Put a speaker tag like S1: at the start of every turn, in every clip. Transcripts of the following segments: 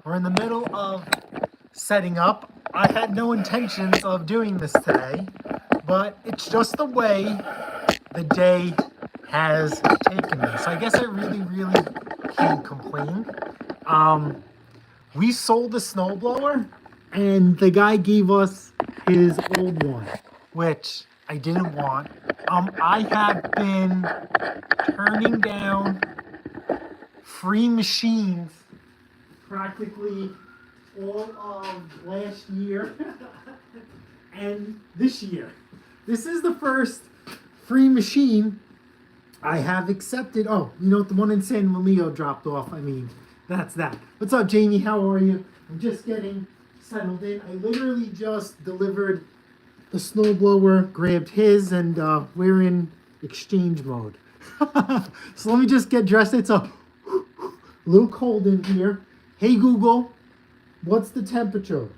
S1: We're in the middle of setting up. I had no intentions of doing this today, but it's just the way the day has taken me. So I guess I really can't complain. We sold the snowblower and the guy gave us his old one, which I didn't want. I have been turning down free machines practically all of last year and this year. This is the first free machine I have accepted. Oh, you know, the one in San Emilio dropped off. I mean, that's that. What's up, Jamie? How are you? I'm just getting settled in. I literally just delivered the snowblower, grabbed his, and we're in exchange mode. So let me just get dressed. It's a little cold in here. Hey Google, what's the temperature?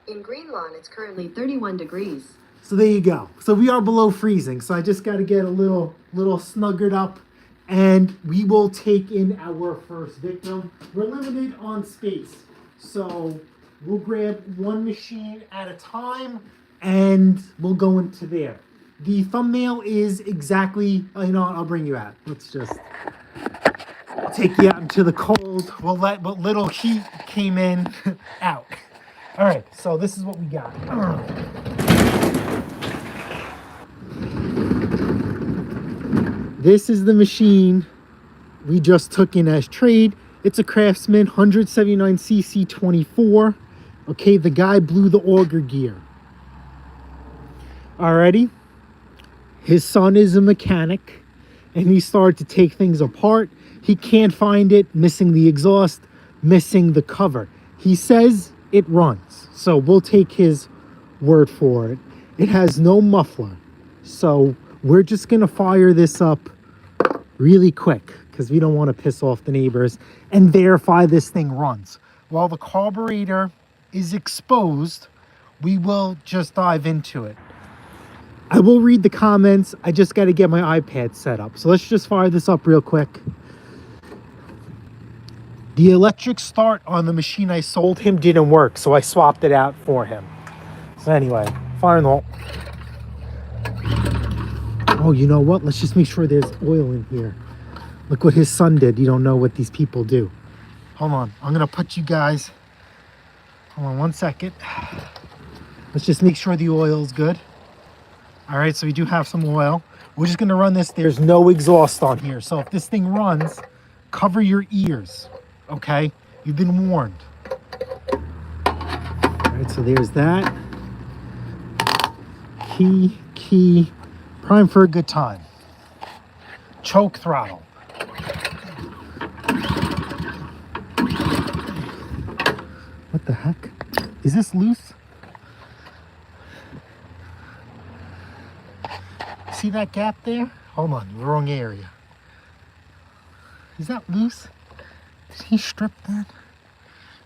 S2: In Greenlawn, it's currently 31 degrees.
S1: So there you go. So we are below freezing. So I just got to get a little snuggered up, and we will take in our first victim. We're limited on space, so we'll grab one machine at a time, and we'll go into there. The thumbnail is exactly, you know, I'll bring you out. Let's just take you out into the cold. We'll let what little heat came in out. All right, so this is what we got. This is the machine we just took in as trade. It's a Craftsman 179cc 24. Okay, the guy blew the auger gear. Alrighty. His son is a mechanic, and he started to take things apart. He can't find it, missing the exhaust, missing the cover. He says it runs, so we'll take his word for it. It has no muffler, so we're just gonna fire this up really quick because we don't want to piss off the neighbors and verify this thing runs. While the carburetor is exposed, we will just dive into it. I will read the comments. I just got to get my iPad set up. So let's just fire this up real quick. The electric start on the machine I sold him didn't work, so I swapped it out for him. So anyway, firing the hole. Oh, you know what? Let's just make sure there's oil in here. Look what his son did. You don't know what these people do. Hold on. I'm going to put you guys... Hold on one second. Let's just make sure the oil's good. All right, so we do have some oil. We're just going to run this. There's no exhaust on here. So if this thing runs, cover your ears, okay? You've been warned. All right, so there's that. Key. Prime for a good time. Choke throttle. What the heck? Is this loose? See that gap there? Hold on, wrong area. Is that loose? Did he strip that?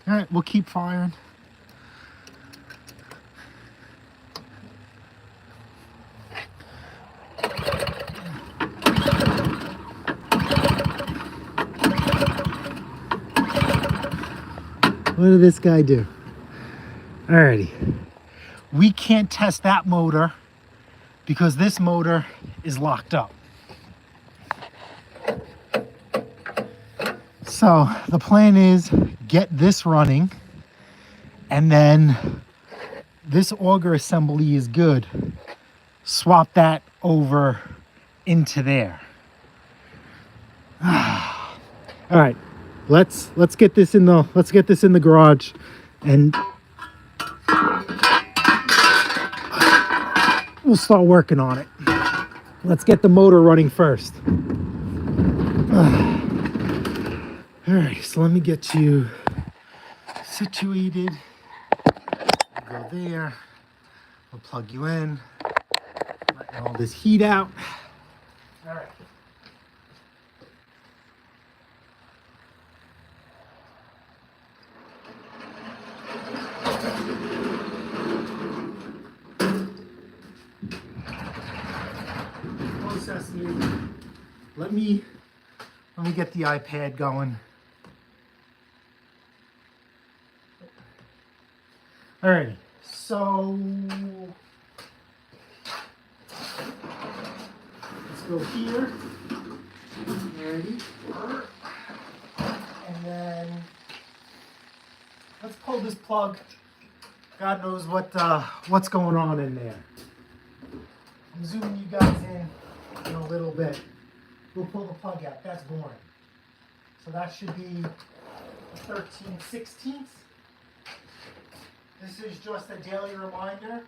S1: All right, we'll keep firing. What did this guy do? Alrighty. We can't test that motor because this motor is locked up. So the plan is get this running, and then this auger assembly is good. Swap that over into there. All right. Let's get this in the garage, and we'll start working on it. Let's get the motor running first. All right, so let me get you situated. Go there. We'll plug you in. Let all this heat out. All right. Let me get the iPad going. Alrighty, so let's go here. Alrighty. And then let's pull this plug. God knows what's going on in there. I'm zooming you guys in a little bit. We'll pull the plug out. That's boring. So that should be 13/16. This is just a daily reminder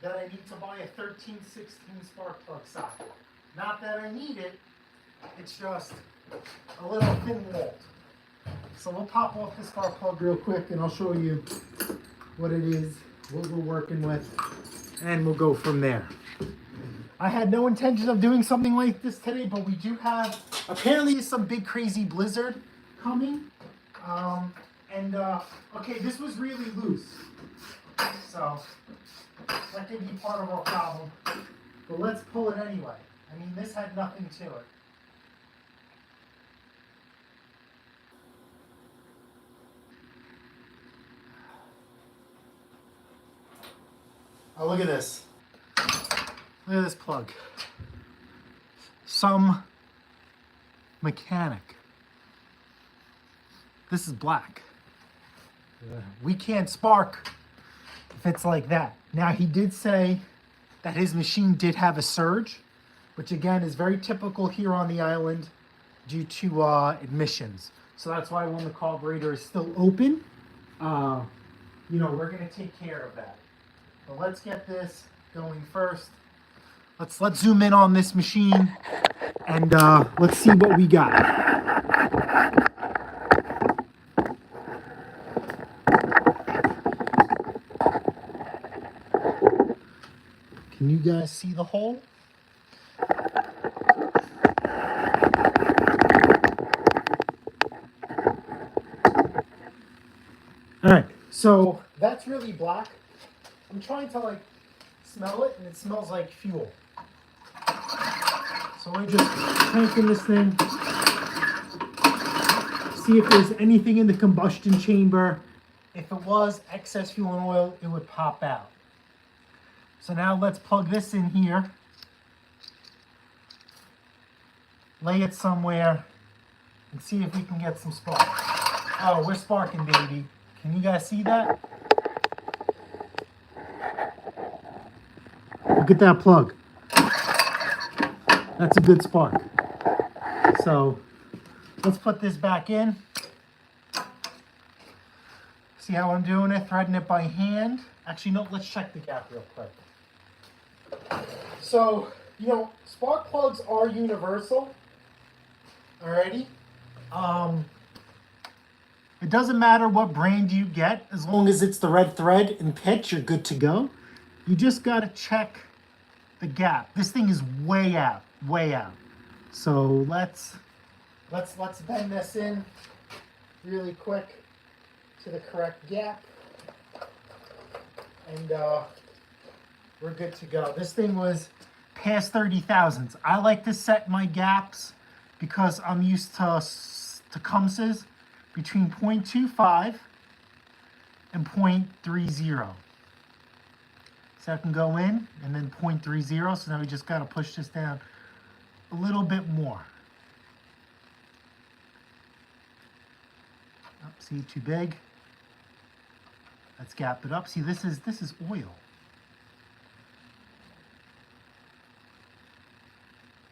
S1: that I need to buy a 13/16 spark plug socket. Not that I need it, it's just a little thin walled. So we'll pop off the spark plug real quick and I'll show you what it is, what we're working with, and we'll go from there. I had no intention of doing something like this today, but we do have, apparently some big crazy blizzard coming. Okay, this was really loose. So that could be part of our problem. But let's pull it anyway. I mean, this had nothing to it. Oh, look at this. Look at this plug. Some mechanic. This is black. We can't spark if it's like that. Now, he did say that his machine did have a surge, which again is very typical here on the island due to emissions. So that's why when the carburetor is still open, we're going to take care of that. But let's get this going first. Let's zoom in on this machine and let's see what we got. Can you guys see the hole? All right, so that's really black. I'm trying to smell it, and it smells like fuel. So we're just cranking this thing. See if there's anything in the combustion chamber. If it was excess fuel and oil, it would pop out. So now let's plug this in here. Lay it somewhere and see if we can get some spark. Oh, we're sparking, baby. Can you guys see that? Look at that plug. That's a good spark. So let's put this back in. See how I'm doing it? Threading it by hand. Actually, no, let's check the gap real quick. So, spark plugs are universal. Alrighty. It doesn't matter what brand you get, as long as it's the red thread and pitch, you're good to go. You just gotta check the gap. This thing is way out, way out. So let's bend this in really quick to the correct gap, and we're good to go. This thing was past 30 thousandths. I like to set my gaps because I'm used to Tecumsehs between 0.25 and 0.30. So I can go in and then 0.30. So now we just got to push this down a little bit more. Oh, see, too big. Let's gap it up. See, this is oil.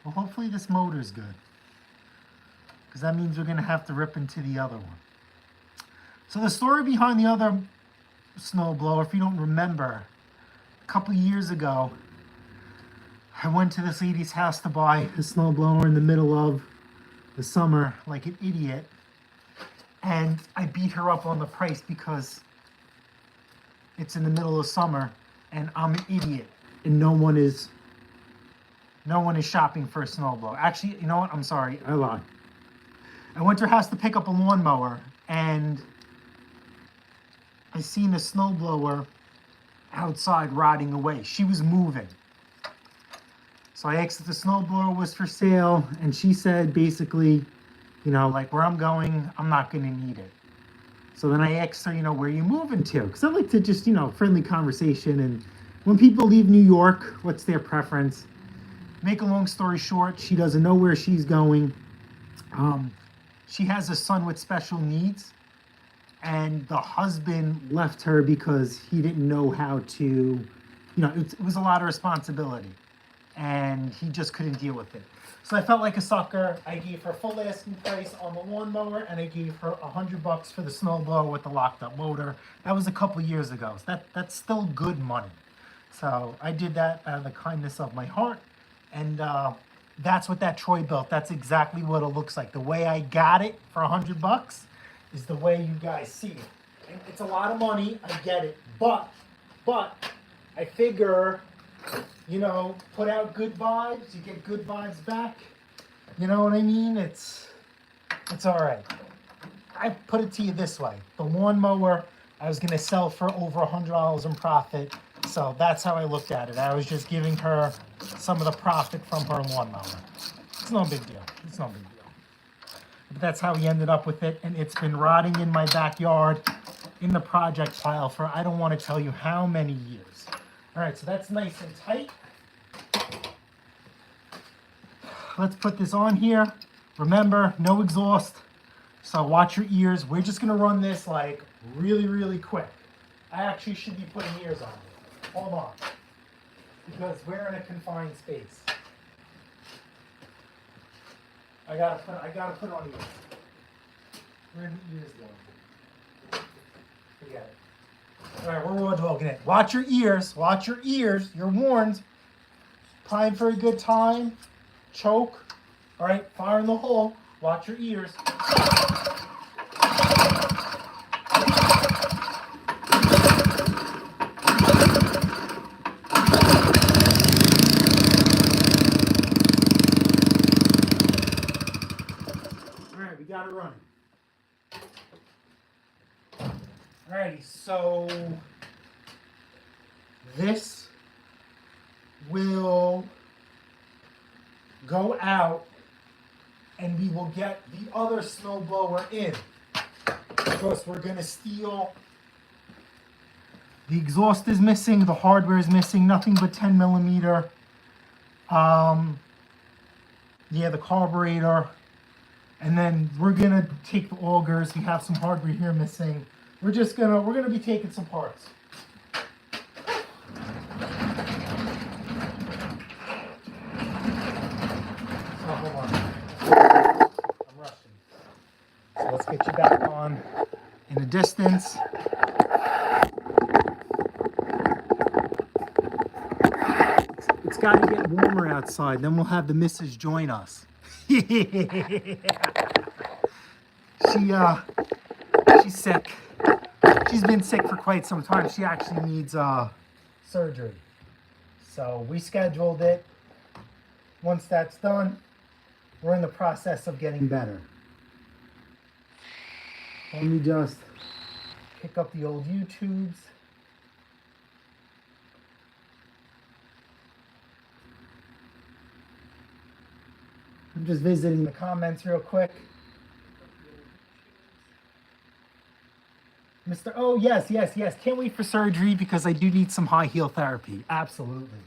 S1: Well, hopefully this motor is good, because that means we're going to have to rip into the other one. So the story behind the other snowblower, if you don't remember, a couple of years ago, I went to this lady's house to buy a snowblower in the middle of the summer like an idiot, and I beat her up on the price because it's in the middle of summer and I'm an idiot and no one is shopping for a snowblower. Actually, you know what? I'm sorry, I lied. I went to her house to pick up a lawnmower and I seen a snowblower outside rotting away. She was moving. So I asked if the snowblower was for sale, and she said basically, where I'm going, I'm not going to need it. So then I asked her, where you moving to? Because I like to just, friendly conversation. And when people leave New York, what's their preference? Make a long story short, she doesn't know where she's going. She has a son with special needs, and the husband left her because he didn't know how to, it was a lot of responsibility, and he just couldn't deal with it. So I felt like a sucker. I gave her full asking price on the lawnmower, and I gave her $100 for the snowblower with the locked up motor. That was a couple years ago. So that's still good money. So I did that out of the kindness of my heart, and that's what that Troy built. That's exactly what it looks like. The way I got it for $100 is the way you guys see it. And it's a lot of money. I get it, but I figure, put out good vibes, you get good vibes back. You know what I mean? It's all right. I put it to you this way. The lawnmower, I was going to sell for over $100 in profit. So that's how I looked at it. I was just giving her some of the profit from her lawnmower. It's no big deal. It's no big deal. But that's how we ended up with it. And it's been rotting in my backyard in the project pile for I don't want to tell you how many years. All right, so that's nice and tight. Let's put this on here. Remember, no exhaust. So watch your ears. We're just going to run this like really, really quick. I actually should be putting ears on it. Hold on. Because we're in a confined space. I gotta put on ears. Where are the ears going? Forget it. Alright, we're road dogging it. Watch your ears. Watch your ears. You're warned. Time for a good time. Choke. Alright, fire in the hole. Watch your ears. Alright, we got it running. Alrighty, so this will go out and we will get the other snowblower in. Of course, we're going to steal. The exhaust is missing, the hardware is missing, nothing but 10 millimeter. Yeah, the carburetor. And then we're going to take the augers. We have some hardware here missing. We're going to be taking some parts. Oh, hold on. I'm rushing. So let's get you back on in the distance. It's got to get warmer outside. Then we'll have the missus join us. She's sick. She's been sick for quite some time. She actually needs surgery. So we scheduled it. Once that's done, we're in the process of getting better. Let me just pick up the old YouTubes. I'm just visiting the comments real quick. Mr. Oh, yes. Can't wait for surgery because I do need some high heel therapy. Absolutely.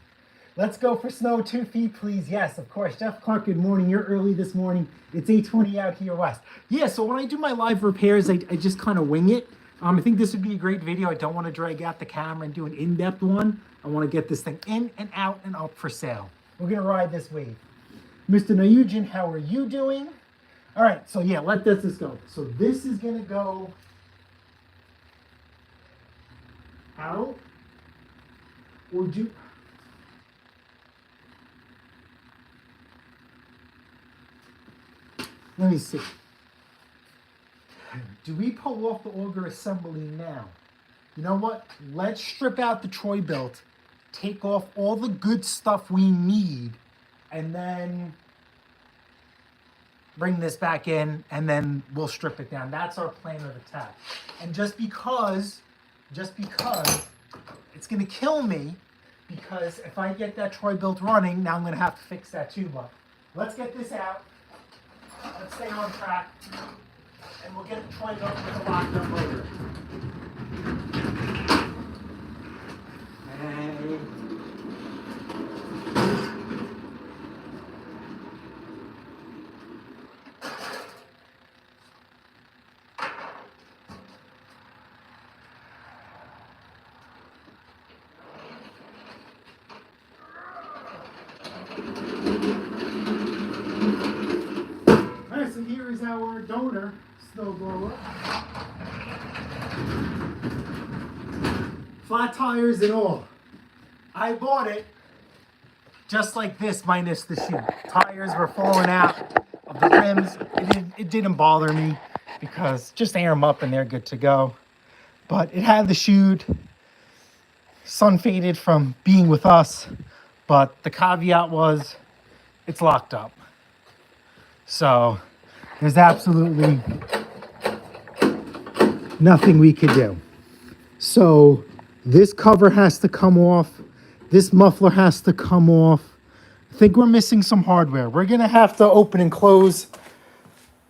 S1: Let's go for snow 2 feet, please. Yes, of course. Jeff Clark, good morning. You're early this morning. It's 8:20 out here west. Yeah, so when I do my live repairs, I just kind of wing it. I think this would be a great video. I don't want to drag out the camera and do an in-depth one. I want to get this thing in and out and up for sale. We're going to ride this wave. Mr. Nayujin, how are you doing? All right, so yeah, let this go. So this is going to go out, or do... Let me see. Do we pull off the auger assembly now? You know what? Let's strip out the Troy Bilt, take off all the good stuff we need, and then bring this back in, and then we'll strip it down. That's our plan of attack. And just because it's going to kill me, because if I get that Troy Bilt running, now I'm going to have to fix that too. But let's get this out. Let's stay on track, and we'll get the Troy Bilt with the locked up motor. so here is our donor snowblower. Flat tires and all. I bought it just like this, minus the chute. Tires were falling out of the rims. It didn't bother me because just air them up and they're good to go. But it had the chute. Sun faded from being with us, but the caveat was it's locked up. So there's absolutely nothing we could do. So this cover has to come off. This muffler has to come off. I think we're missing some hardware. We're gonna have to open and close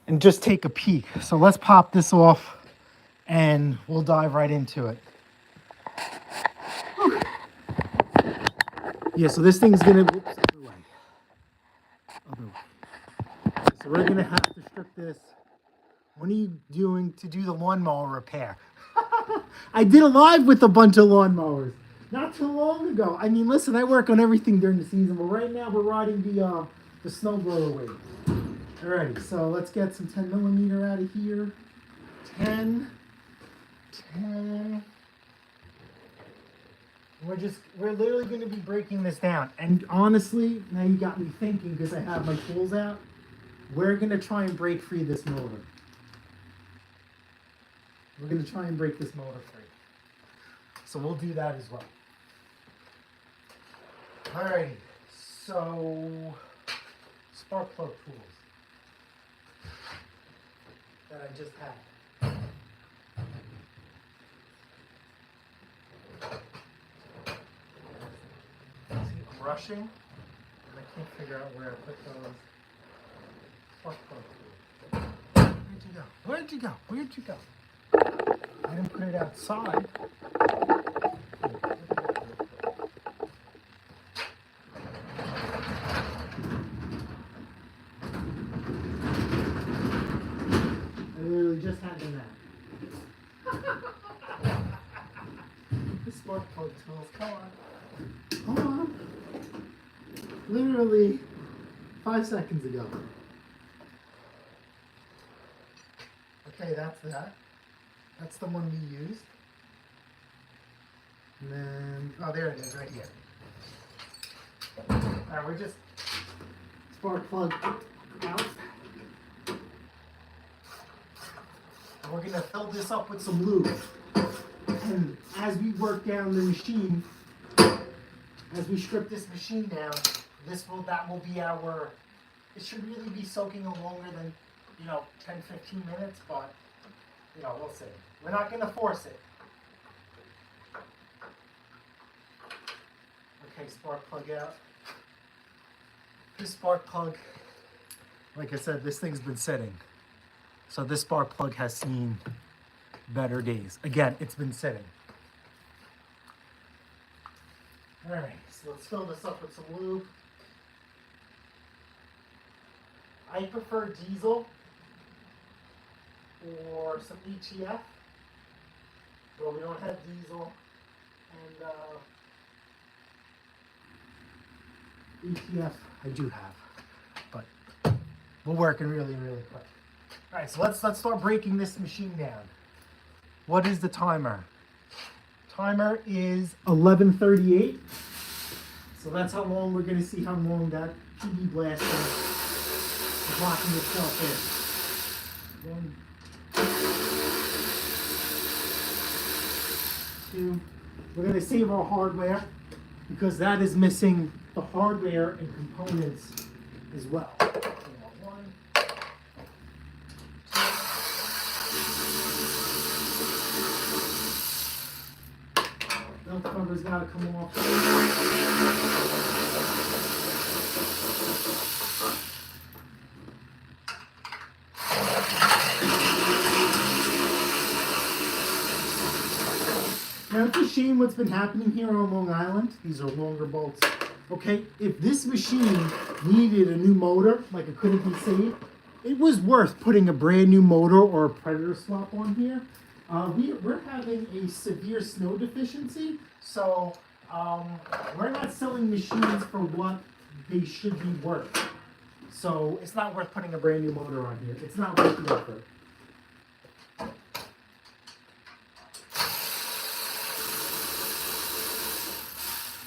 S1: and just take a peek. So let's pop this off and we'll dive right into it. Whew. Yeah, so this thing's gonna, whoops, other way. So we're gonna have to strip this. What are you doing to do the lawnmower repair? I did a live with a bunch of lawnmowers not too long ago. I mean, listen, I work on everything during the season, but right now we're riding the snowblower wave. Alrighty, so let's get some 10 millimeter out of here. 10. We're literally going to be breaking this down. And honestly, now you got me thinking because I have my tools out. We're going to try and break free this motor. We're going to try and break this motor free. So we'll do that as well. Alrighty, so spark plug tools that I just had. See, I'm rushing and I can't figure out where I put those spark plug tools. Where'd you go? Where'd you go? Where'd you go? I didn't put it outside. I literally just had them out. The spark plug tools, come on. Come on. Literally 5 seconds ago. Okay, that's that. That's the one we used. And then, oh, there it is, right here. Alright, we're just spark plug out. And we're gonna fill this up with some lube. And as we work down the machine, as we strip this machine down, that will be our, it should really be soaking no longer than, 10-15 minutes, but we'll see. We're not going to force it. Okay, spark plug out. This spark plug, like I said, this thing's been sitting. So this spark plug has seen better days. Again, it's been sitting. All right, so let's fill this up with some lube. I prefer diesel or some HEF, but we don't have diesel, and HEF I do have, but we're working really, really quick. All right, so let's start breaking this machine down. What is the timer? Timer is 11:38, so that's how long we're going to see how long that PB blaster is locking itself in. 1, 2. We're going to save our hardware because that is missing the hardware and components as well. 1, 2. Belt cover's got to come off. Now it's a shame what's been happening here on Long Island. These are longer bolts. Okay, if this machine needed a new motor, like it couldn't be saved, it was worth putting a brand new motor or a Predator swap on here. We're having a severe snow deficiency, so we're not selling machines for what they should be worth. So it's not worth putting a brand new motor on here. It's not worth the effort.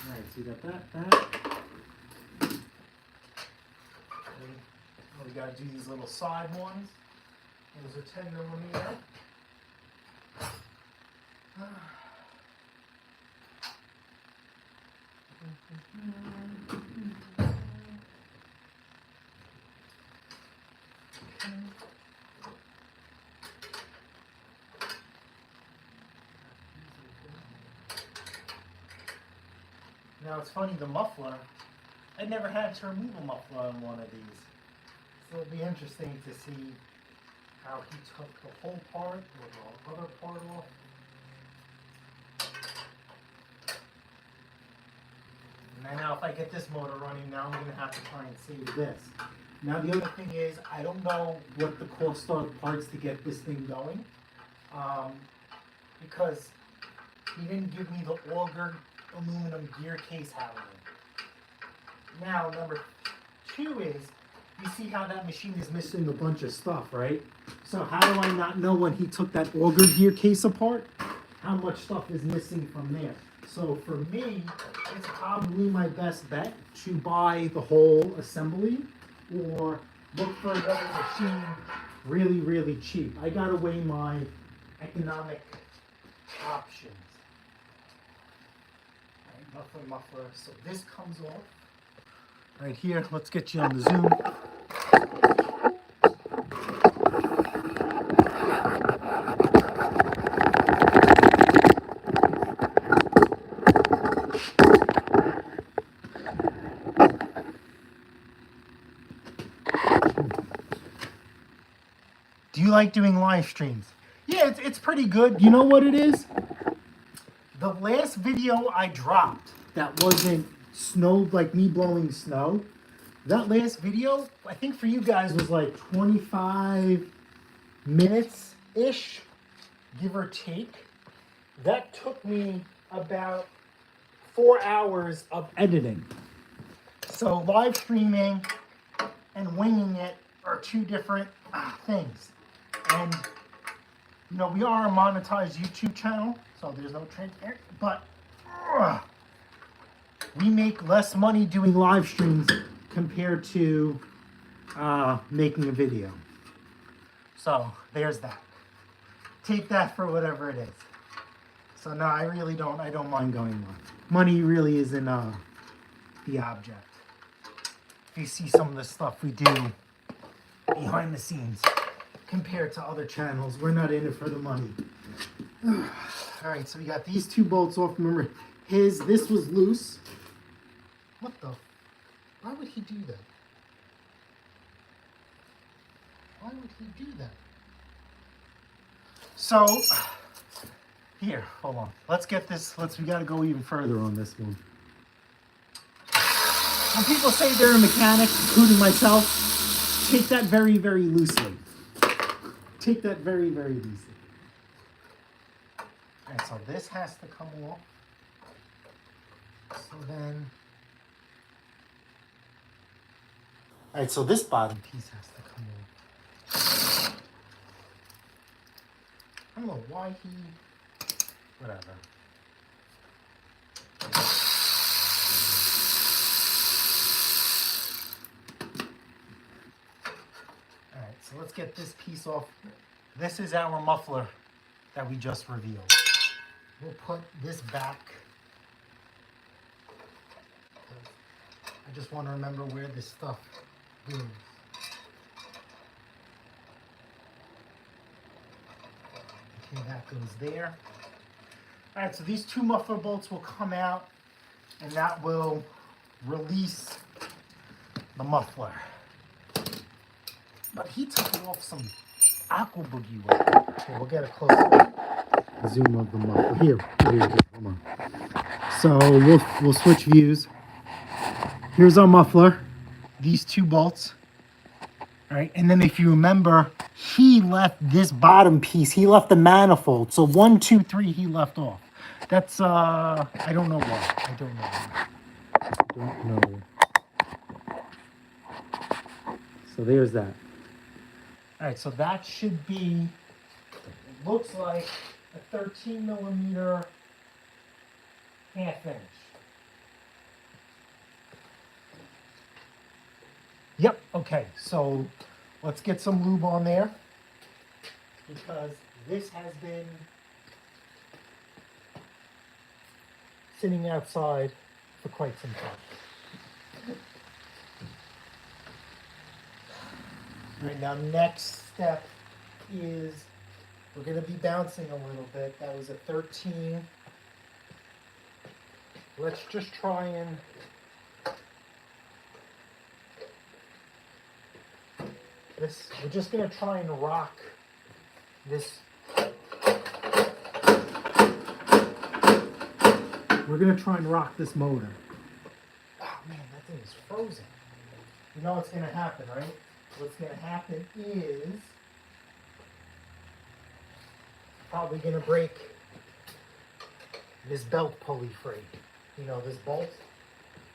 S1: Alright, so you got that. We gotta do these little side ones. Those are 10mm. Now it's funny, the muffler, I never had to remove a muffler on one of these. So it'll be interesting to see how he took the whole part or the other part off. And now if I get this motor running, now I'm going to have to try and save this. Now the other thing is, I don't know what the cost are of parts to get this thing going. Because he didn't give me the auger aluminum gear case housing. Now number 2 is, you see how that machine is missing a bunch of stuff, right? So how do I not know when he took that auger gear case apart, how much stuff is missing from there? So for me, it's probably my best bet to buy the whole assembly or look for another machine really, really cheap. I gotta weigh my economic options. All right, muffler. So this comes off. Right here, let's get you on the zoom. Do you like doing live streams? Yeah, it's pretty good. You know what it is? The last video I dropped that wasn't snow, like me blowing snow, that last video, I think for you guys was like 25 minutes-ish, give or take. That took me about 4 hours of editing. So live streaming and winging it are two different things. And, you know, we are a monetized YouTube channel, so there's no transparency, but we make less money doing live streams compared to making a video. So there's that. Take that for whatever it is. So no, I don't mind going on. Money really isn't the object. If you see some of the stuff we do behind the scenes compared to other channels, we're not in it for the money. All right, so we got these 2 bolts off. Remember, this was loose. What the? Why would he do that? Why would he do that? So, here, hold on. Let's get this, we gotta go even further on this one. When people say they're a mechanic, including myself, take that very, very loosely. Take that very, very loosely. All right, so this has to come off. So then, all right, so this bottom piece has to come off. I don't know why whatever. All right, so let's get this piece off. This is our muffler that we just revealed. We'll put this back. I just want to remember where this stuff goes. Okay, that goes there. All right, so these 2 muffler bolts will come out, and that will release the muffler. But he took off some aqua boogie with. Okay, we'll get a close zoom of the muffler. Here, come on. So we'll switch views. Here's our muffler. These 2 bolts. All right, and then if you remember, he left this bottom piece. He left the manifold. So 1, 2, 3, he left off. That's I don't know why. I don't know. So there's that. All right, so that should be, it looks like a 13 millimeter half inch. Yep, okay, so let's get some lube on there because this has been sitting outside for quite some time. All right, now next step is we're going to be bouncing a little bit. That was a 13. Let's just try and we're just going to try and rock this. We're going to try and rock this motor. Oh man, that thing is frozen. You know what's going to happen, right? What's going to happen is probably going to break this belt pulley free. You know, this bolt.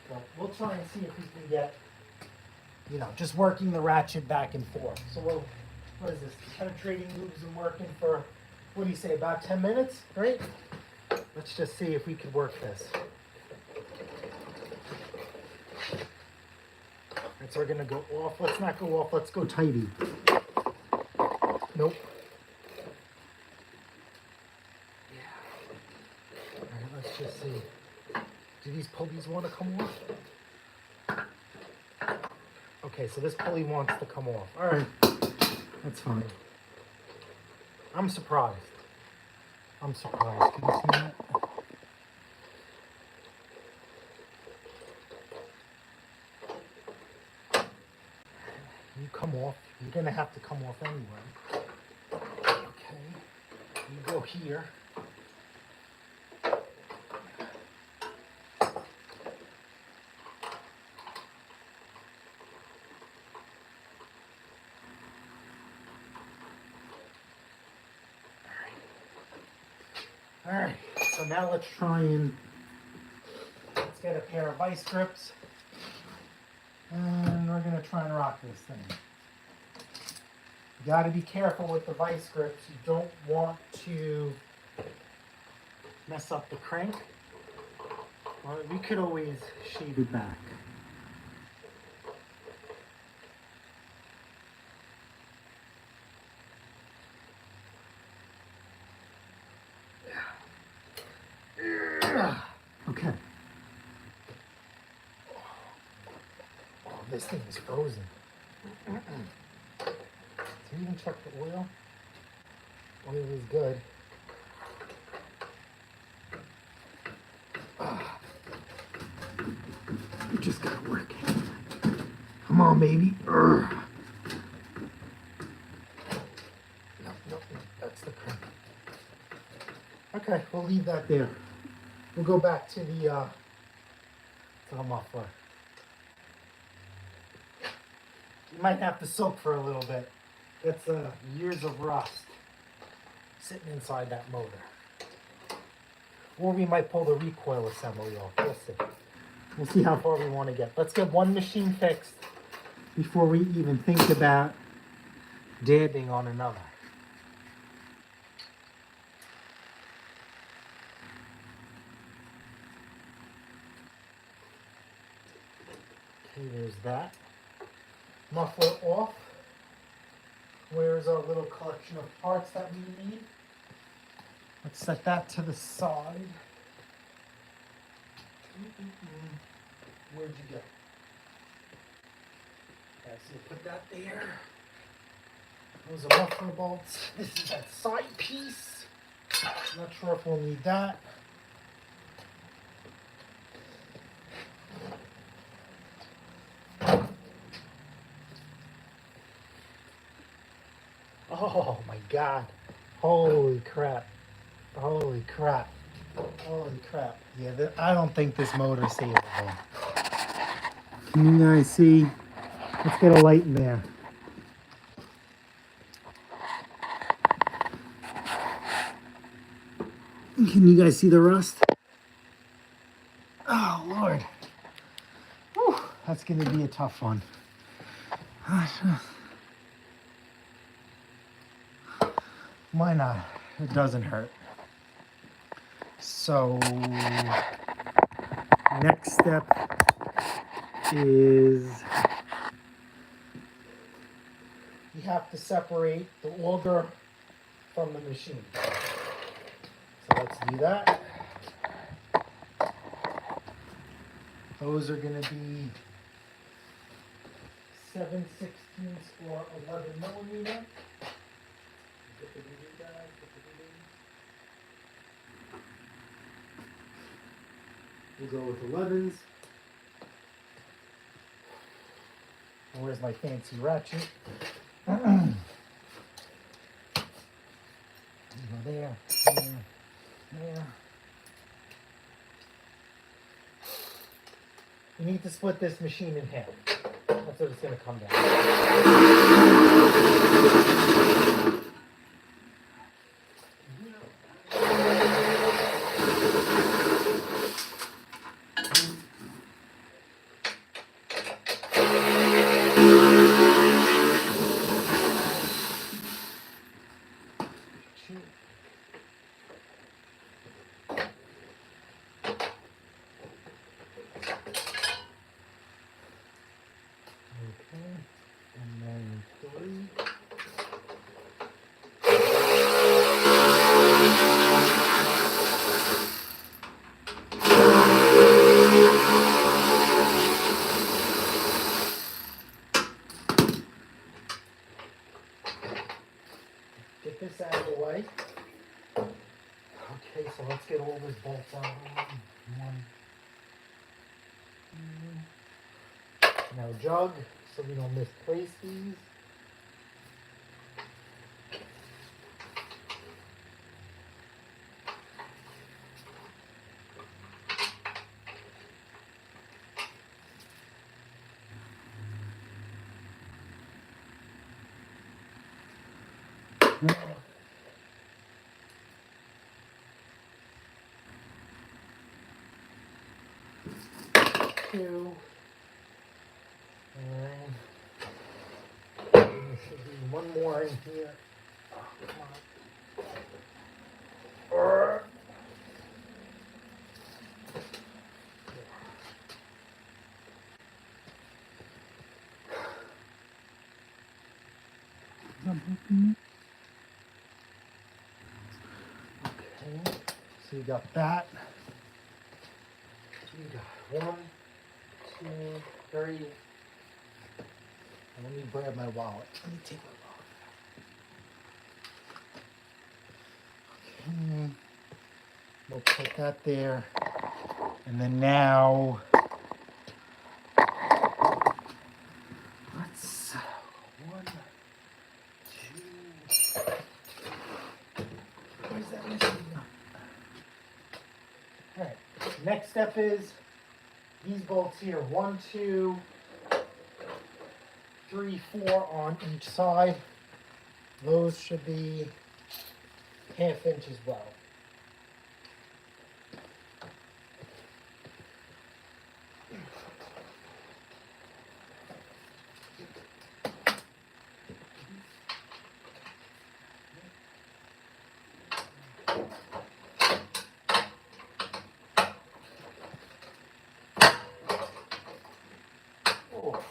S1: Well, we'll try and see if we can get, you know, just working the ratchet back and forth. So what is this? Penetrating loops and working for, what do you say, about 10 minutes, right? Let's just see if we can work this. Alright, so we're gonna go off. Let's not go off, let's go tighty. Nope. Yeah. Alright, let's just see. Do these pulleys want to come off? Okay, so this pulley wants to come off. Alright, that's fine. I'm surprised. I'm surprised. Can you see that? You come off. You're going to have to come off anyway. Okay. You go here. All right, so now let's try and let's get a pair of vice grips, and we're gonna try and rock this thing. You got to be careful with the vice grips. You don't want to mess up the crank. Well, we could always shave it back. Okay. Oh, this thing is frozen. Did you even check the oil? Oil is good. You just gotta work it. Come on, baby. No, that's the crank. Okay, we'll leave that there. We'll go back to the muffler. You might have to soak for a little bit. That's years of rust sitting inside that motor. Or we might pull the recoil assembly off. We'll see. We'll see how far we want to get. Let's get one machine fixed before we even think about dabbing on another. Okay, there's that. Muffler off. Where's our little collection of parts that we need? Let's set that to the side. Where'd you go? Okay, so you put that there. Those are muffler bolts. This is that side piece. Not sure if we'll need that. Oh my God. Holy crap. Holy crap. Holy crap. Yeah, I don't think this motor is savable. Can you guys see? Let's get a light in there. Can you guys see the rust? Oh, Lord. Whew, that's going to be a tough one. Why not? It doesn't hurt. So, next step is you have to separate the auger from the machine. So let's do that. Those are going to be 7/16 or 11 millimeter. We'll go with 11s. And where's my fancy ratchet? Go there, there, there. You need to split this machine in half. That's what it's going to come down. And then 3. Get this out of the way. Okay, so let's get all these bolts out. 1, 2. Now jug, so we don't misplace these. Two. And there should be one more in here. Oh, come on. Okay, so you got that. You got 1, 2, 3. And let me grab my wallet. Let me take my wallet. Okay. We'll put that there. And then now, let's 1, 2. Where's that machine? All right. Next step is these bolts here. 1, 2, 3, 4 on each side. Those should be 1/2 inch as well. Oh.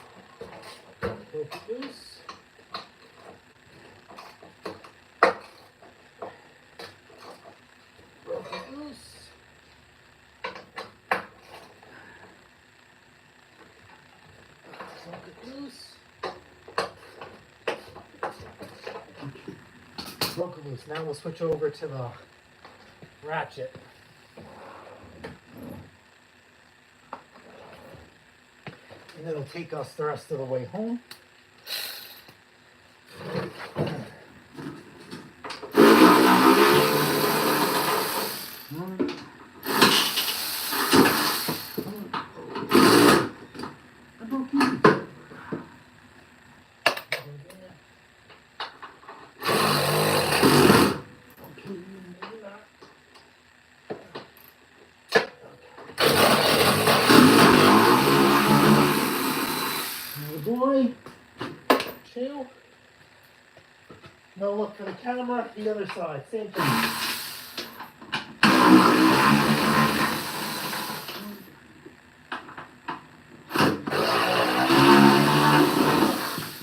S1: Broke it loose. Broke it loose. Broke it loose. Broke it loose. Now we'll switch over to the ratchet. And it'll take us the rest of the way home. Boy. No, look, for the camera, the other side, same thing.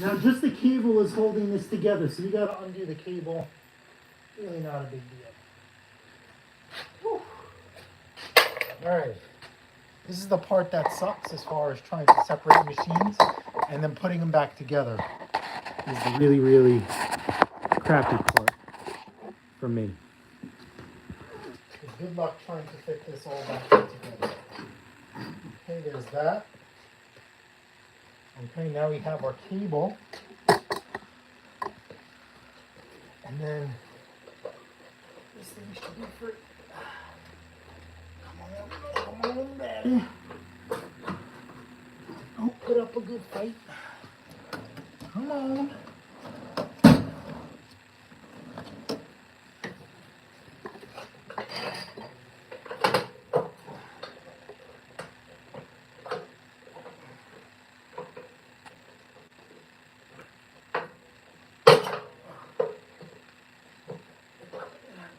S1: Now just the cable is holding this together, so you gotta undo the cable. Really not a big deal. Alright. This is the part that sucks as far as trying to separate machines and then putting them back together. Is the really, really crappy part for me. So good luck trying to fit this all back together. Okay, there's that. Okay, now we have our cable. And then this thing should be free. Come on, Daddy. Oh, put up a good fight. Come on.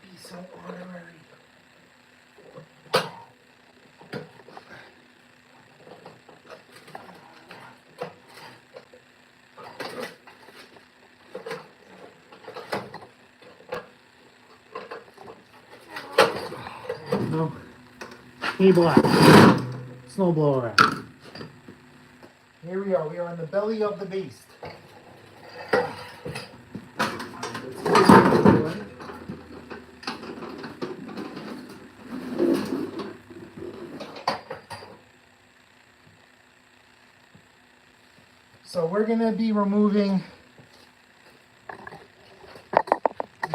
S1: Be so honorary. No. Cable out. Snowblower out. Here we are. We are in the belly of the beast. So we're going to be removing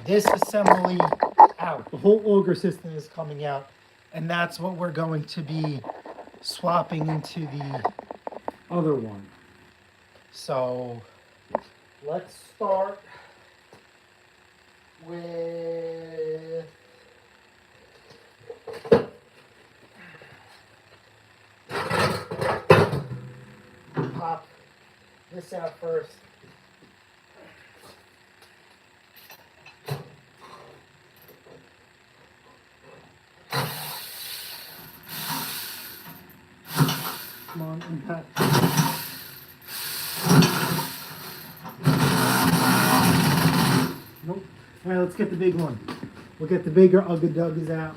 S1: this assembly out. The whole auger system is coming out, and that's what we're going to be swapping into the other one. So let's start with pop this out first. Come on, impact. Nope. All right, let's get the big one. We'll get the bigger Ugga Duggas out.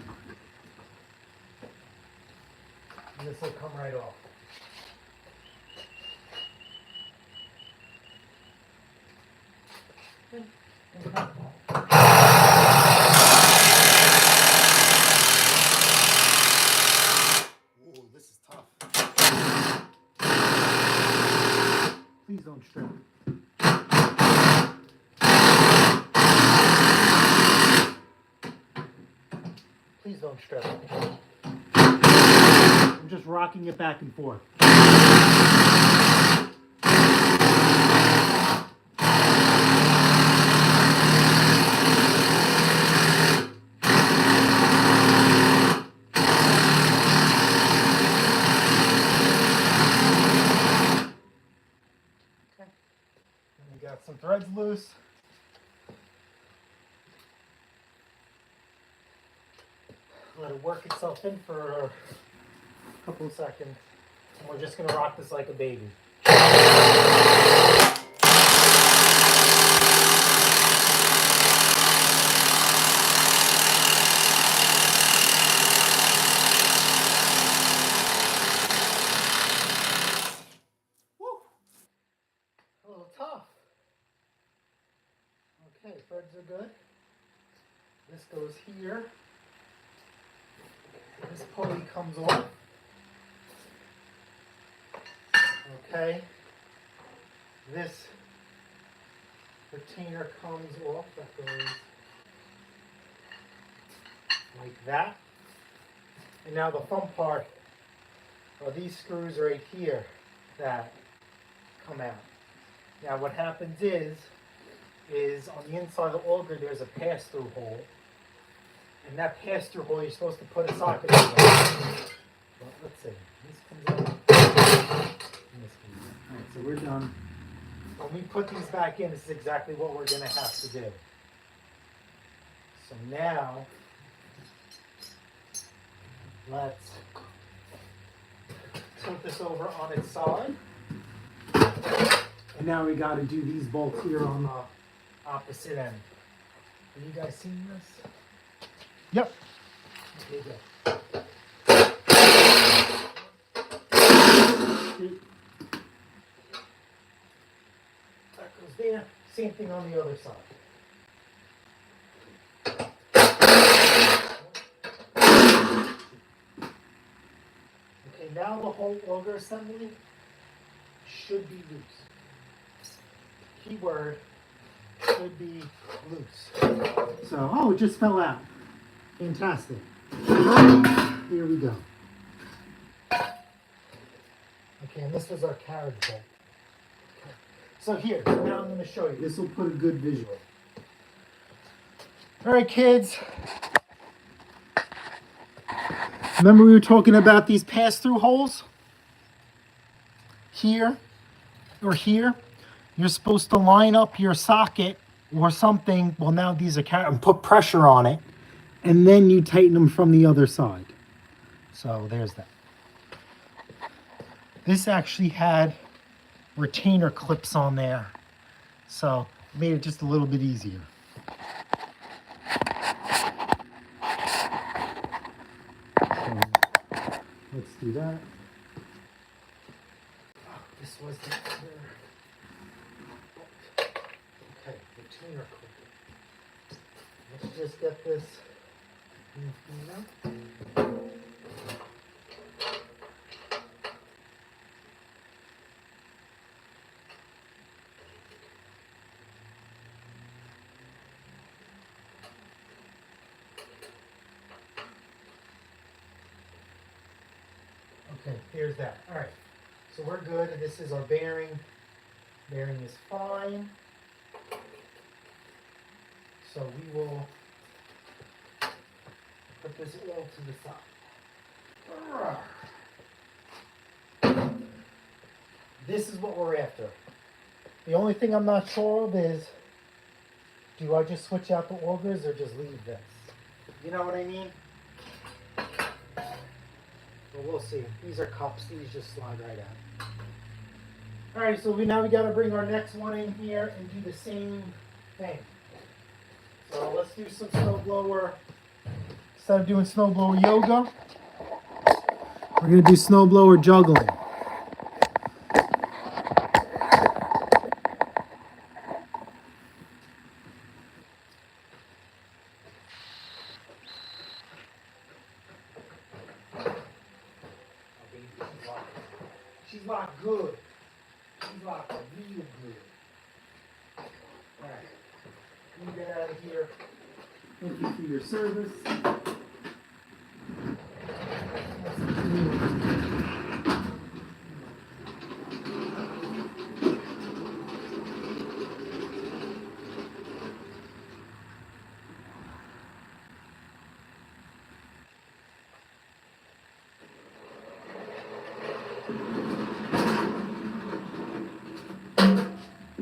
S1: And this will come right off. Ooh, this is tough. Please don't strip. Please don't strip. I'm just rocking it back and forth. Got some threads loose. Let it work itself in for a couple of seconds. And we're just going to rock this like a baby. Woo! A little tough. Okay, threads are good. This goes here. This pulley comes off. Okay. This retainer comes off. That goes like that. And now the fun part are these screws right here that come out. Now what happens is on the inside of the auger there's a pass-through hole. And that pass-through hole you're supposed to put a socket in. Well, let's see. This comes out. And this comes out. Alright, so we're done. when we put these back in, this is exactly what we're going to have to do. So now, let's tilt this over on its side. And now we got to do these bolts here on the opposite end. Have you guys seen this? Yep. Okay, good. That goes there. Same thing on the other side. Okay, now the whole auger assembly should be loose. Keyword should be loose. So, oh, it just fell out. Fantastic. Here we go. Okay, and this was our carriage bolt. Okay. So here, now I'm going to show you. This will put a good visual. All right, kids. Remember we were talking about these pass-through holes? Here or here. You're supposed to line up your socket or something. Well, now these are and put pressure on it. And then you tighten them from the other side. So there's that. This actually had retainer clips on there. So it made it just a little bit easier. So let's do that. Oh, this was the other. Okay, retainer clip. Let's just get this. Okay, here's that. All right, so we're good. This is our bearing. Bearing is fine. So we will put this all to the side. This is what we're after. The only thing I'm not sure of is, do I just switch out the augers or just leave this? You know what I mean? But we'll see. These are cups. These just slide right out. All right, so now we got to bring our next one in here and do the same thing. So let's do some snowblower. Instead of doing snowblower yoga, we're going to do snowblower juggling. She's locked good. She's locked real good. Alright. Let me get out of here. Thank you for your service.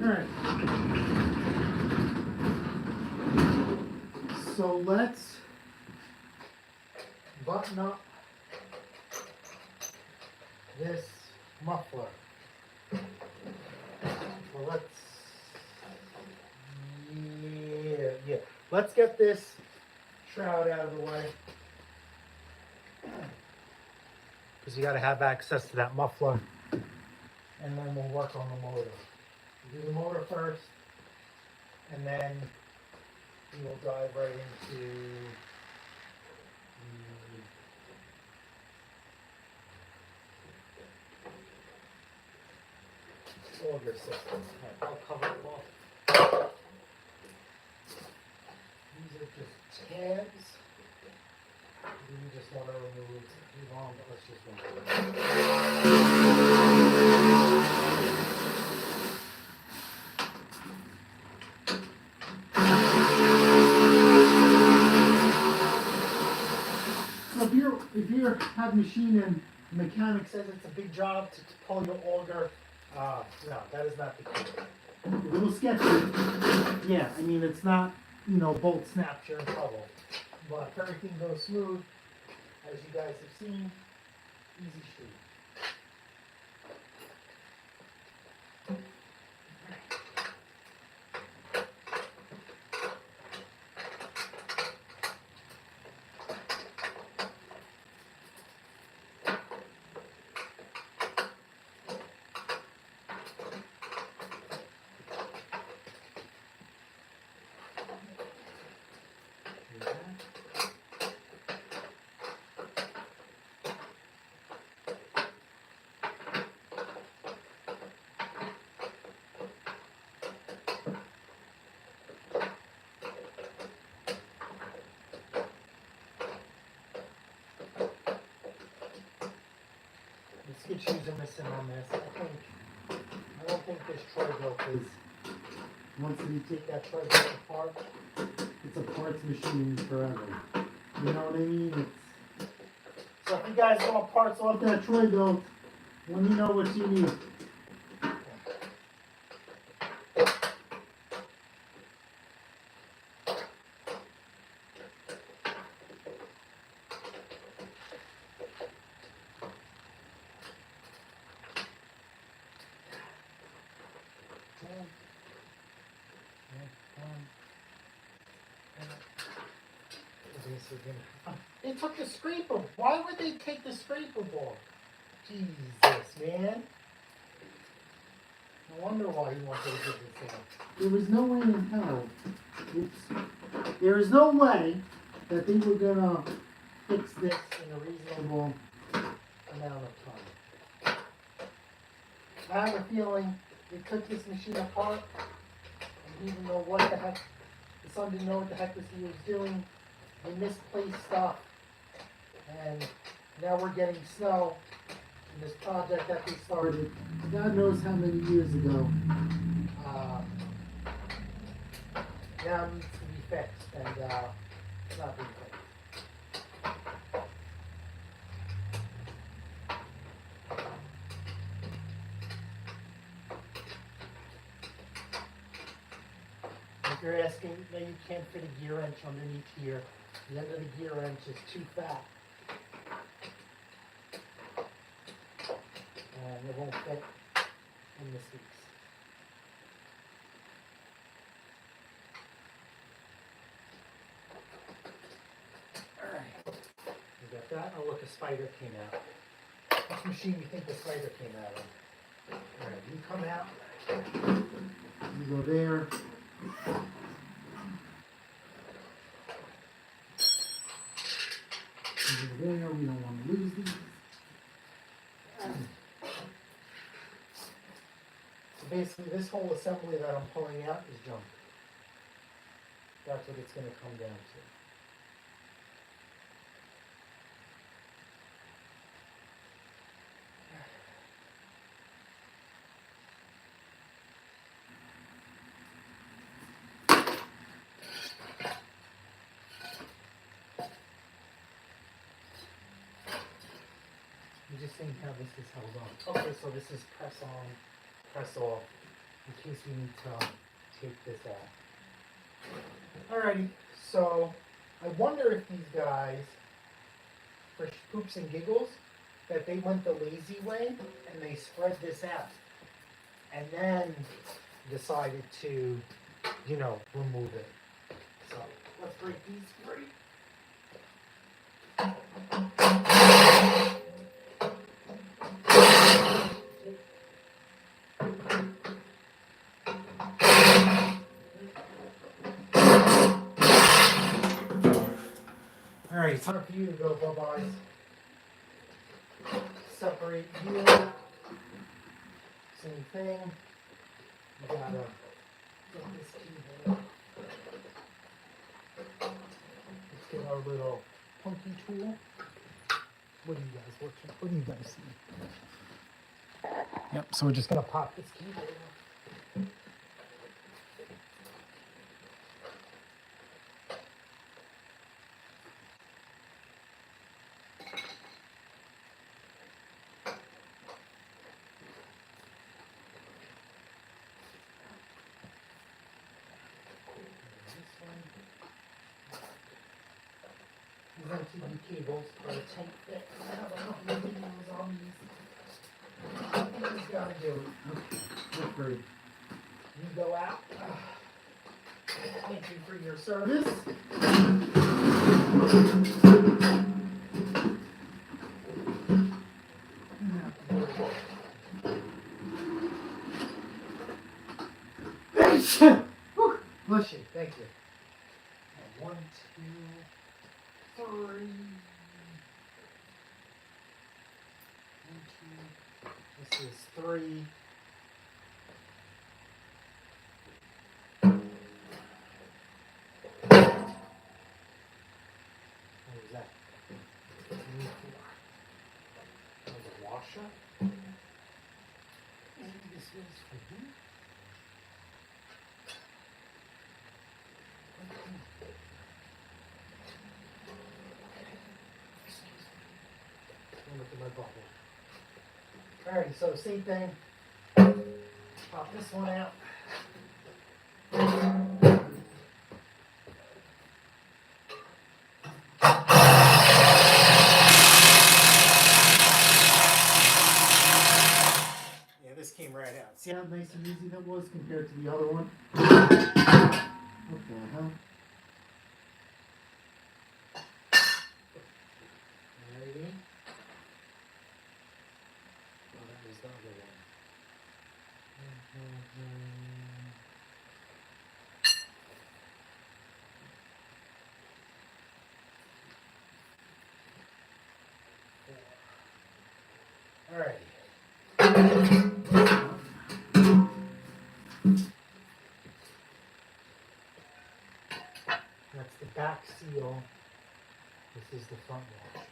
S1: Alright. So let's button up this muffler. Well, yeah. Let's get this shroud out of the way. Because you got to have access to that muffler. And then we'll work on the motor. We'll do the motor first, and then we will dive right into the auger system. Right, I'll cover them off. These are just tabs. We just want to remove too long, but let's just remove if you have machine and the mechanic says it's a big job to pull your auger, no, that is not the case. A little sketchy. Yeah, I mean, it's not, you know, bolt snaps, you're in trouble. But if everything goes smooth, as you guys have seen, easy street. The skid shoes are missing on this. I don't think this tri-belt is, once you take that tri-belt apart, it's a parts machine forever. You know what I mean? So if you guys want parts off that tri-belt, let me know what you need. They took the scraper. Why would they take the scraper ball? Jesus, man. No wonder why he wanted to get this thing. There was no way in hell. There is no way that they were gonna fix this in a reasonable amount of time. I have a feeling they took this machine apart and didn't know what the heck. The son didn't know what the heck he was doing. They misplaced stuff, and now we're getting snow in this project that they started God knows how many years ago. Now it needs to be fixed, and it's not being fixed. If you're asking, maybe you can't fit a gear wrench underneath here. The end of the gear wrench is too fat. And it won't fit in the seats. Alright. You got that? Oh look, a spider came out. Which machine do you think the spider came out of? Alright, you come out. You go there. There, we don't want to lose these. So basically this whole assembly that I'm pulling out is junk. That's what it's going to come down to. I'm just seeing how this is held on. Okay, so this is press on, press off, in case we need to take this out. Alrighty, so I wonder if these guys, for poops and giggles, that they went the lazy way and they spread this out. And then decided to, you know, remove it. So let's break these free. Alright, it's time for you to go, bye-byes. Separate you. Same thing. You gotta get this keyboard. Let's get our little punky tool. What do you guys watching? What do you guys see? Yep, so we're just gonna pop this keyboard. MTV cables are a tight fit. I have a couple of videos on these. You just gotta do it. Okay, look great. You go out. Thank you for your service. Bless you. Thank you. And 1, 2, 3. 1, 2. This is 3. What was that? 4. That was a washer. And this was for you. Look at my bubble. Alright, so same thing. Pop this one out. Yeah, this came right out. See how nice and easy that was compared to the other one? What the hell? Alrighty. Oh, that was the other one. Alrighty. That's the back seal. This is the front wash.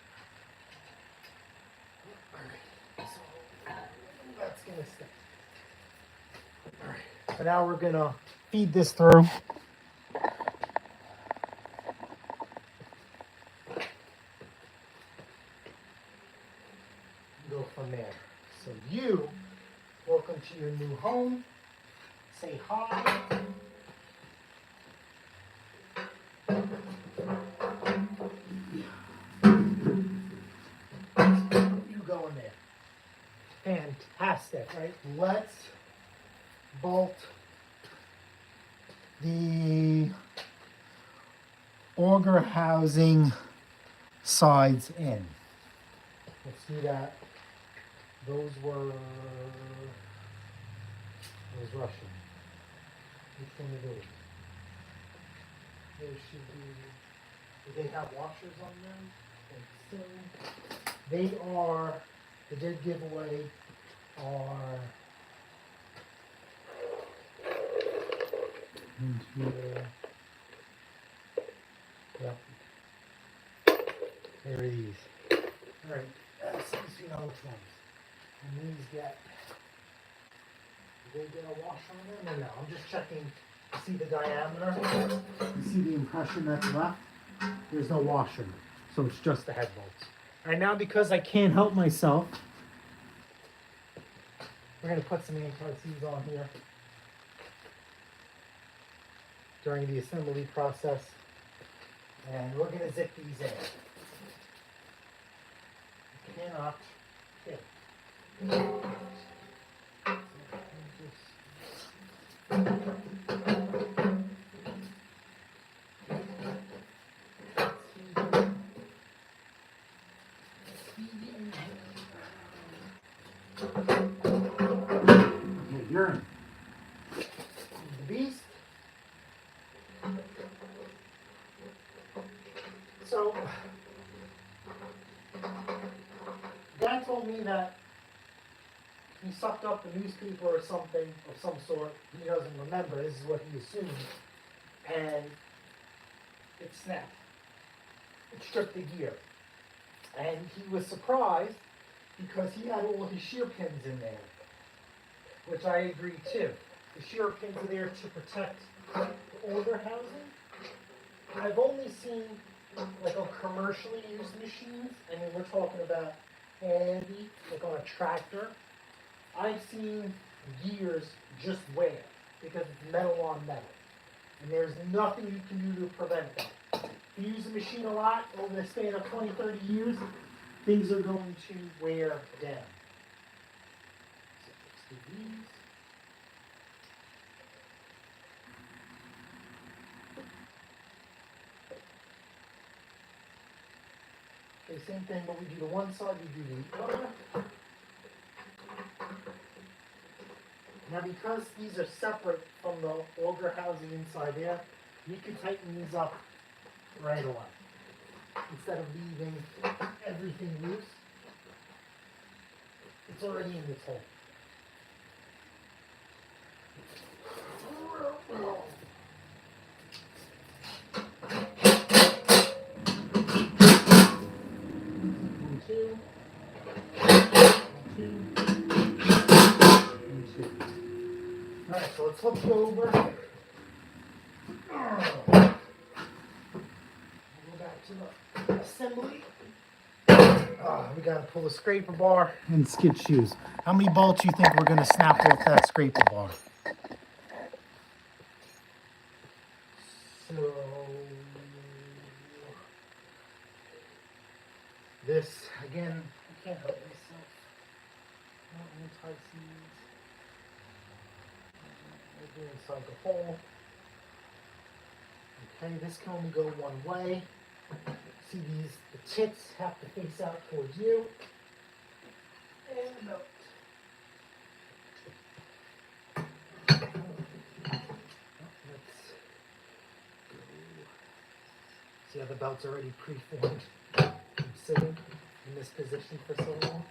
S1: Alright, so that's gonna stay. Alright, so now we're gonna feed this through. Go from there. So you, welcome to your new home. Say hi. You go in there. Fantastic, right? Let's bolt the auger housing sides in. Let's do that. Those Russian. Which one are those? There should be. Do they have washers on them? I think so. They are. The dead giveaway are. Yep. There are these. All right. As soon as you know which ones. And these get. Do they get a washer on them or no? I'm just checking to see the diameter. You see the impression that's left? There's no washer. So it's just the head bolts. All right, now because I can't help myself, we're going to put some anti-seize on here during the assembly process. And we're going to zip these in. You cannot hit. Okay, you're in. The beast. So, Dad told me that he sucked up a newspaper or something of some sort. He doesn't remember. This is what he assumed. And it snapped. It stripped the gear. And he was surprised because he had all his shear pins in there, which I agree too. The shear pins are there to protect the older housing. I've only seen like on commercially used machines, I mean we're talking about handy, like on a tractor. I've seen gears just wear because it's metal on metal. And there's nothing you can do to prevent that. you use the machine a lot over the span of 20, 30 years, things are going to wear down. So let's do these. Okay, same thing, but we do the one side, we do the other. Now because these are separate from the auger housing inside there, you can tighten these up right away. Instead of leaving everything loose, it's already in this hole. One, two. Alright, so let's flip it over. We'll go back to the assembly. We gotta pull the scraper bar and skid shoes. How many bolts do you think we're gonna snap off that scraper bar? So this again, I can't help myself. Not anti-seize. Maybe inside the hole. Okay, this can only go one way. See these, the tits have to face out towards you. And the belt. See how the belt's already pre-formed. I'm sitting in this position for so long.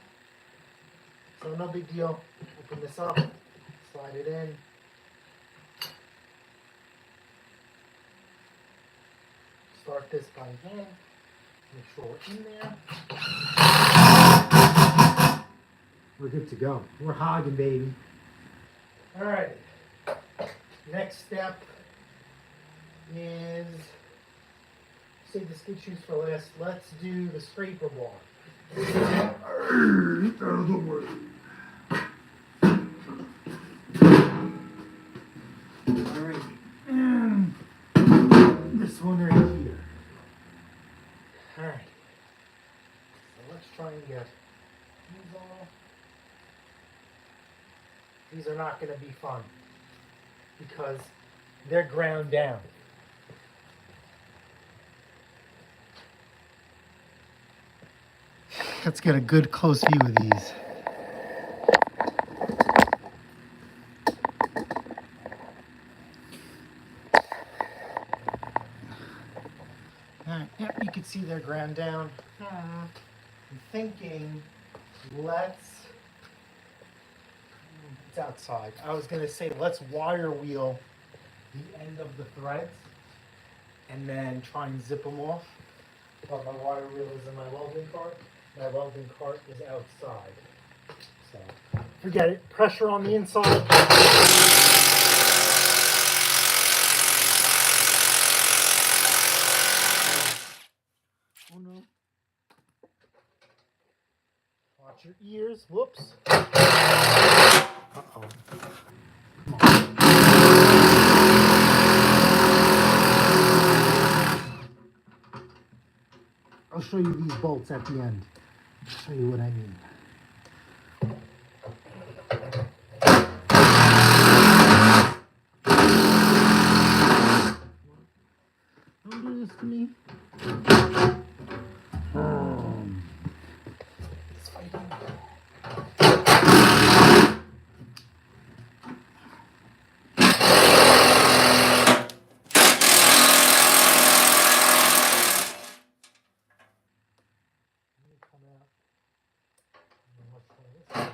S1: So no big deal. Open this up, slide it in. Start this by hand. Make sure we're in there. We're good to go. We're hogging, baby. All right. Next step is, save the skid shoes for last. Let's do the scraper bar. Out of the way. All right. And this one right here. All right. So let's try and get these off. These are not going to be fun because they're ground down. Let's get a good close view of these. Alright, yep, you can see they're ground down. I'm thinking, it's outside. I was going to say, let's wire wheel the end of the threads and then try and zip them off. But my wire wheel is in my welding cart. My welding cart is outside. So, forget it. Pressure on the inside. Oh no. Watch your ears. Whoops. Uh-oh. Come on. I'll show you these bolts at the end. I'll show you what I mean. Don't do this to me. It's fighting. Come out. And let's try this one.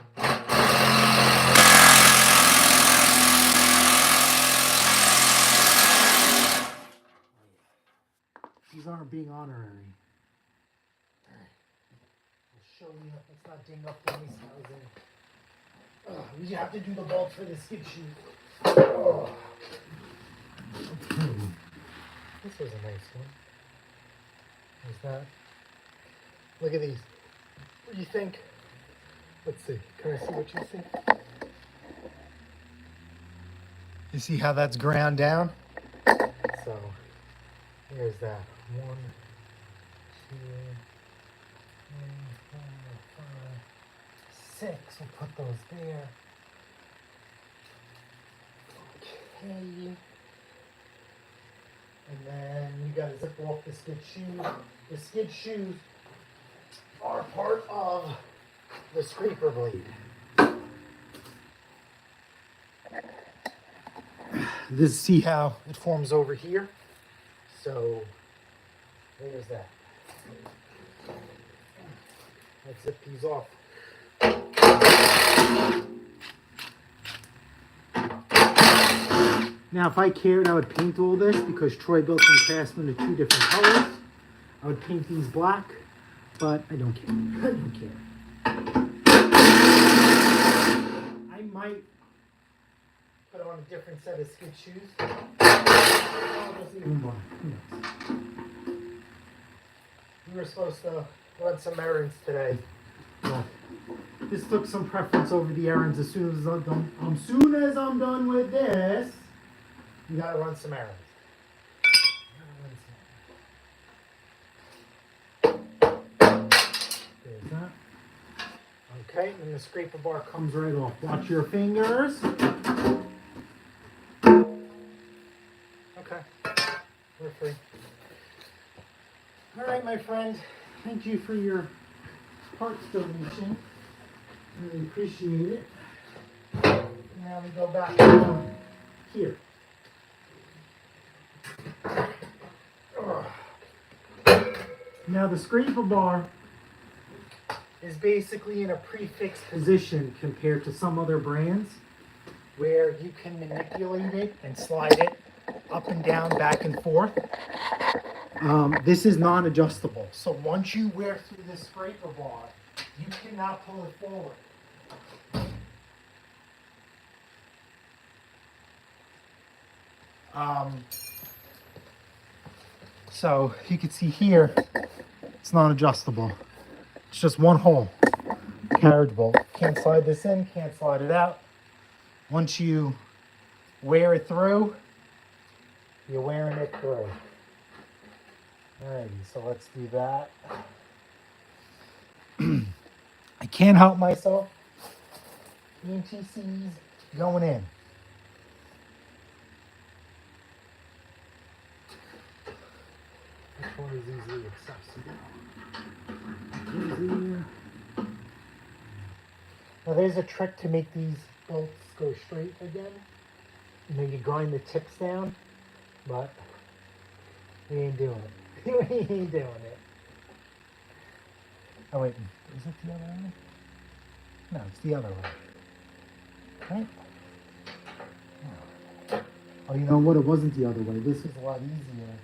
S1: These aren't being honorary. Alright. I'll show you. Let's not ding up the nice housing. We have to do the bolts for the skid shoe. Oh. This was a nice one. What's that? Look at these. What do you think? Let's see. Can I see what you see? You see how that's ground down? So, here's that. 1, 2, 3, 4, 5, 6. We'll put those there. Okay. And then you gotta zip off the skid shoes. The skid shoes are part of the scraper blade. This, see how it forms over here? So there's that. Let's zip these off. Now, if I cared, I would paint all this because Troy Bilt and Craftsman are 2 different colors. I would paint these black, but I don't care. I don't care. I might put on a different set of skid shoes. Even black. Who knows? We were supposed to run some errands today. Well, this took some preference over the errands. As soon as I'm done with this, you gotta run some errands. There's that. Okay, and the scraper bar comes right off. Watch your fingers. Okay, we're free. All right, my friend. Thank you for your parts donation. Really appreciate it. Now we go back here. Now the scraper bar is basically in a prefixed position compared to some other brands where you can manipulate it and slide it up and down, back and forth. This is non-adjustable. So once you wear through this scraper bar, you cannot pull it forward. So you can see here, it's non-adjustable. It's just one hole, carriage bolt. Can't slide this in, can't slide it out. Once you wear it through, you're wearing it through. Alrighty, so let's do that. I can't help myself. EMTC's going in. Which one is easily accessible? Now there's a trick to make these bolts go straight again. You know, you grind the tips down, but we ain't doing it. We ain't doing it. Oh wait, is it the other way? No, it's the other way. Right? No. Oh, you know what? It wasn't the other way. This was a lot easier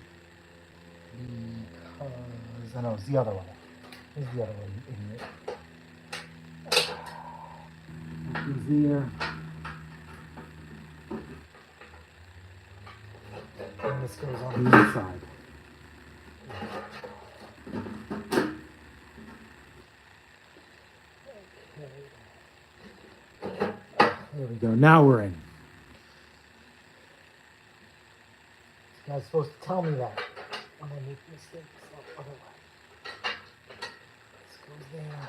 S1: because I know it's the other way. It's the other way, you idiot. That is there. And this goes on the inside. There we go. Now we're in. This guy's supposed to tell me that when I make mistakes. Other way. This goes there.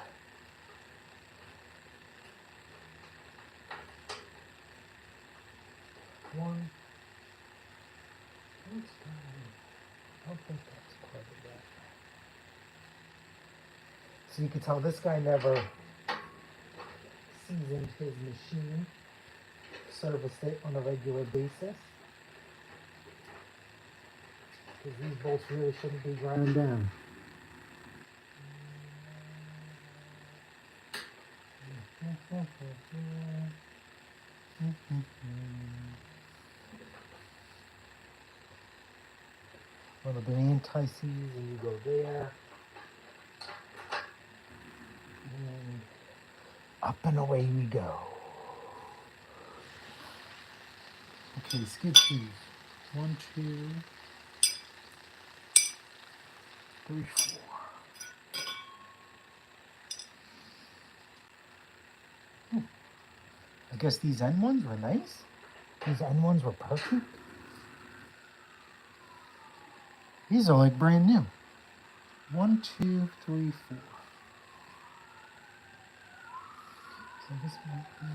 S1: One. I don't think that's part of that. So you can tell this guy never seasoned his machine, serviced it on a regular basis. Because these bolts really shouldn't be ground down. A little bit anti-seize and you go there. And up and away we go. Okay, skid shoes. 1, 2, 3, 4. I guess these end ones were nice. These end ones were perfect. These are like brand new. 1, 2, 3, 4. So this might be...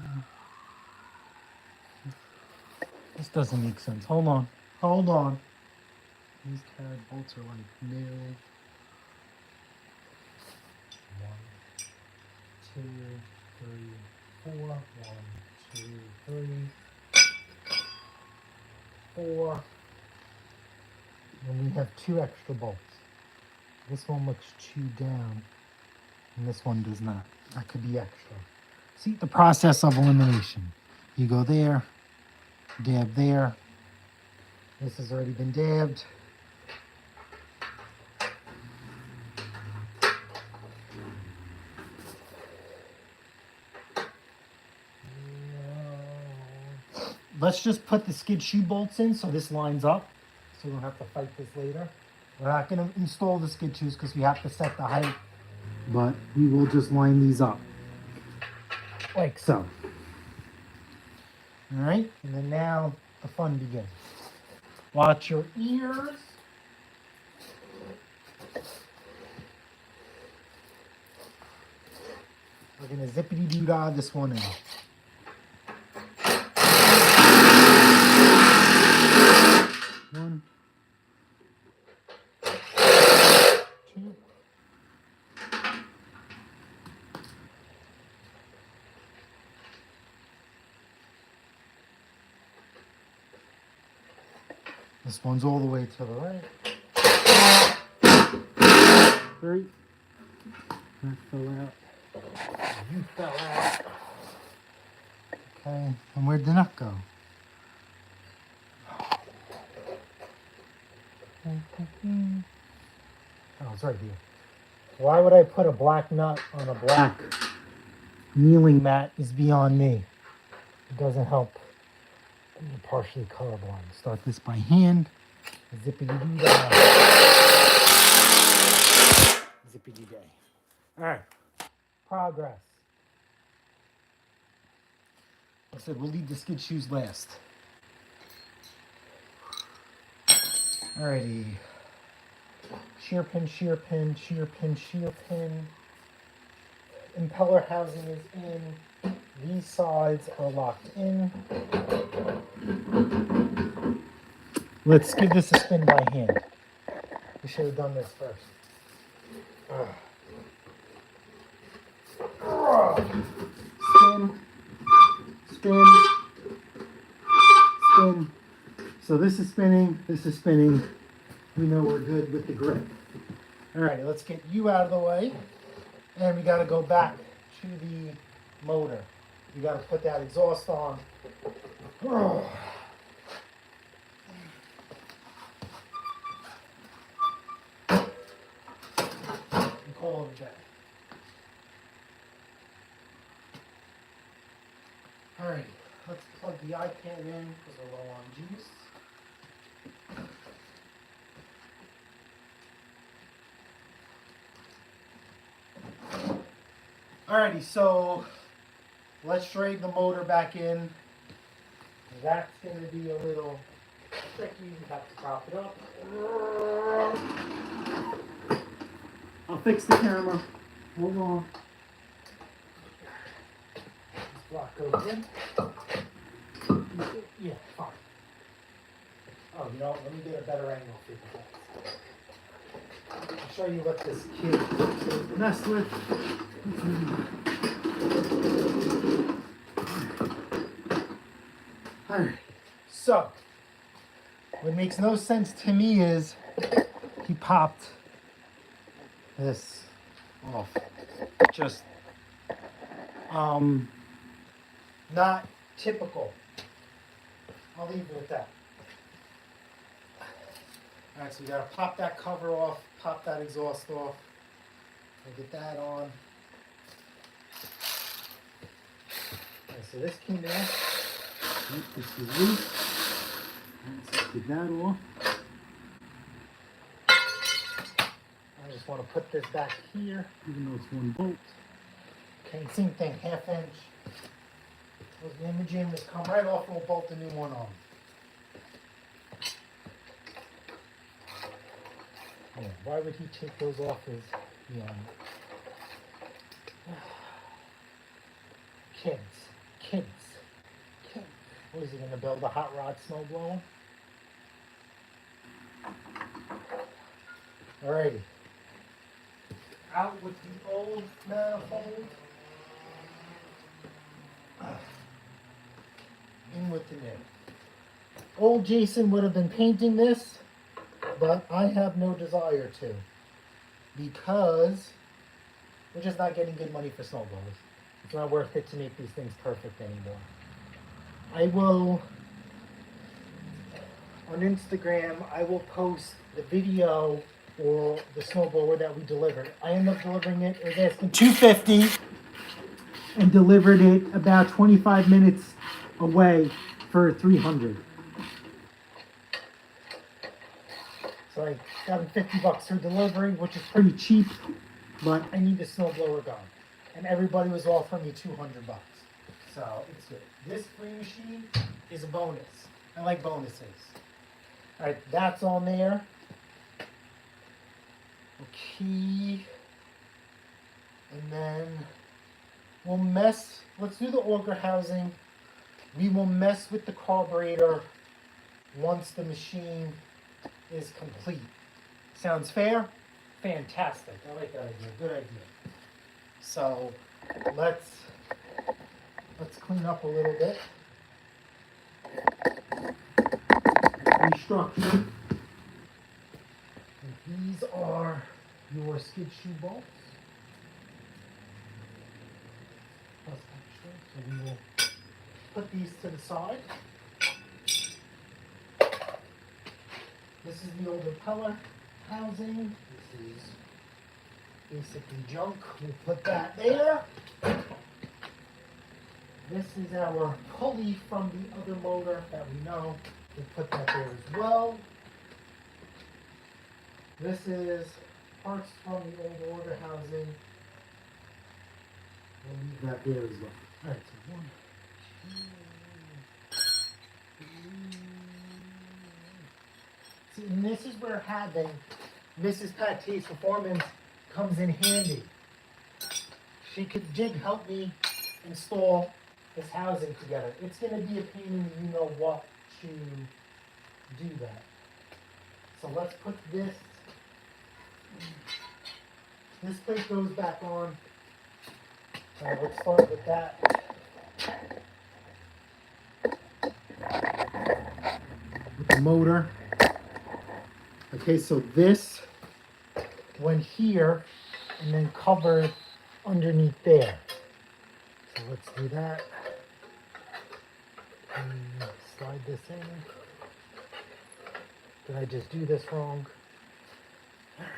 S1: This doesn't make sense. Hold on. Hold on. These carriage bolts are like new. 1, 2, 3, 4. 1, 2, 3, 4. And we have 2 extra bolts. This one looks chewed down, and this one does not. That could be extra. See the process of elimination. You go there, dab there. This has already been dabbed. Let's just put the skid shoe bolts in so this lines up, so we don't have to fight this later. We're not going to install the skid shoes because we have to set the height, but we will just line these up like so. All right, and then now the fun begins. Watch your ears. We're going to zippity-doo-dah this one in. One, 2. This one's all the way to the right. 3. That fell out. You fell out. Okay, and where'd the nut go? Oh, it's right here. Why would I put a black nut on a black kneeling mat is beyond me. It doesn't help. I'm partially colorblind. Start this by hand. Zippity-doo-dah. Zippity-day. All right. Progress. Like I said, we'll leave the skid shoes last. Alrighty. Shear pin, shear pin, shear pin, shear pin. Impeller housing is in. These sides are locked in. Let's give this a spin by hand. We should have done this first. Spin, spin, spin. So this is spinning, this is spinning. We know we're good with the grip. All right, let's get you out of the way. And we got to go back to the motor. You got to put that exhaust on. And call it a day. All right, let's plug the iPad in because we're low on juice. Alrighty, so let's drag the motor back in. That's going to be a little tricky. You have to prop it up. I'll fix the camera. Hold on. This block goes in. Yeah, fine. Oh, you know, let me get a better angle for you guys. I'll show you what this kid messed with. Alright, so what makes no sense to me is he popped this off. Just not typical. I'll leave it with that. Alright, so you gotta pop that cover off, pop that exhaust off. We'll get that on. Alright, so this came off. This is loose. Let's get that off. I just want to put this back here, even though it's one bolt. Okay, same thing, 1/2 inch. Those imaging just come right off and we'll bolt the new one on. Yeah, why would he take those off his beyond? Kids, kids, kids. What is he gonna build a hot rod snowblower? Alrighty. Out with the old manifold. In with the new. Old Jason would have been painting this, but I have no desire to, because we're just not getting good money for snowblowers. It's not worth it to make these things perfect anymore. I will, on Instagram, I will post the video or the snowblower that we delivered. I ended up delivering it, it was asking $250, and delivered it about 25 minutes away for $300. So I got him $50 for delivery, which is pretty cheap, but I need the snowblower gone. And everybody was offering me $200. So it's good. This free machine is a bonus. I like bonuses. All right, that's on there. Okay. And then let's do the auger housing. We will mess with the carburetor once the machine is complete. Sounds fair? Fantastic. I like that idea. Good idea. So let's clean up a little bit. Restructure. And these are your skid shoe bolts. Plus extra. So we will put these to the side. This is the old impeller housing. This is basically junk. We'll put that there. This is our pulley from the other motor that we know. We'll put that there as well. This is parts from the old auger housing. We'll leave that there as well. All right, so 1, 2, 3. See, and this is where having Mrs. Patty's performance comes in handy. She could help me install this housing together. It's going to be a pain in you know what to do that. So let's put this plate goes back on. Let's start with that. With the motor. Okay, so this went here and then covered underneath there. So let's do that. And slide this in. Did I just do this wrong? All right.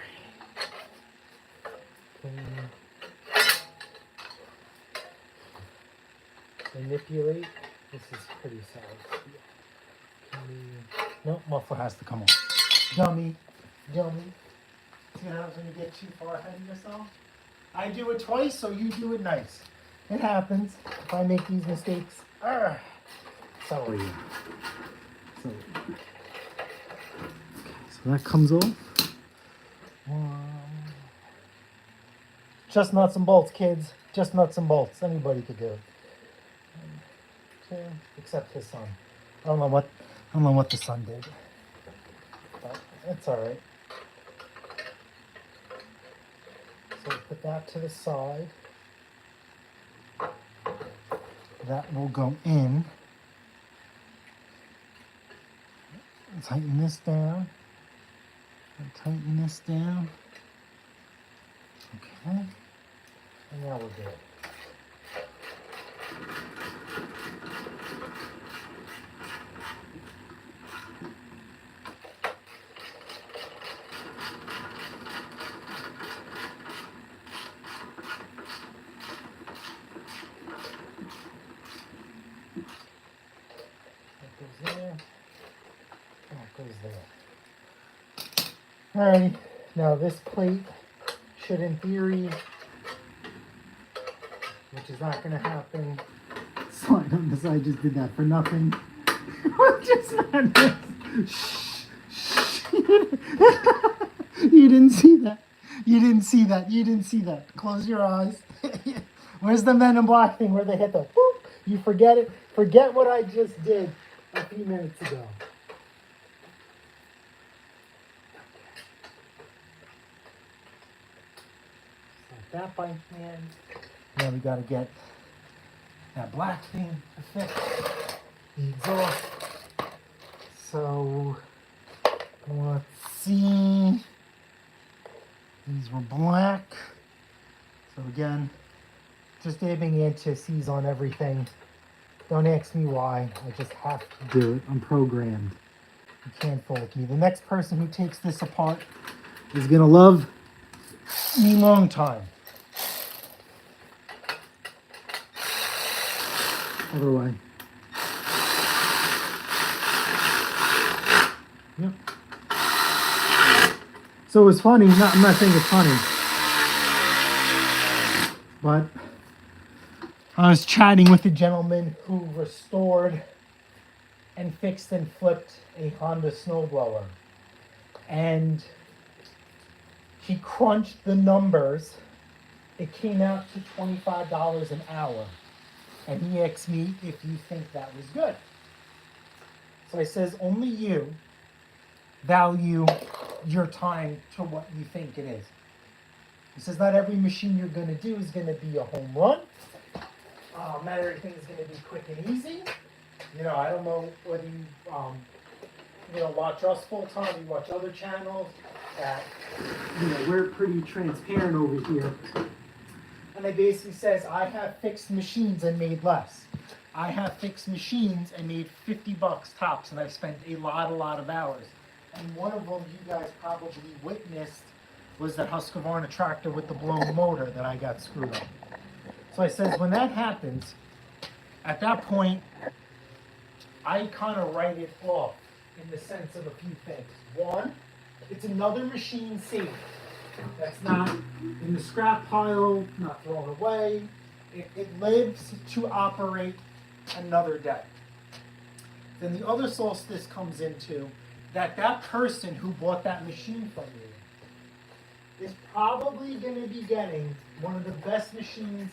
S1: Manipulate. This is pretty solid. No, muffler has to come off. Dummy. See what happens when you get too far ahead of yourself? I do it twice, so you do it nice. It happens if I make these mistakes. Sorry. So that comes off. Just nuts and bolts, kids. Just nuts and bolts. Anybody could do it. 1, 2, except his son. I don't know what the son did, but it's all right. So put that to the side. That will go in. Tighten this down. Tighten this down. Okay. And now we're good. Alright, now this plate should in theory, which is not going to happen. Slide on this, I just did that for nothing. Just madness. You didn't see that. You didn't see that. You didn't see that. Close your eyes. Where's the Men in Black thing where they hit the whoop? You forget it. Forget what I just did a few minutes ago. Like that by hand. Now we gotta get that black thing to fix the exhaust. So let's see. These were black. So again, just aiming anti-seize on everything. Don't ask me why. I just have to do it. I'm programmed. You can't fool with me. The next person who takes this apart is gonna love me long time. Other way. Yep. So it's funny. I'm not saying it's funny, but I was chatting with a gentleman who restored and fixed and flipped a Honda snowblower, and he crunched the numbers. It came out to $25 an hour, and he asked me if you think that was good. So I says, only you value your time to what you think it is. He says, not every machine you're going to do is going to be a home run. Not everything is going to be quick and easy. You know, I don't know whether you watch us full time, you watch other channels that, we're pretty transparent over here. And it basically says, I have fixed machines and made less. I have fixed machines and made $50 tops, and I've spent a lot of hours. And one of them you guys probably witnessed was the Husqvarna tractor with the blown motor that I got screwed up. So I says, when that happens, at that point, I kind of write it off in the sense of a few things. One, it's another machine saved. That's not in the scrap pile, not thrown away. It lives to operate another day. Then the other solstice comes into that person who bought that machine from you is probably going to be getting one of the best machines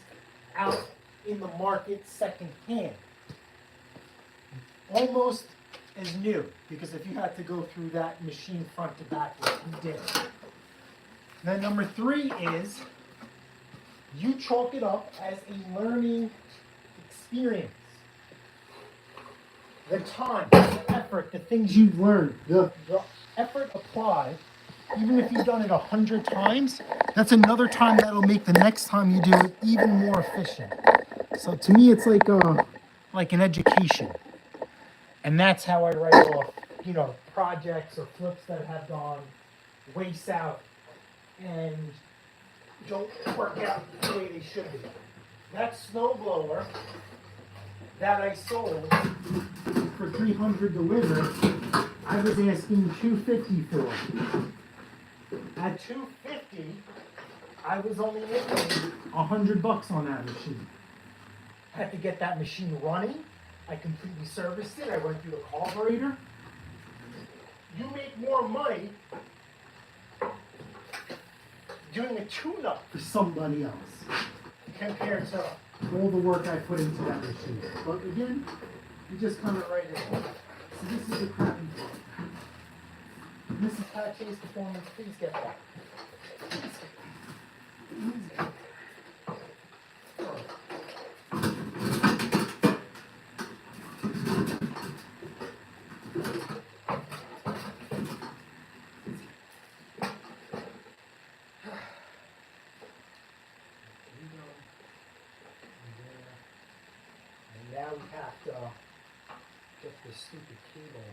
S1: out in the market secondhand. Almost as new, because if you had to go through that machine front to back, you did. Then number 3 is you chalk it up as a learning experience. The time, the effort, the things you've learned, the effort applied, even if you've done it 100 times, that's another time that'll make the next time you do it even more efficient. So to me, it's like an education. And that's how I write off, projects or flips that have gone way south and don't work out the way they should be. That snowblower that I sold for $300 delivered, I was asking $250 for it. At $250, I was only making $100 on that machine. I had to get that machine running. I completely serviced it. I went through the carburetor. You make more money doing a tune-up for somebody else compared to all the work I put into that machine. But again, you just kind of write it off. So this is the crappy part. Mrs. Pache's performance, please get that. Please get that. Please get that. Now we have to get this stupid cable on.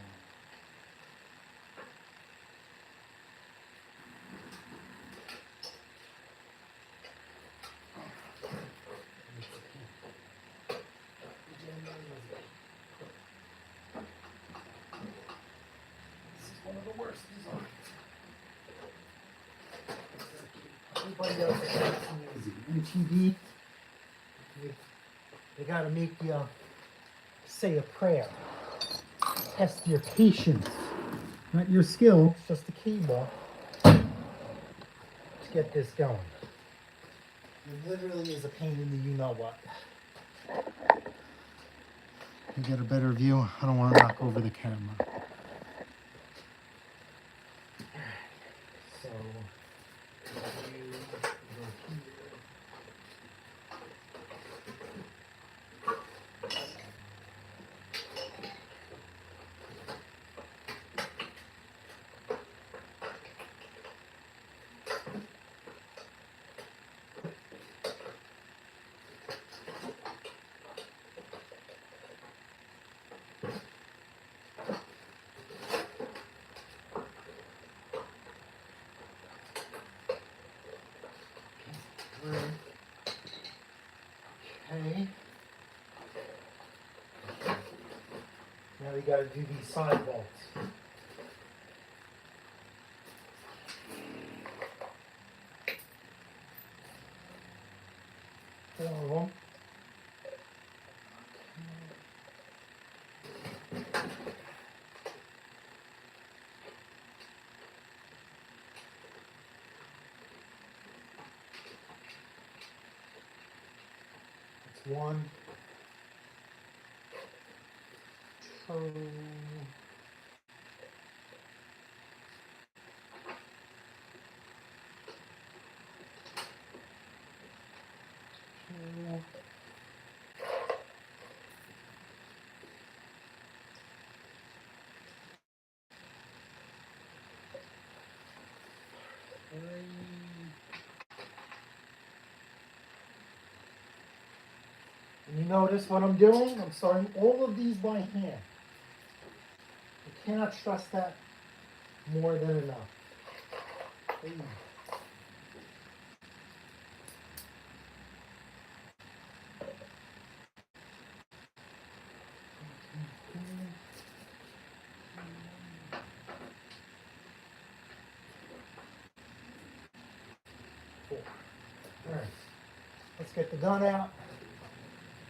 S1: This is one of the worst designs. Everybody else is easy. MTV. They gotta make you say a prayer. Test your patience. Not your skill, it's just the keyboard. get this going. It literally is a pain in the you-know-what. You get a better view. I don't want to knock over the camera. So, you go here. Okay. Now we got to do these side bolts. Four of them. That's one. Two. And you notice what I'm doing? I'm starting all of these by hand. I cannot stress that more than enough. All right, let's get the gun out.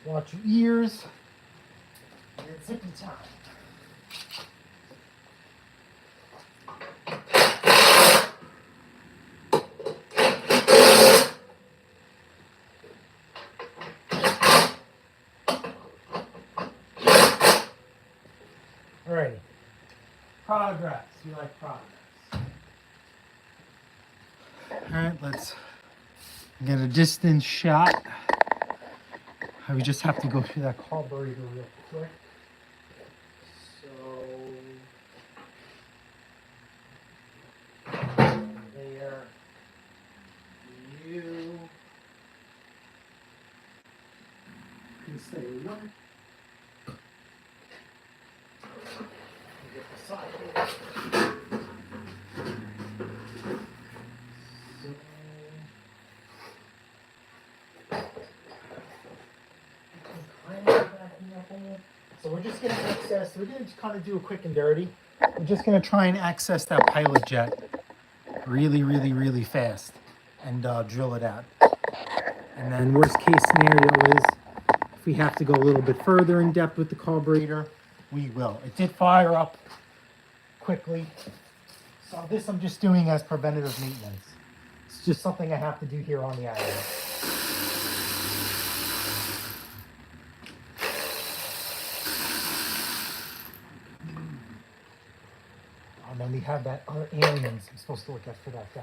S1: Watch your ears. And it's zippy time. Alrighty. Progress. You like progress. Alright, let's get a distance shot. We just have to go through that carburetor real quick. So there you can stay away. Get the side here. So we're just going to access, we're going to kind of do a quick and dirty. We're just going to try and access that pilot jet really, really, really fast and drill it out. And then worst case scenario is if we have to go a little bit further in depth with the carburetor, we will. It did fire up quickly. So this I'm just doing as preventative maintenance. It's just something I have to do here on the island. And then we have that other aliens. I'm supposed to look out for that guy.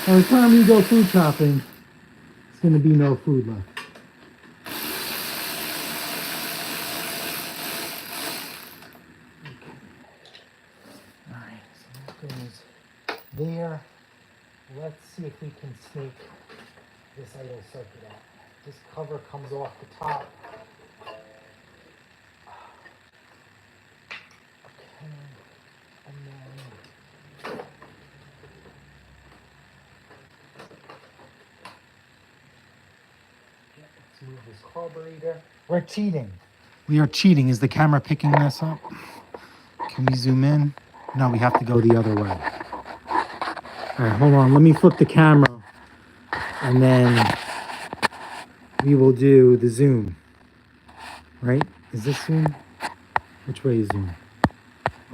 S1: By the time we go food shopping, it's going to be no food left. Alright, so that goes there. Let's see if we can snake this idle circuit out. This cover comes off the top. And then let's move this carburetor. We're cheating. We are cheating. Is the camera picking this up? Can we zoom in? No, we have to go the other way. All right, hold on. Let me flip the camera and then we will do the zoom. Right? Is this zoom? Which way is zoom?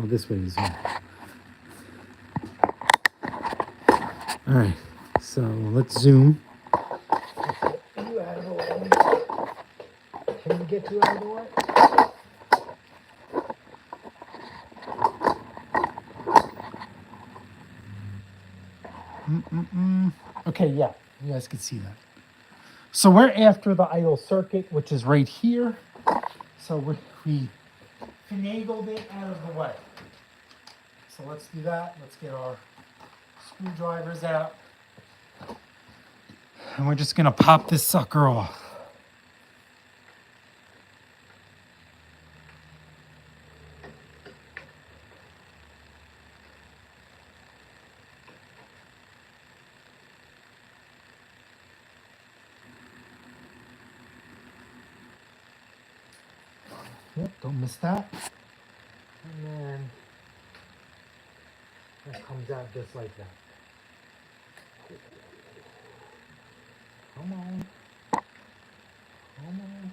S1: Oh, this way is zoom. All right, so let's zoom. You out of the way. Can you get you out of the way? Okay, yeah, you guys can see that. So we're after the idle circuit, which is right here. So we finagled it out of the way. So let's do that. Let's get our screwdrivers out. And we're just gonna pop this sucker off. Yep, don't miss that. And then that comes out just like that. Come on. Come on.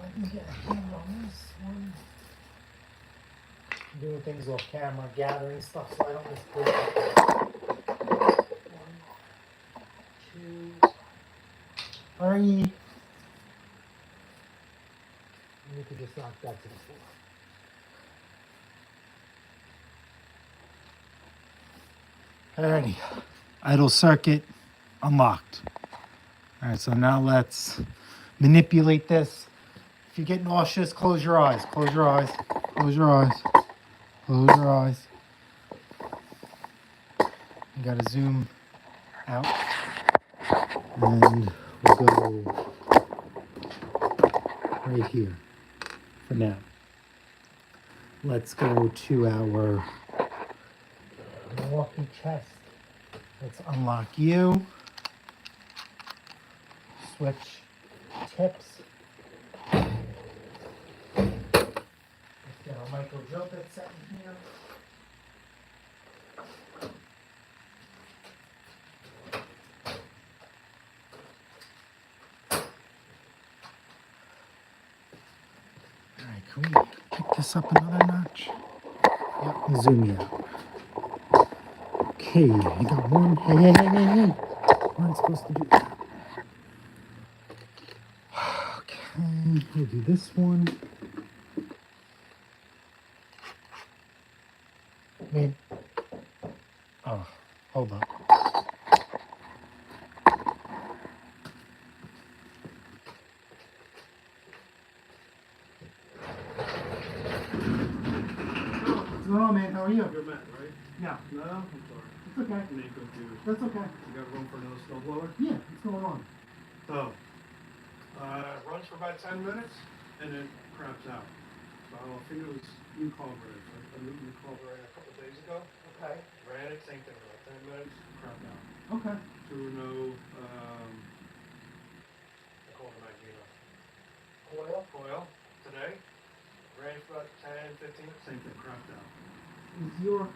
S1: Let me get a handle on this one. I'm doing things off camera, gathering stuff so I don't misplace it. 1, 2, 3. You could just knock that to the floor. Alrighty, idle circuit unlocked. All right, so now let's manipulate this. If you get nauseous, close your eyes. Close your eyes. Close your eyes. Close your eyes. You gotta zoom out. And we'll go right here for now. Let's go to our Milwaukee chest. Let's unlock you. Switch tips. Let's get our micro drill bit set in here. Alright, can we pick this up another notch? Yep, and zoom you out. Okay, I got one. Hey. We're not supposed to do that. Okay, we'll do this one. Wait. Oh, hold up. What's going on, man? How are you?
S3: You're Matt, right?
S1: Yeah.
S3: No, I'm sorry.
S1: It's okay.
S3: Name confused.
S1: That's okay.
S3: You got room for another snowblower?
S1: Yeah, what's going on?
S3: So, runs for about 10 minutes and then craps out. So I think it was new carburetor. I moved new carburetor a couple of days ago.
S1: Okay.
S3: Ran it, same thing, about 10 minutes, crapped out.
S1: Okay.
S3: Through no, I call it Magneto. Coil today. Ran it for about 10, 15, same thing, crapped out.
S1: Is your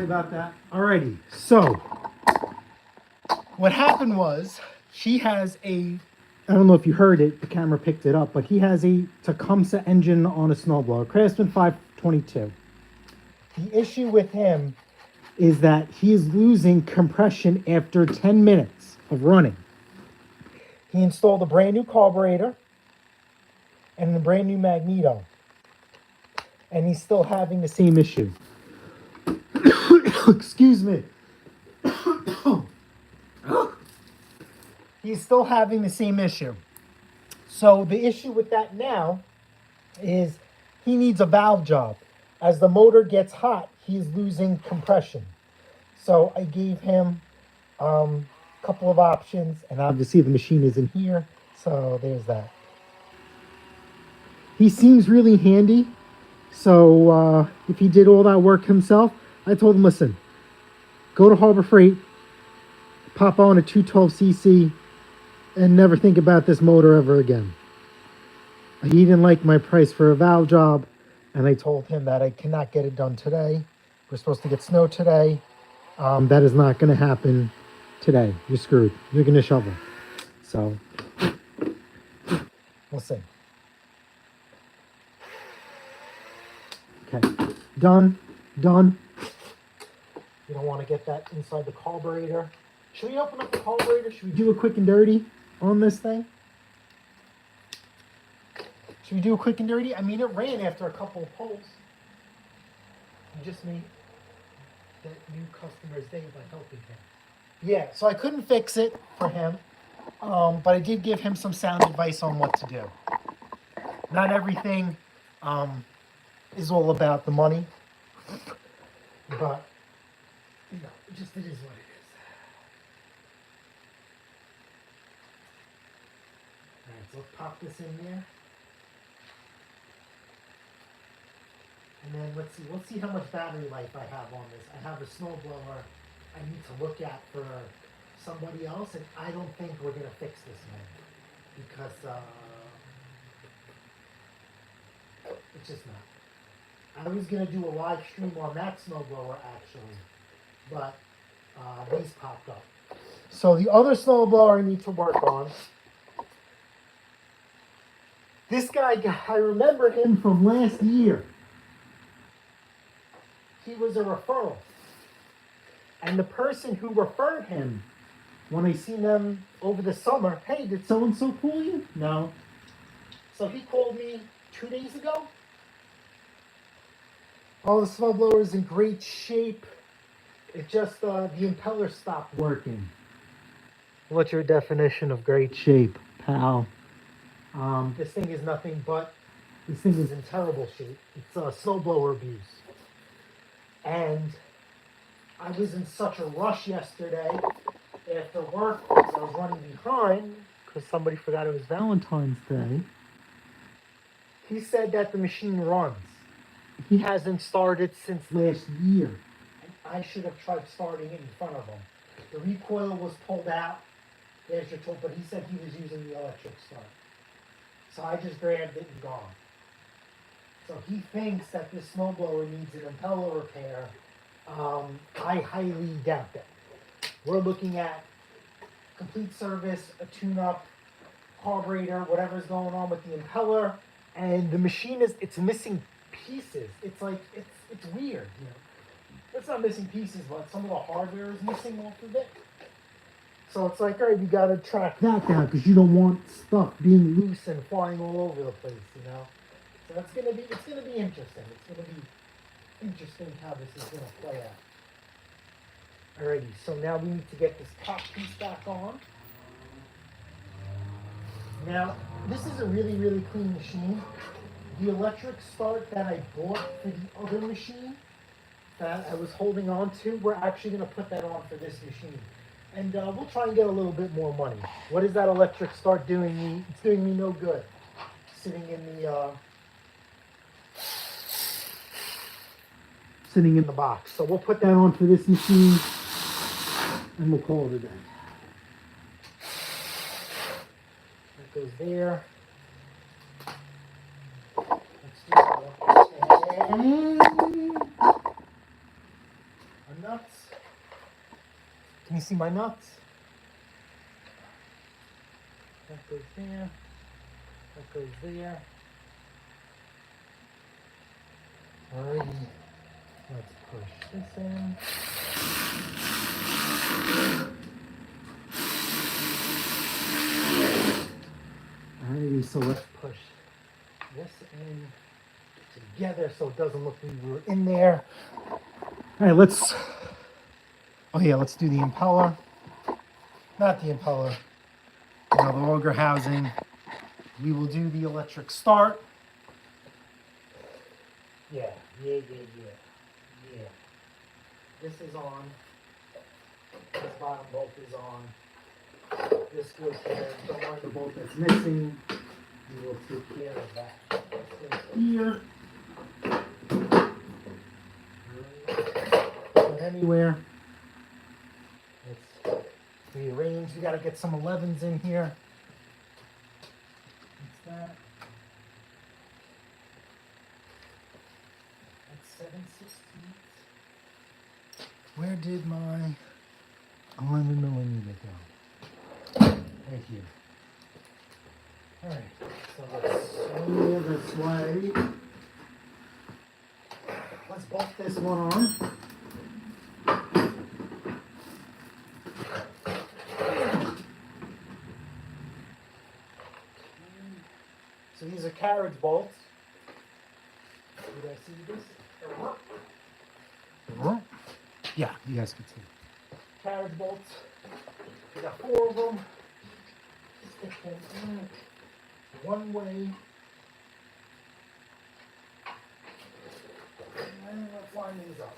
S1: Sorry about that. Alrighty, so what happened was he has a, I don't know if you heard it, the camera picked it up, but he has a Tecumseh engine on a snowblower, Craftsman 522. The issue with him is that he is losing compression after 10 minutes of running. He installed a brand new carburetor and a brand new magneto, and he's still having the same issue. Excuse me. He's still having the same issue. So the issue with that now is he needs a valve job. As the motor gets hot, he's losing compression. So I gave him a couple of options, and obviously the machine is in here, so there's that. He seems really handy, so if he did all that work himself, I told him, listen, go to Harbor Freight, pop on a 212cc, and never think about this motor ever again. He didn't like my price for a valve job, and I told him that I cannot get it done today. We're supposed to get snow today. That is not going to happen today. You're screwed. You're going to shovel. So, we'll see. Okay, done. You don't want to get that inside the carburetor. Should we open up the carburetor? Should we do a quick and dirty on this thing? Should we do a quick and dirty? I mean, it ran after a couple of pulls. You just made that new customer's day by helping him. Yeah, so I couldn't fix it for him, but I did give him some sound advice on what to do. Not everything is all about the money, but you know, it is what it is. All right, so let's pop this in there. And then let's see how much battery life I have on this. I have a snowblower I need to look at for somebody else, and I don't think we're gonna fix this one because it's just not. I was gonna do a live stream on that snowblower actually, but these popped up. So the other snowblower I need to work on. This guy, I remember him from last year. He was a referral. And the person who referred him, when I seen them over the summer, hey, did so-and-so call you? No. So he called me 2 days ago. All the snowblower is in great shape. It just, the impeller stopped working. What's your definition of great shape, pal? This thing is nothing but, this thing is in terrible shape. It's snowblower abuse. And I was in such a rush yesterday after work because I was running behind because somebody forgot it was Valentine's Day. He said that the machine runs. He hasn't started since last year. And I should have tried starting it in front of him. The recoil was pulled out. There's your tool, but he said he was using the electric start. So I just grabbed it and gone. So he thinks that this snowblower needs an impeller repair. I highly doubt that. We're looking at complete service, a tune-up, carburetor, whatever's going on with the impeller, and the machine it's missing pieces. It's like it's weird, you know. It's not missing pieces, but some of the hardware is missing off of it. So it's like, all right, you gotta track that down because you don't want stuff being loose and flying all over the place, you know. So it's gonna be interesting. It's gonna be interesting how this is gonna play out. Alrighty, so now we need to get this top piece back on. Now, this is a really, really clean machine. The electric start that I bought for the other machine that I was holding on to, we're actually gonna put that on for this machine. And we'll try and get a little bit more money. What is that electric start doing me? It's doing me no good. Sitting in the box. So we'll put that on for this machine and we'll call it a day. That goes there. Let's do that. you see my nuts? That goes there. That goes there. Alrighty. Let's push this in. Alrighty, so let's push this in together so it doesn't look like we were in there. Alright, let's do the impeller. Not the impeller. The auger housing. We will do the electric start. Yeah. This is on. This bottom bolt is on. This goes here. Don't mind the bolt that's missing. We will take care of that. This goes here. Not anywhere. Let's rearrange. We got to get some 11s in here. What's that? That's 7/16. Where did my 11mm go? Right here. Alright, so let's swing it this way. Let's bolt this one on. So these are carriage bolts. Did I see this? Yeah, you guys can see. Carriage bolts. We got 4 of them. Stick them in one way. And let's line these up.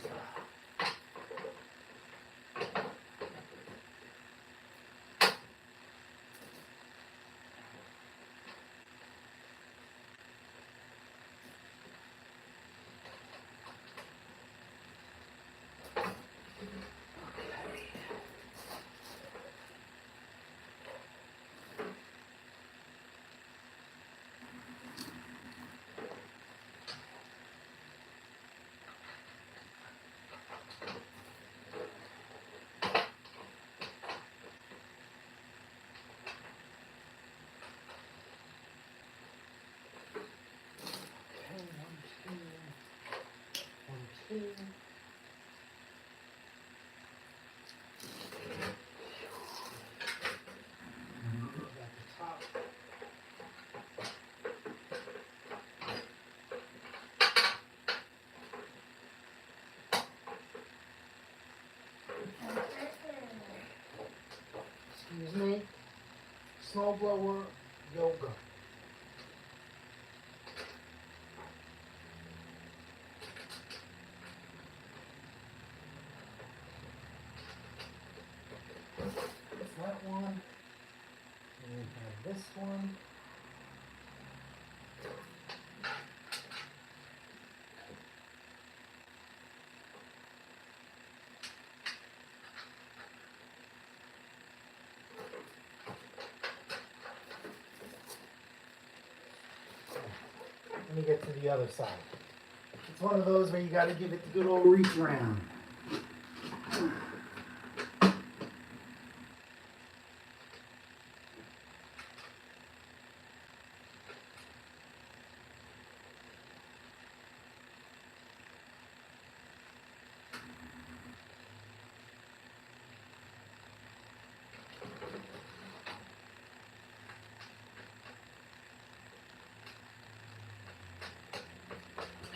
S1: One, two. Excuse me. Snowblower yoga. That one, and we have this one. Let me get to the other side. It's one of those where you got to give it the good old reach around.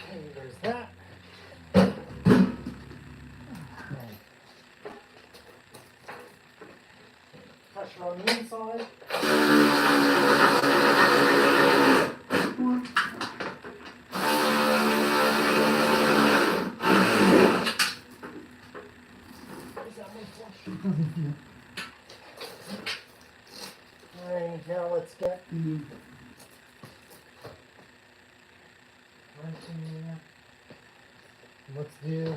S1: Okay, there's that. Pressure on the inside. Alright, now let's get the wrench in there. Let's do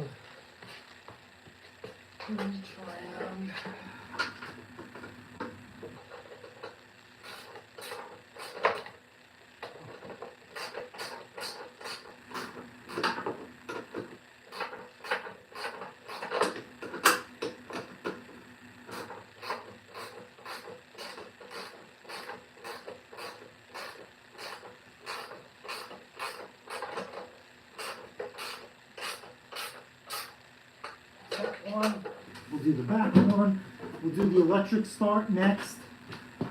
S1: try one. We'll do the back one. We'll do the electric start next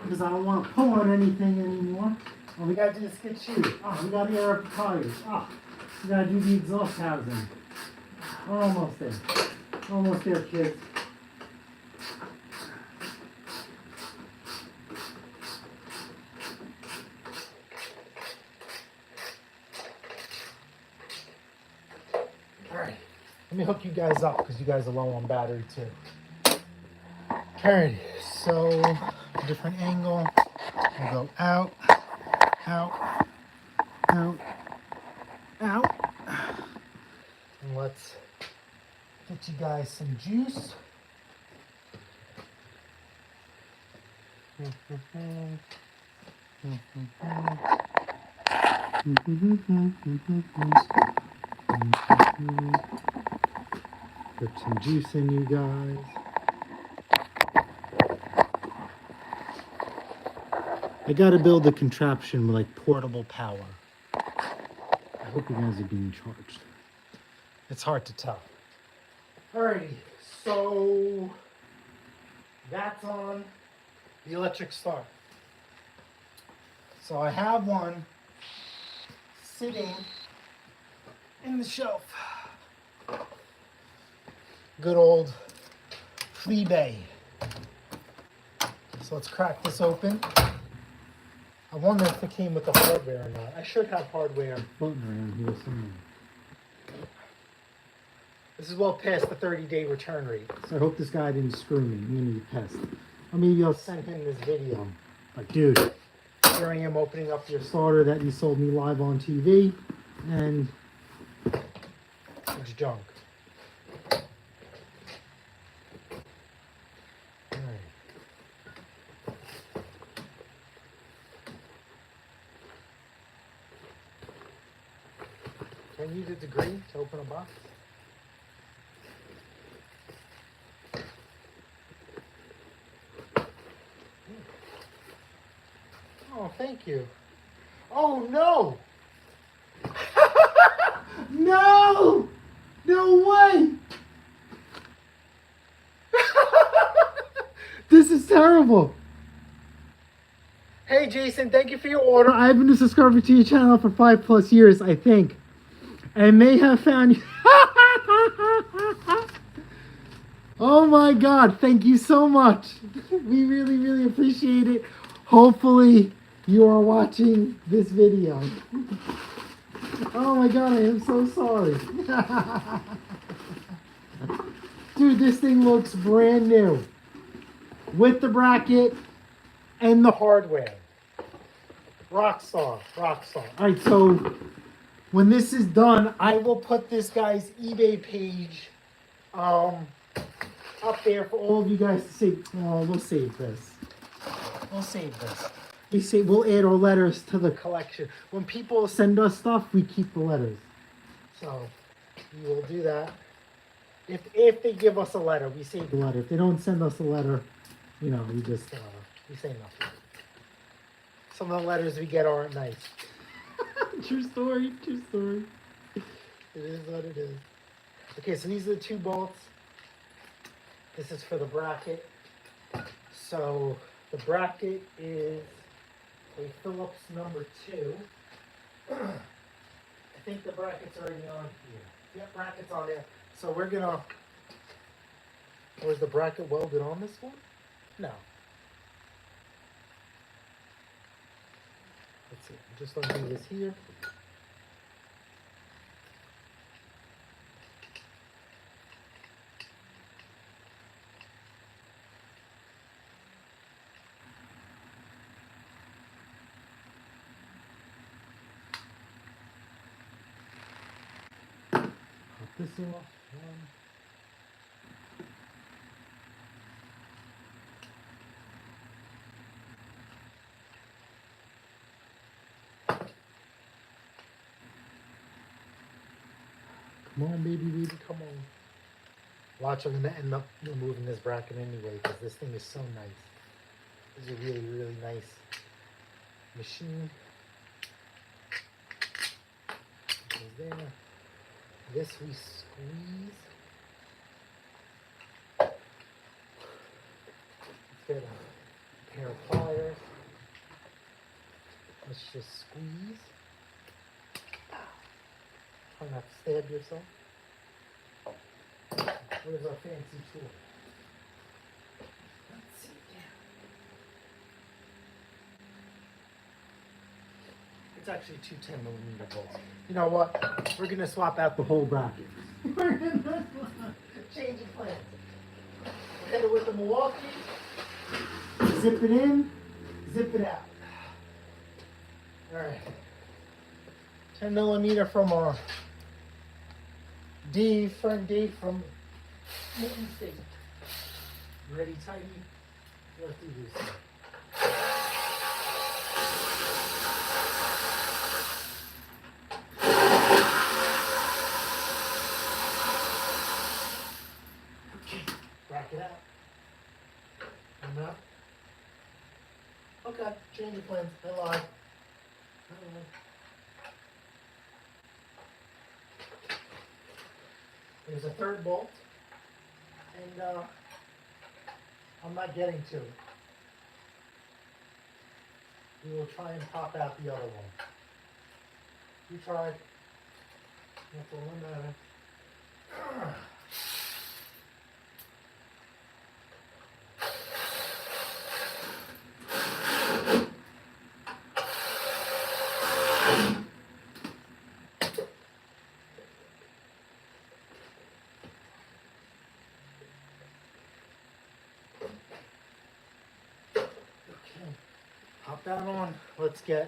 S1: because I don't want to pull on anything anymore. Oh, we gotta do the skid shoe. Oh, we gotta air up the tires. Oh, we gotta do the exhaust housing. We're almost there. Almost there, kids. Alright, let me hook you guys up because you guys are low on battery too. Alright, so different angle. We'll go out, out, out, out. And let's get you guys some juice. Put some juice in, you guys. I gotta build a contraption with like portable power. I hope you guys are being charged. It's hard to tell. Alrighty, so that's on the electric start. So I have one sitting in the shelf. Good old flea bay. So let's crack this open. I wonder if it came with the hardware or not. I should have hardware floating around here somewhere. This is well past the 30-day return rate. So I hope this guy didn't screw me. I'm gonna be pissed. Or maybe I'll send him this video. Like, dude, here I am opening up your starter that you sold me live on TV, and it's junk. Can I use a degree to open a box? Oh, thank you. Oh, no! No! No way! This is terrible. Hey, Jason, thank you for your order. I've been a subscriber to your channel for 5+ years, I think. I may have found you. Oh my God, thank you so much. We really, really appreciate it. Hopefully you are watching this video. Oh my God, I am so sorry. Dude, this thing looks brand new. With the bracket and the hardware. Rockstar, rockstar. All right, so when this is done, I will put this guy's eBay page up there for all of you guys to see. Oh, we'll save this. We'll save this. We'll add our letters to the collection. When people send us stuff, we keep the letters. So we will do that. If they give us a letter, we save the letter. If they don't send us a letter, you know, we just we say nothing. Some of the letters we get aren't nice. True story, true story. It is what it is. Okay, so these are the 2 bolts. This is for the bracket. So the bracket is a Phillips number 2. I think the bracket's already on here. Yep, bracket's on there. So we're gonna, was the bracket welded on this one? No. Let's see, I'm just gonna do this here. Pop this off. Come on, baby, come on. Watch, I'm gonna end up removing this bracket anyway because this thing is so nice. This is a really, really nice machine. Goes there. This we squeeze. fit a pair of pliers. Let's just squeeze. Try not to stab yourself. Where's our fancy tool? Let's see. It's actually two 10mm bolts. You know what? We're gonna swap out the whole bracket. We're gonna change the plans. We're headed with the Milwaukee. Zip it in, zip it out. All right. 10mm from our friend Dave from Mountain State. Ready, tidy. Let's do this. Okay, rack it out. Come out. Okay, change the plans. I lied. There's a third bolt, and I'm not getting to it. We will try and pop out the other one. You tried. That's all that matters. Pop that on. Let's try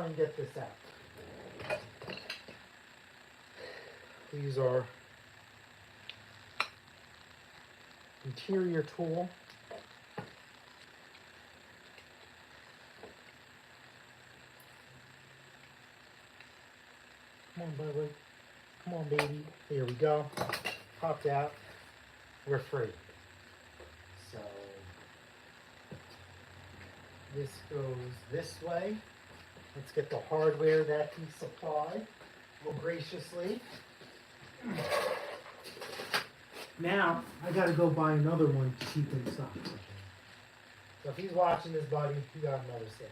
S1: and get this out. These are interior tool. Come on, baby. Come on, baby. There we go. Popped out. We're free. So this goes this way. Let's get the hardware that he supplied graciously. Now, I gotta go buy another one to keep in stock. So if he's watching this, buddy, you got another set.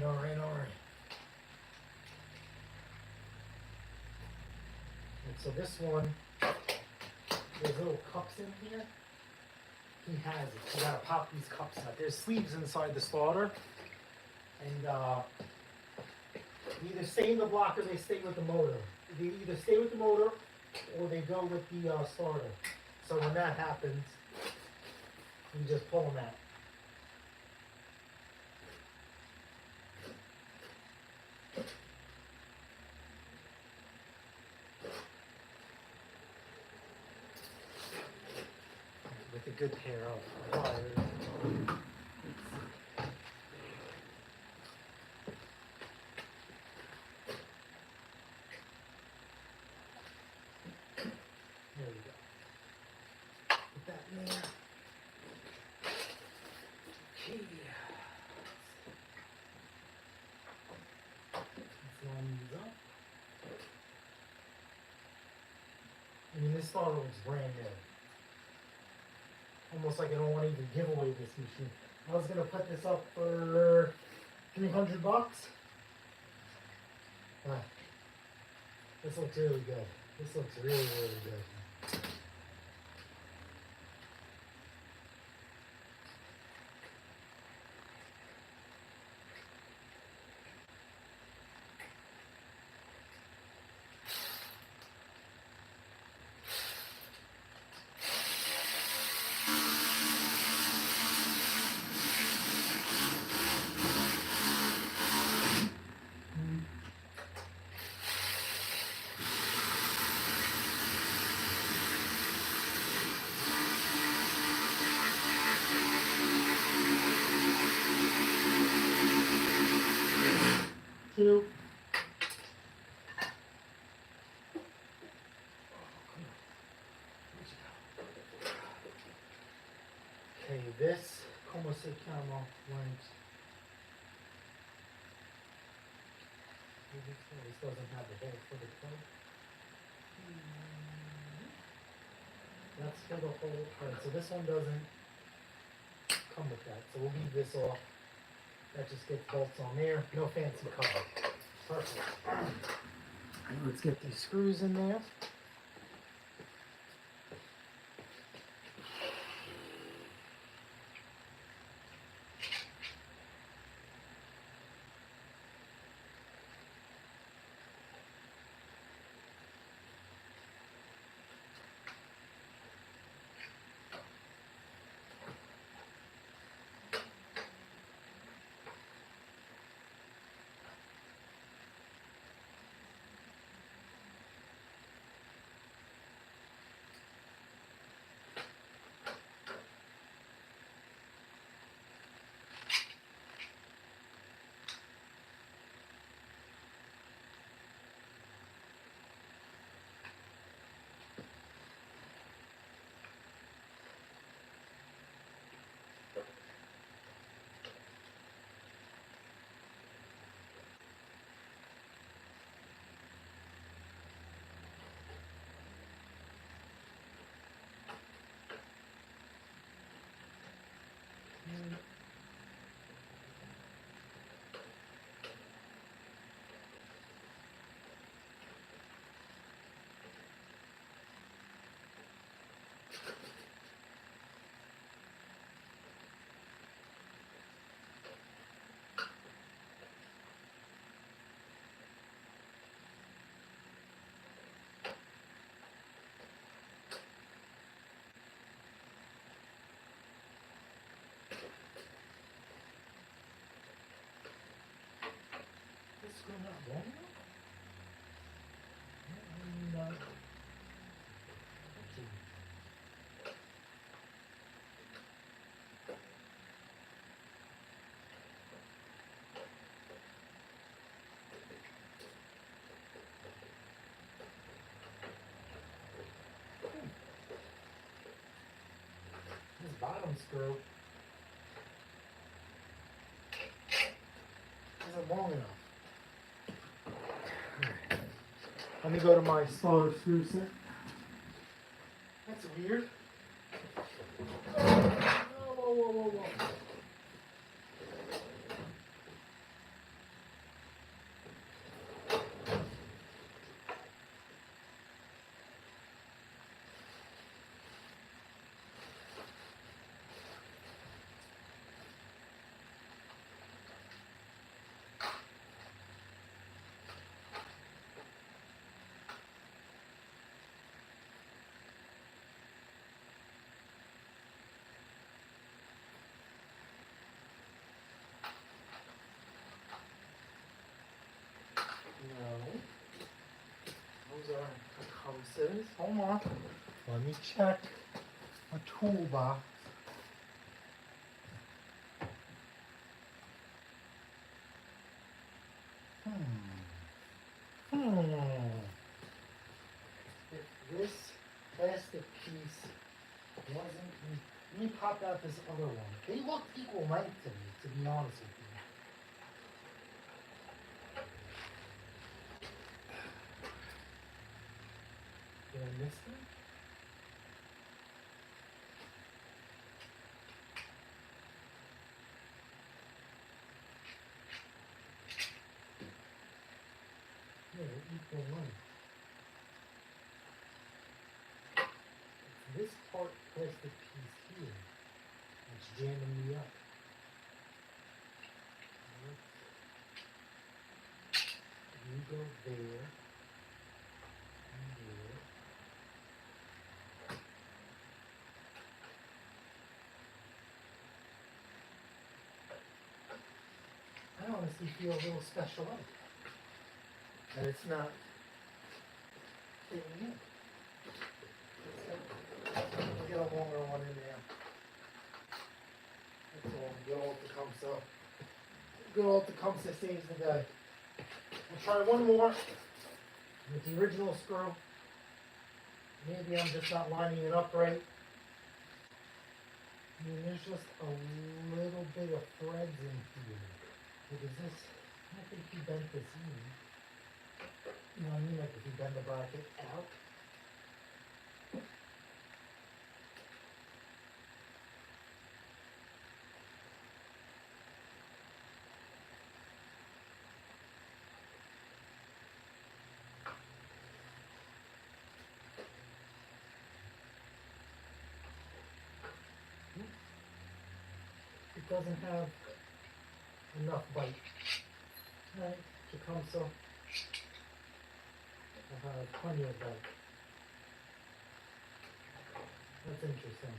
S1: All right. And so this one, there's little cups in here. He has it. You gotta pop these cups out. There's sleeves inside the starter. And either stay in the block or they stay with the motor. They either stay with the motor or they go with the starter. So when that happens, you just pull them out. With a good pair of pliers. There we go. Put that in there. Okay. Let's line these up. I mean, this starter looks brand new. Almost like I don't want to even give away this machine. I was gonna put this up for $300. This looks really good. This looks really, really good. Two. say caramel length. This doesn't have the hole for the plug. That's for the hole. Alright, so this one doesn't come with that. So we'll leave this off. That just gets bolts on there. No fancy cover. Perfect. Alright, let's get these screws in there. This screw not long enough? No. Okay. This bottom screw isn't long enough. Let me go to my smaller screw set. That's weird. Whoa. No. Those are compasses. Hold on. Let me check my toolbox. If this plastic piece wasn't, let me pop out this other one. They look equal length to me, to be honest with you. Did I miss them? Yeah, they're equal length. It's this part plastic piece here that's jamming me up. You go there. And there. I honestly feel a little special out. And it's not fitting in. We'll get a longer one in there. That's all. Good old Tecumseh. Good old Tecumseh saves the day. We'll try one more with the original screw. Maybe I'm just not lining it up right. I mean, there's just a little bit of threads in here. What is this? I don't think he bent this in. You know what I mean? Like if you bend the bracket out. It doesn't have enough bite. Alright, Tecumseh. I have plenty of bite. That's interesting.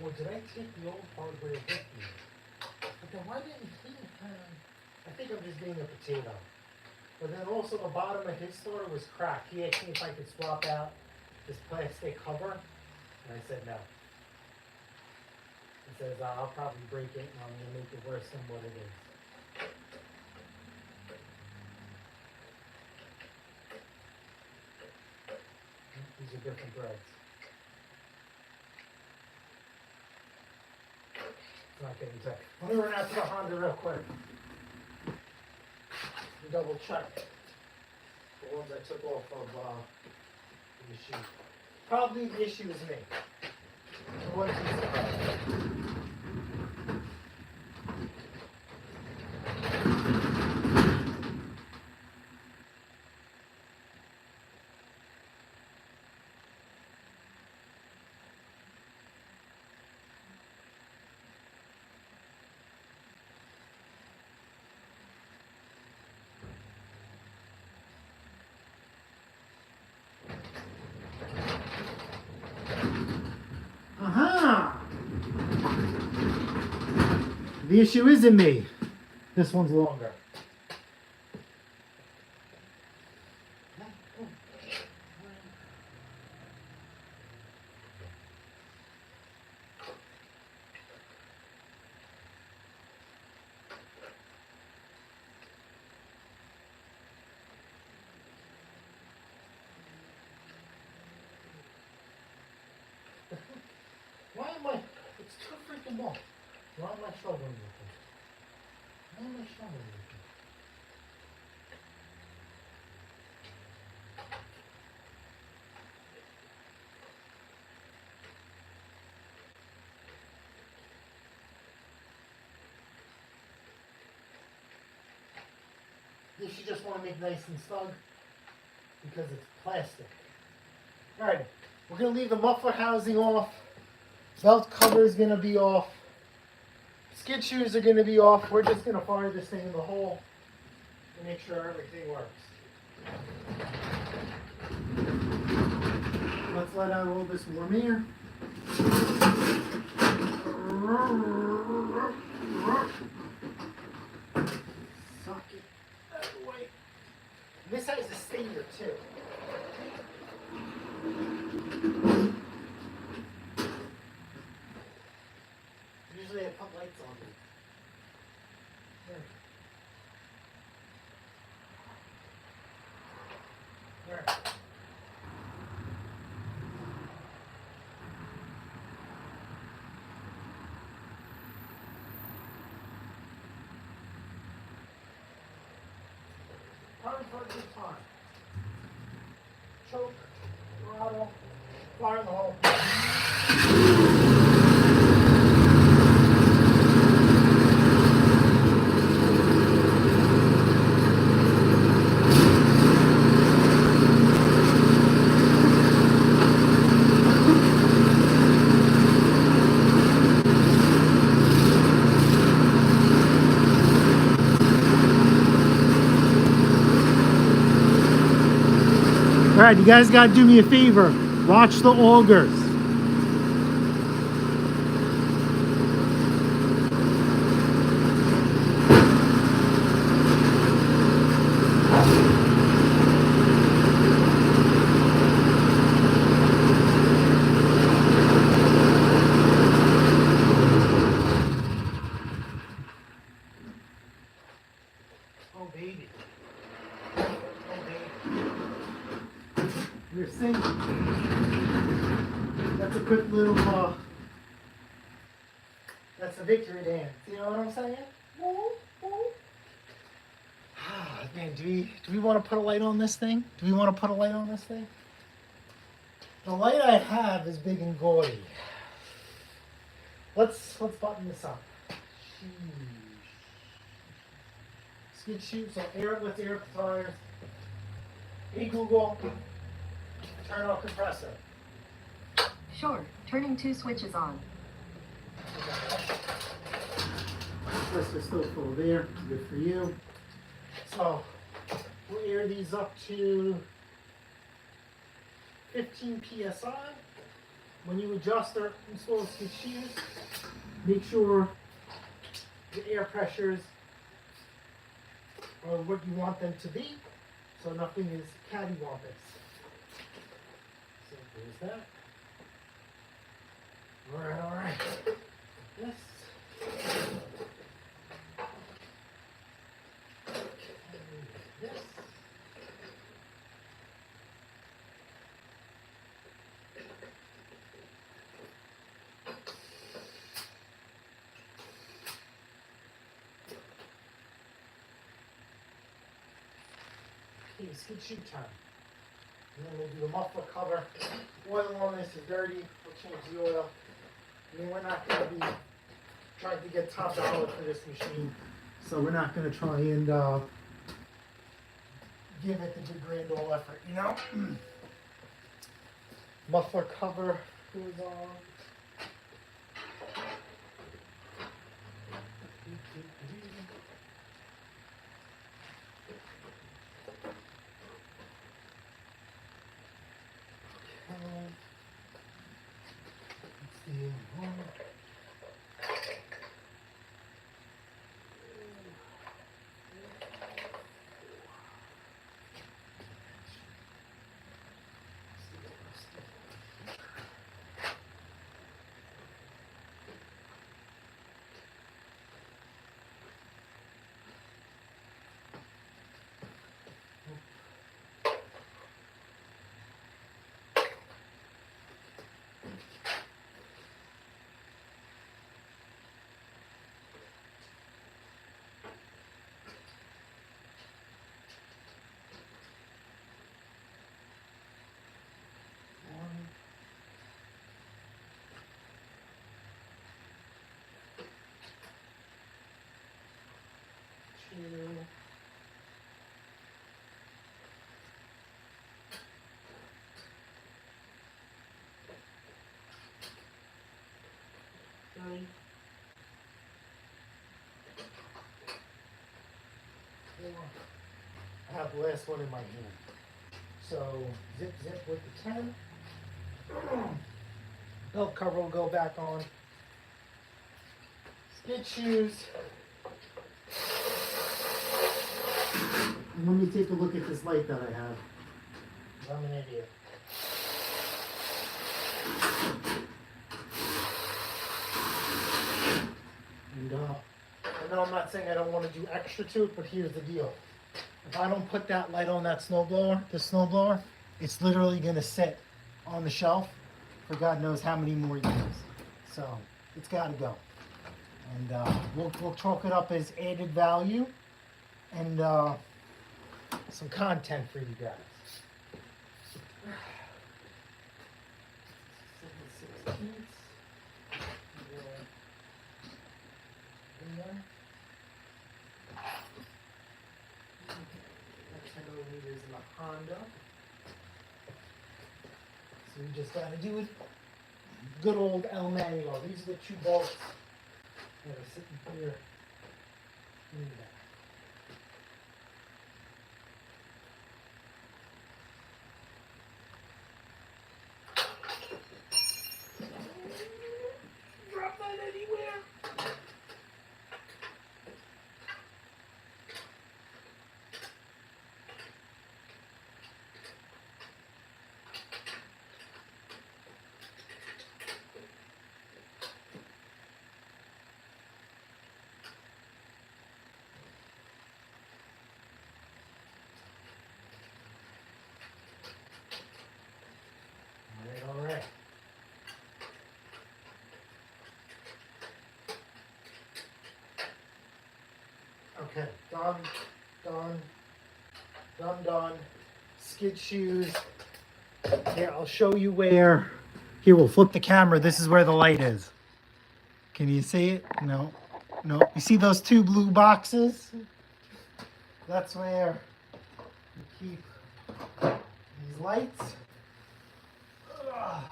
S1: Or did I take the old hardware with me? But then why didn't he have... I think I'm just being a potato. But then also the bottom of his sorter was cracked. He asked me if I could swap out this plastic cover. And I said no. He says, I'll probably break it and I'm going to make it worse than what it is. These are different threads. It's not getting tight. Let me run out to the Honda real quick. And double check the ones I took off of the machine. Probably the issue is me. The ones you said. The issue isn't me. This one's longer. Why am I? It's too freaking long. Why am I struggling with it? Why am I struggling with it? This you just want to make nice and snug because it's plastic. Alright, we're going to leave the muffler housing off. Belt cover is going to be off. Skid shoes are going to be off. We're just going to fire this thing in the hole and make sure everything works. Let's let out all this warm air. Suck it out of the way. This has a stainer too. Usually I put lights on it. There. There. Time for a good time. Choke, throttle, fire in the hole. All right, you guys got to do me a favor. Watch the augers. Oh baby. Oh baby. You're singing. That's a good little that's a victory dance. You know what I'm saying? Woo, woo. Ah, man, do we want to put a light on this thing? Do we want to put a light on this thing? The light I have is big and gaudy. Let's button this up. Skid shoot, so let's air the tires. Hey Google, turn on compressor.
S2: Sure. Turning 2 switches on.
S1: Compressor's still full there, good for you. So, we'll air these up to 15 psi. When you adjust or install skid shears, make sure the air pressures are what you want them to be, so nothing is cattywampus. So there's that. All right. Yes. Yes. Okay, skid shoot time. And then we'll do the muffler cover. Oil on this is dirty. We'll change the oil. I mean, we're not going to be trying to get top dollar for this machine, so we're not going to try and give it the big grand old effort, you know? Muffler cover goes on. Two. Three. Four. I have the last one in my hand. So zip with the 10. Belt cover will go back on. Skid shoes. And let me take a look at this light that I have. 'Cause I'm an idiot. And I know I'm not saying I don't want to do extra to it, but here's the deal. If I don't put that light on that snowblower, this snowblower, it's literally going to sit on the shelf for God knows how many more years. So it's got to go. And we'll chalk it up as added value and some content for you guys. 7/16. That's 10 millimeters in the Honda. So we just got to do it. Good old El Manual. These are the 2 bolts that are sitting here in the back. Drop that anywhere. Okay, done, done, done, done. Skid shoes. Here, I'll show you where. Here, we'll flip the camera. This is where the light is. Can you see it? No. No. You see those two blue boxes? That's where you keep these lights. Ugh.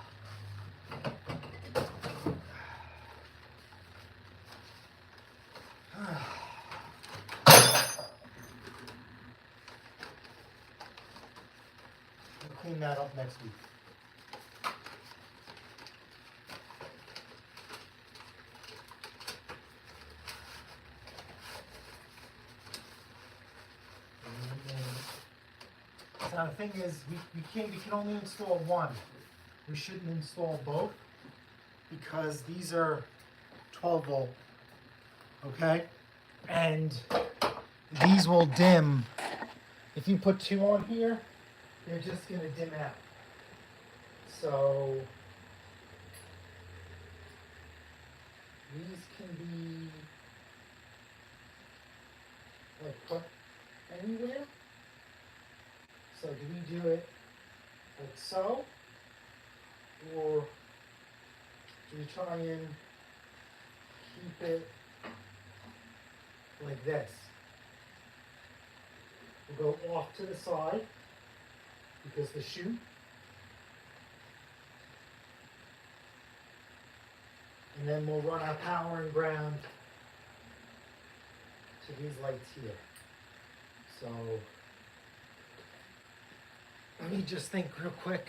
S1: We'll clean that up next week. Now the thing is, we can only install one. We shouldn't install both because these are 12 volt, okay? And these will dim. If you put two on here, they're just gonna dim out. So these can be like put anywhere. So do we do it like so? Or do we try and keep it like this? We'll go off to the side because the chute. And then we'll run our power and ground to these lights here. So let me just think real quick.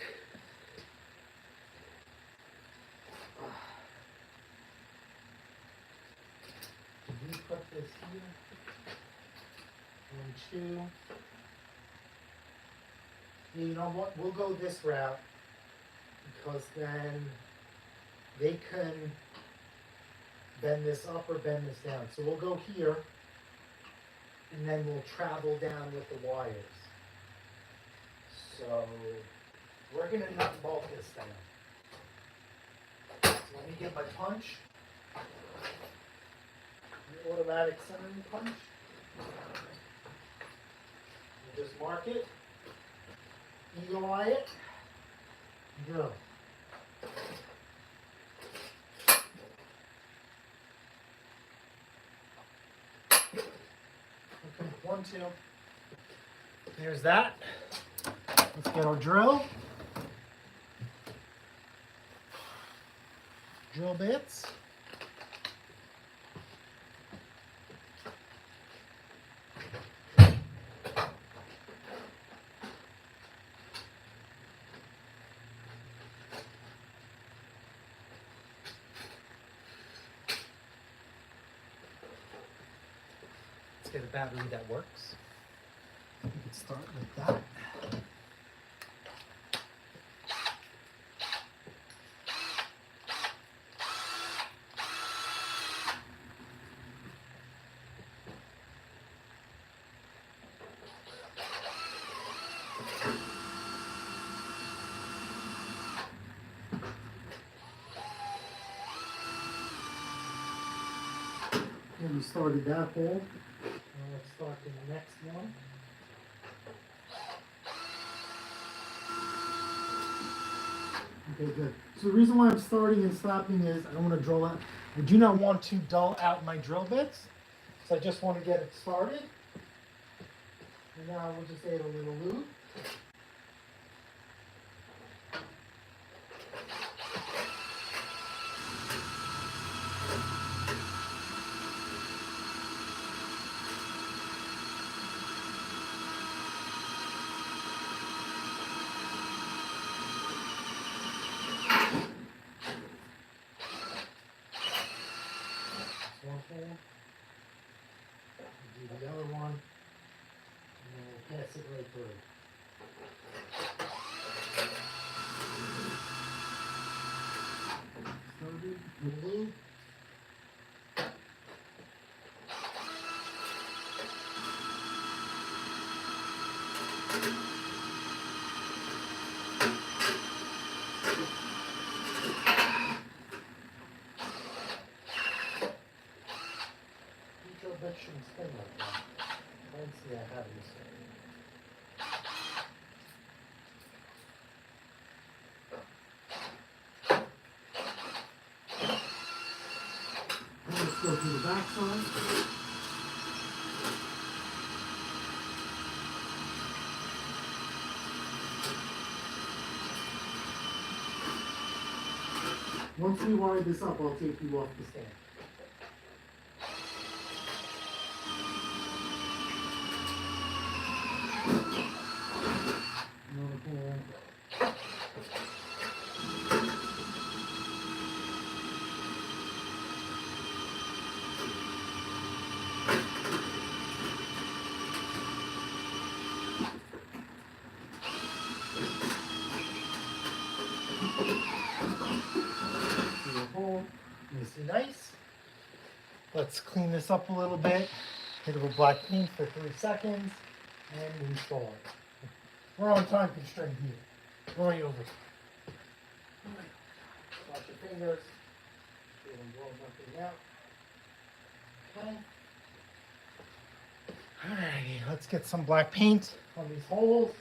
S1: Did we put this here? 1, 2. Yeah, you know what? We'll go this route because then they can bend this up or bend this down. So we'll go here and then we'll travel down with the wires. So we're gonna nut and bolt this down. So let me get my punch. The automatic centering punch. We'll just mark it. Eagle eye it. Go. Okay, 1, 2. There's that. Let's get our drill. Drill bits. Let's get a battery that works. We can start with that. We started that hole. Now let's start the next one. Okay, good. So the reason why I'm starting and stopping is I don't want to drill out. I do not want to dull out my drill bits. So I just want to get it started. And now we'll just add a little lube. One hole. Do the other one. And then we'll pass it right through. Started with lube. Bit shouldn't spin like that. Yeah, I have this. Let's go through the back side. Once we wire this up, I'll take you off the stand. Another hole. Hole. Nice and nice. Let's clean this up a little bit. Hit it with black paint for 3 seconds and install it. We're on time constraint here. Going over. Wash your fingers. Get them blow nothing out. Okay. Alrighty, let's get some black paint on these holes.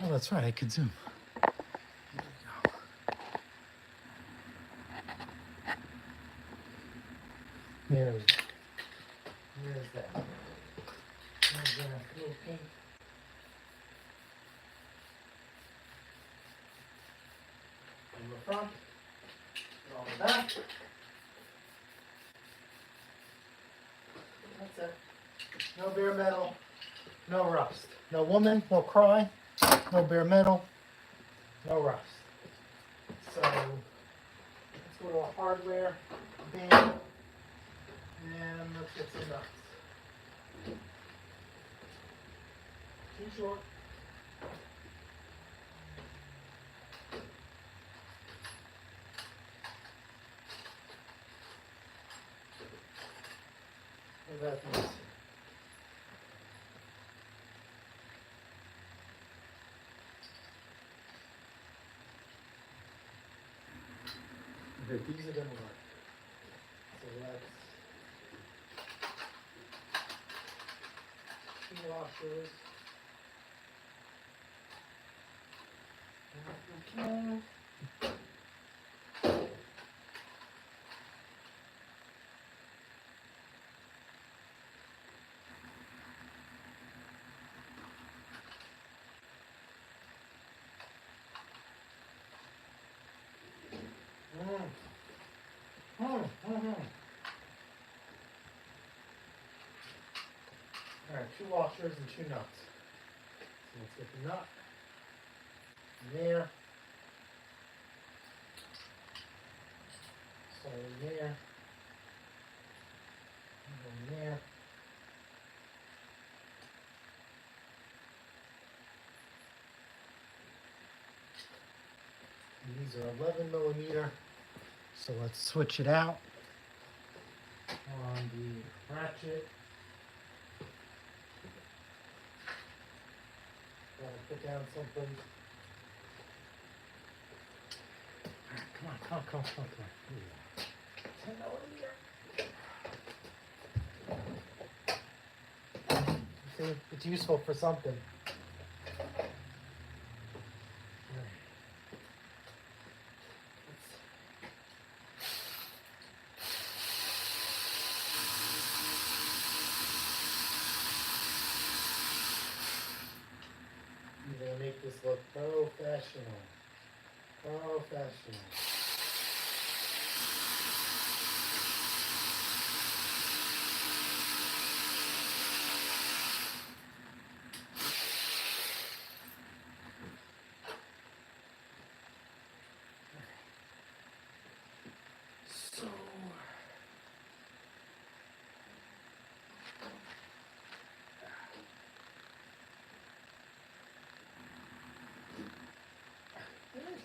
S1: Oh, that's right, I could zoom. There we go. There's that. There's that little paint. On the front, and on the back. That's it. No bare metal, no rust. No woman, no cry, no bare metal, no rust. So let's go to our hardware bin and let's get some nuts. Too short. What about these? Okay, these are gonna work. So that's 2 washers. Okay. Alright, 2 washers and 2 nuts. So let's get the nut in there. So in there. And go in there. And these are 11mm. So let's switch it out on the ratchet. Gotta put down something. Alright, come on. Here we go. 10mm. See, it's useful for something. You're gonna make this look professional. Professional.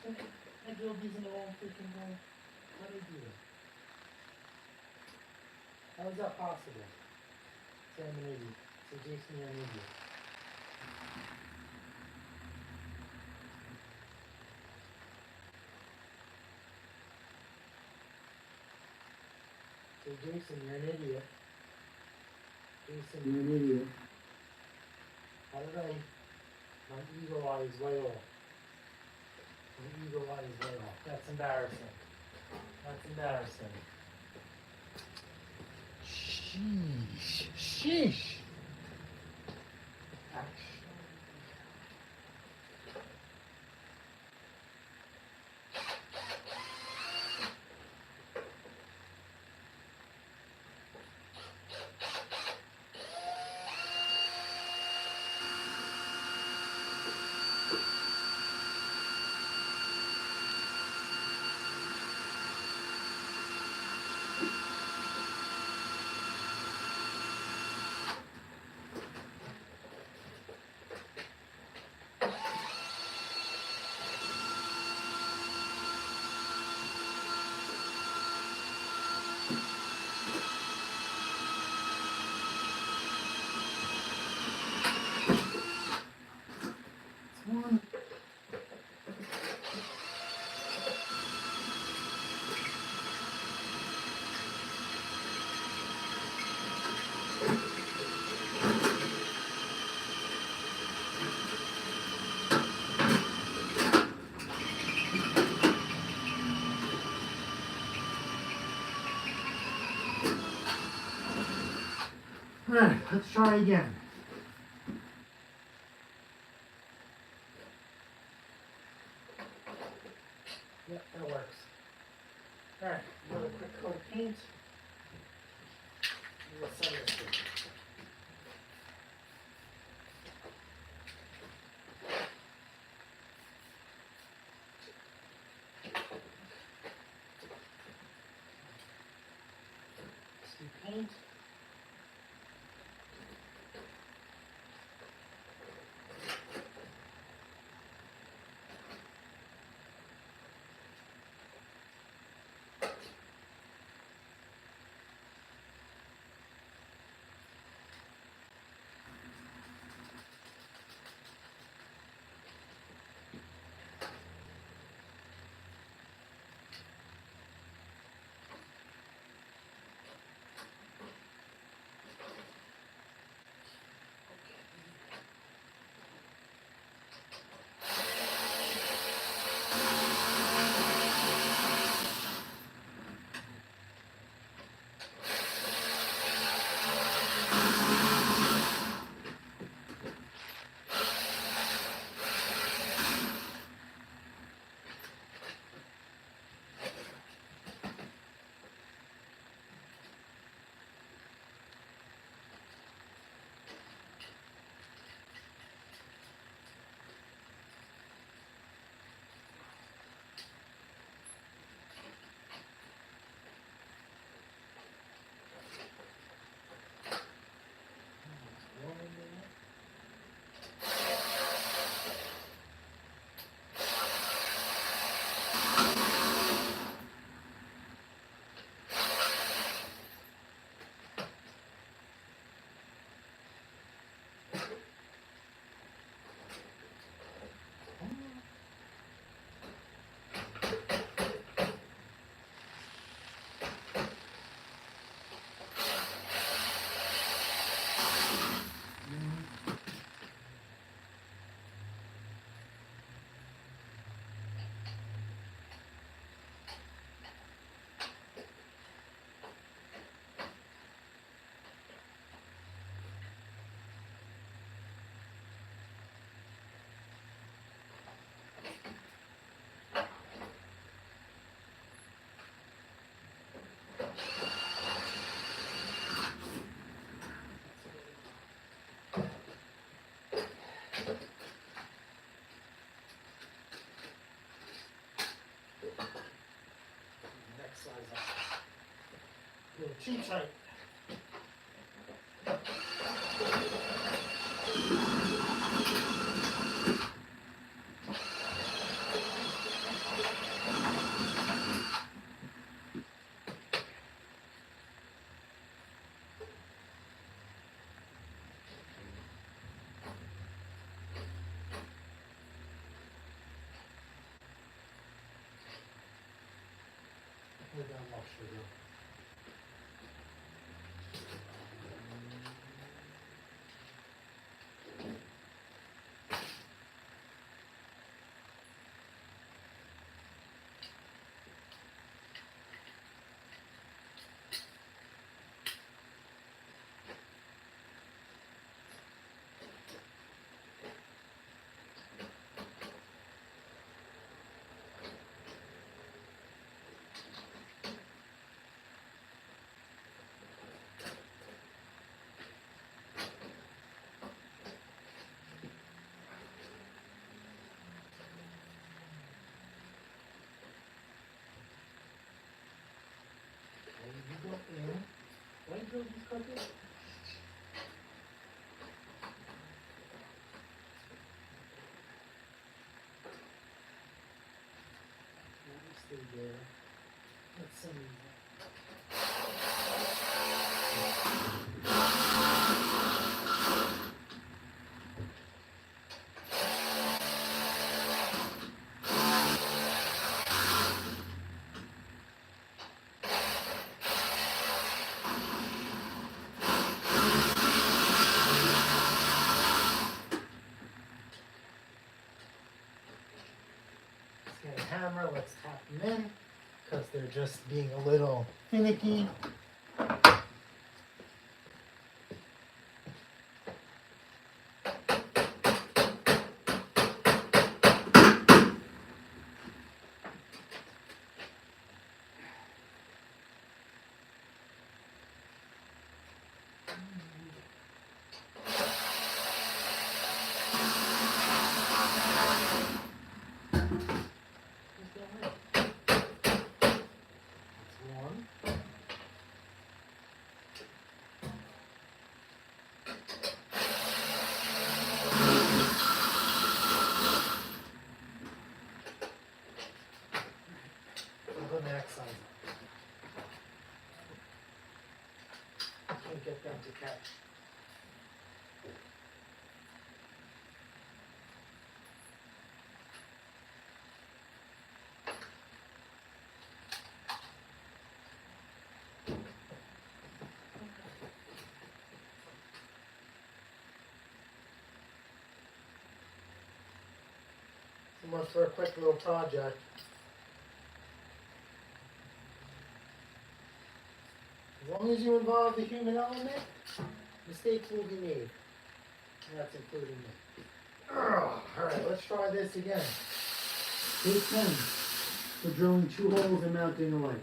S1: So I drilled these in the wrong freaking hole. How did I do that? How is that possible? Sam, an idiot. So Jason, you're an idiot. So Jason, you're an idiot. Jason, you're an idiot. How did I? My eagle eye is way off. My eagle eye is way off. That's embarrassing. That's embarrassing. Sheesh. Sheesh. One. All right, let's try again. Yep, that works. All right, another quick coat of paint. We'll send this through. Paint. Next size up. A little too tight. Put down more sugar. stay there. Let's send these out. Let's get a hammer, let's tap them in, because they're just being a little finicky. The next size. I can't get them to catch. So much for a quick little project. As long as you involve the human element, mistakes will be made. And that's including me. Alright, let's try this again. Take 10 for drilling 2 holes and mounting a light.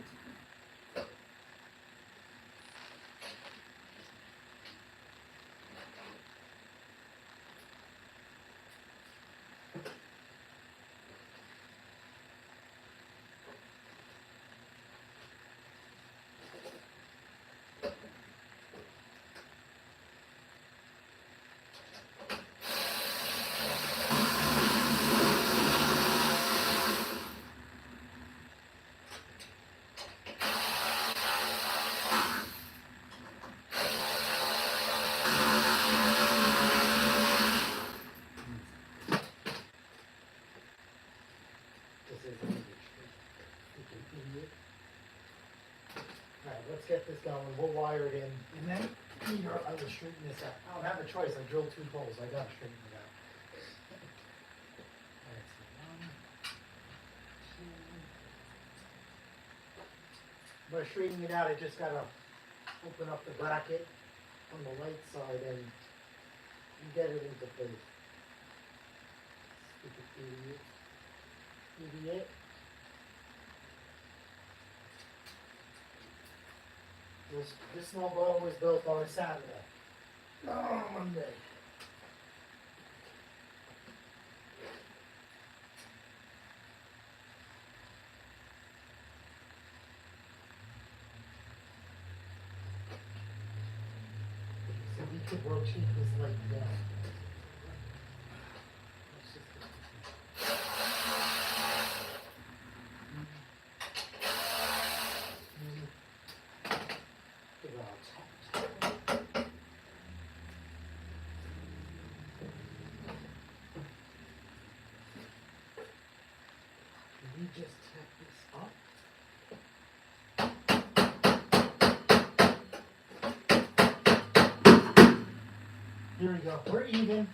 S1: Alright, let's get this going. We'll wire it in. And then here I will straighten this out. I don't have a choice. I drilled 2 holes. I gotta straighten it out. Alright, so 1, 2. By straightening it out, I just gotta open up the bracket on the light side and get it into place. Stupid idiot. Idiot. This snowball was built on a Saturday. No, Monday. So we could rotate this light down. Let's just get this in. Give it a tap. Can we just tap this up? Here we go. We're even.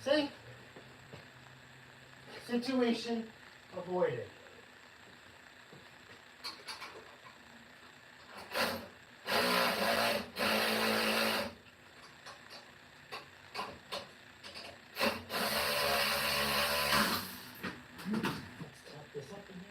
S1: See? Situation avoided. Let's tap this up again.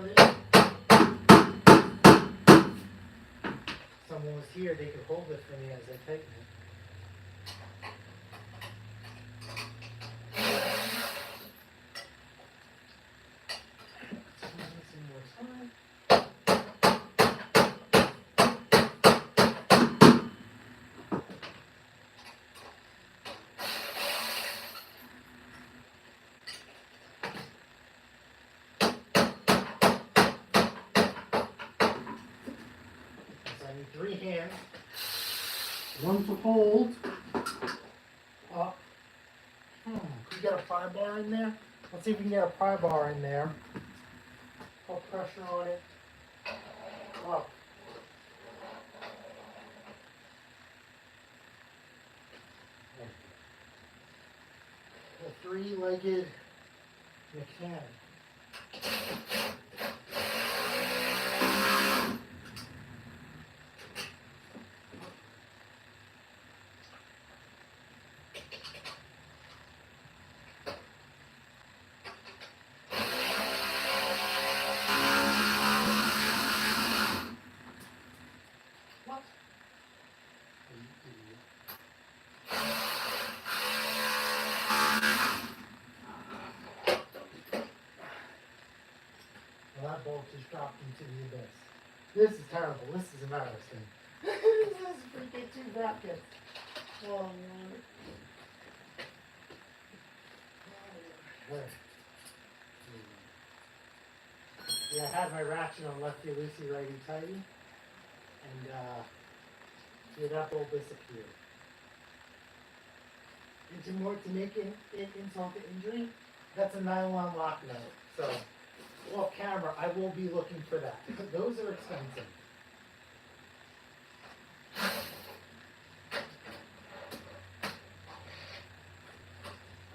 S1: around it. If someone was here, they could hold it for me as I tighten it. Some more time. So I need 3 hands. One to hold up. Can we get a pry bar in there? Let's see if we can get a pry bar in there. Put pressure on it. Up. A 3-legged mechanic. What? Well, that bolt just dropped into the abyss. This is terrible. This is embarrassing. This is freaking 2 brackets. Oh, man. Yeah, I had my ratchet on lefty loosey, righty tighty, and yeah, that bolt disappeared. And to make it insult to injury, that's a nylon lock nut. So off camera, I will be looking for that. Those are expensive.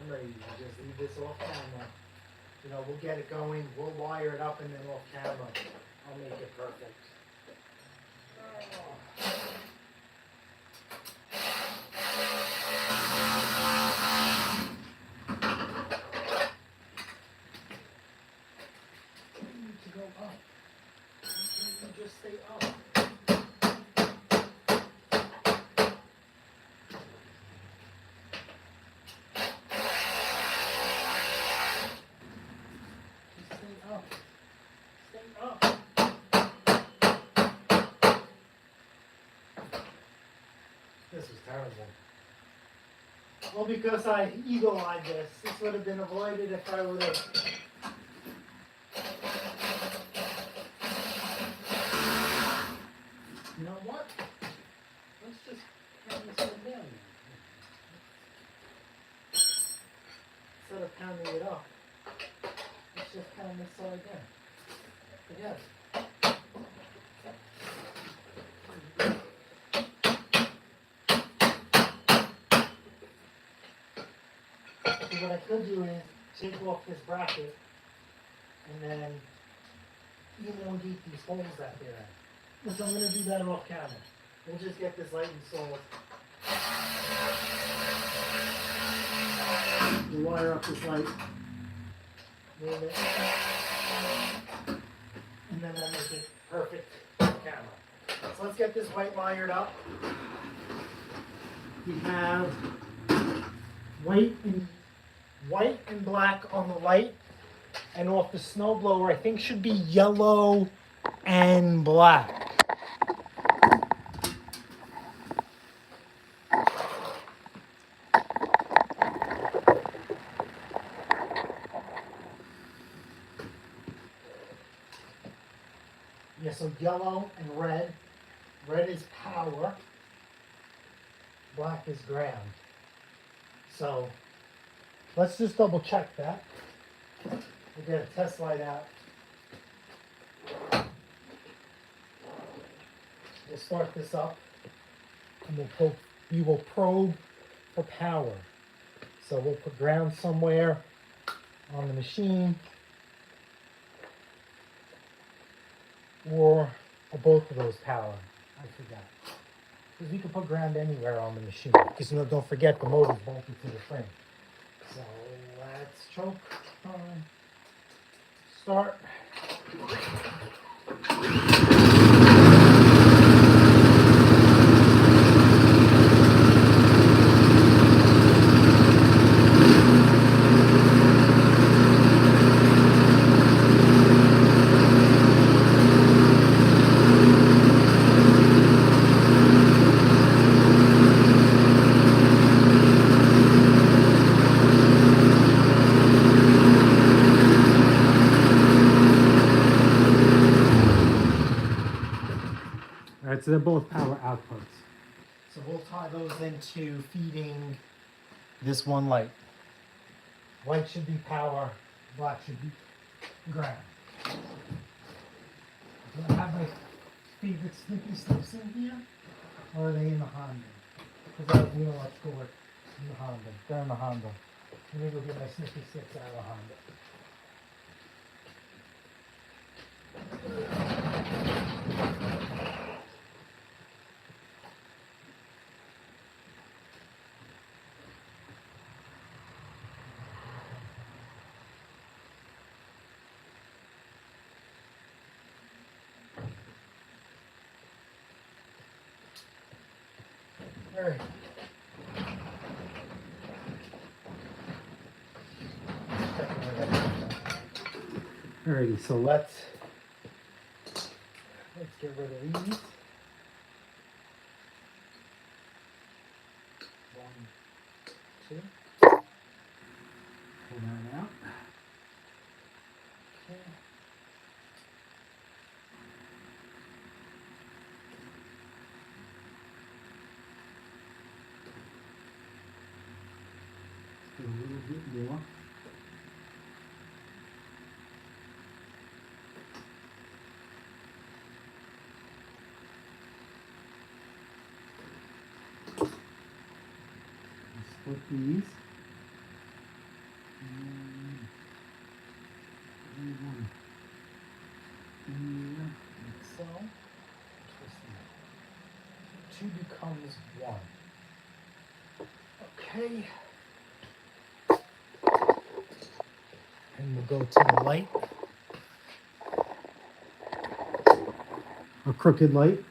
S1: I'm ready to just leave this off camera. You know, we'll get it going, we'll wire it up, and then off camera, I'll make it perfect. You need to go up. You just stay up. Stay up. This was terrible. Well, because I eagle-eyed this. This would have been avoided if I would have... You know what? Let's just pound this one down now. Instead of pounding it up, let's just pound this side down. Forget it. So what I could do is take off this bracket and then elongate these holes that they're in. Which I'm going to do that off camera. We'll just get this light installed. We'll wire up this light. Move it. And then we'll make it perfect off camera. So let's get this white wired up. We have white and black on the light, and off the snowblower I think should be yellow and black. Yeah, so yellow and red. Red is power. Black is ground. So let's just double check that. We'll get a test light out. We'll start this up and we will probe for power. So we'll put ground somewhere on the machine or both of those power. I forgot. Because we can put ground anywhere on the machine. Because don't forget the motor's bolted to the frame. So let's choke. Start. All right, so they're both power outputs. So we'll tie those into feeding this one light. White should be power, black should be ground. Do I have my favorite snippy snips in here? Or are they in the Honda? Because I have wheel electrical work in the Honda. They're in the Honda. Let me go get my snippy snips out of the Honda. All right. Alrighty, so let's get rid of these. One, two. Pull that out. Okay. Do a little bit more. Split these. One here, like so. Twist them. Two becomes one. Okay. And we'll go to the light. A crooked light.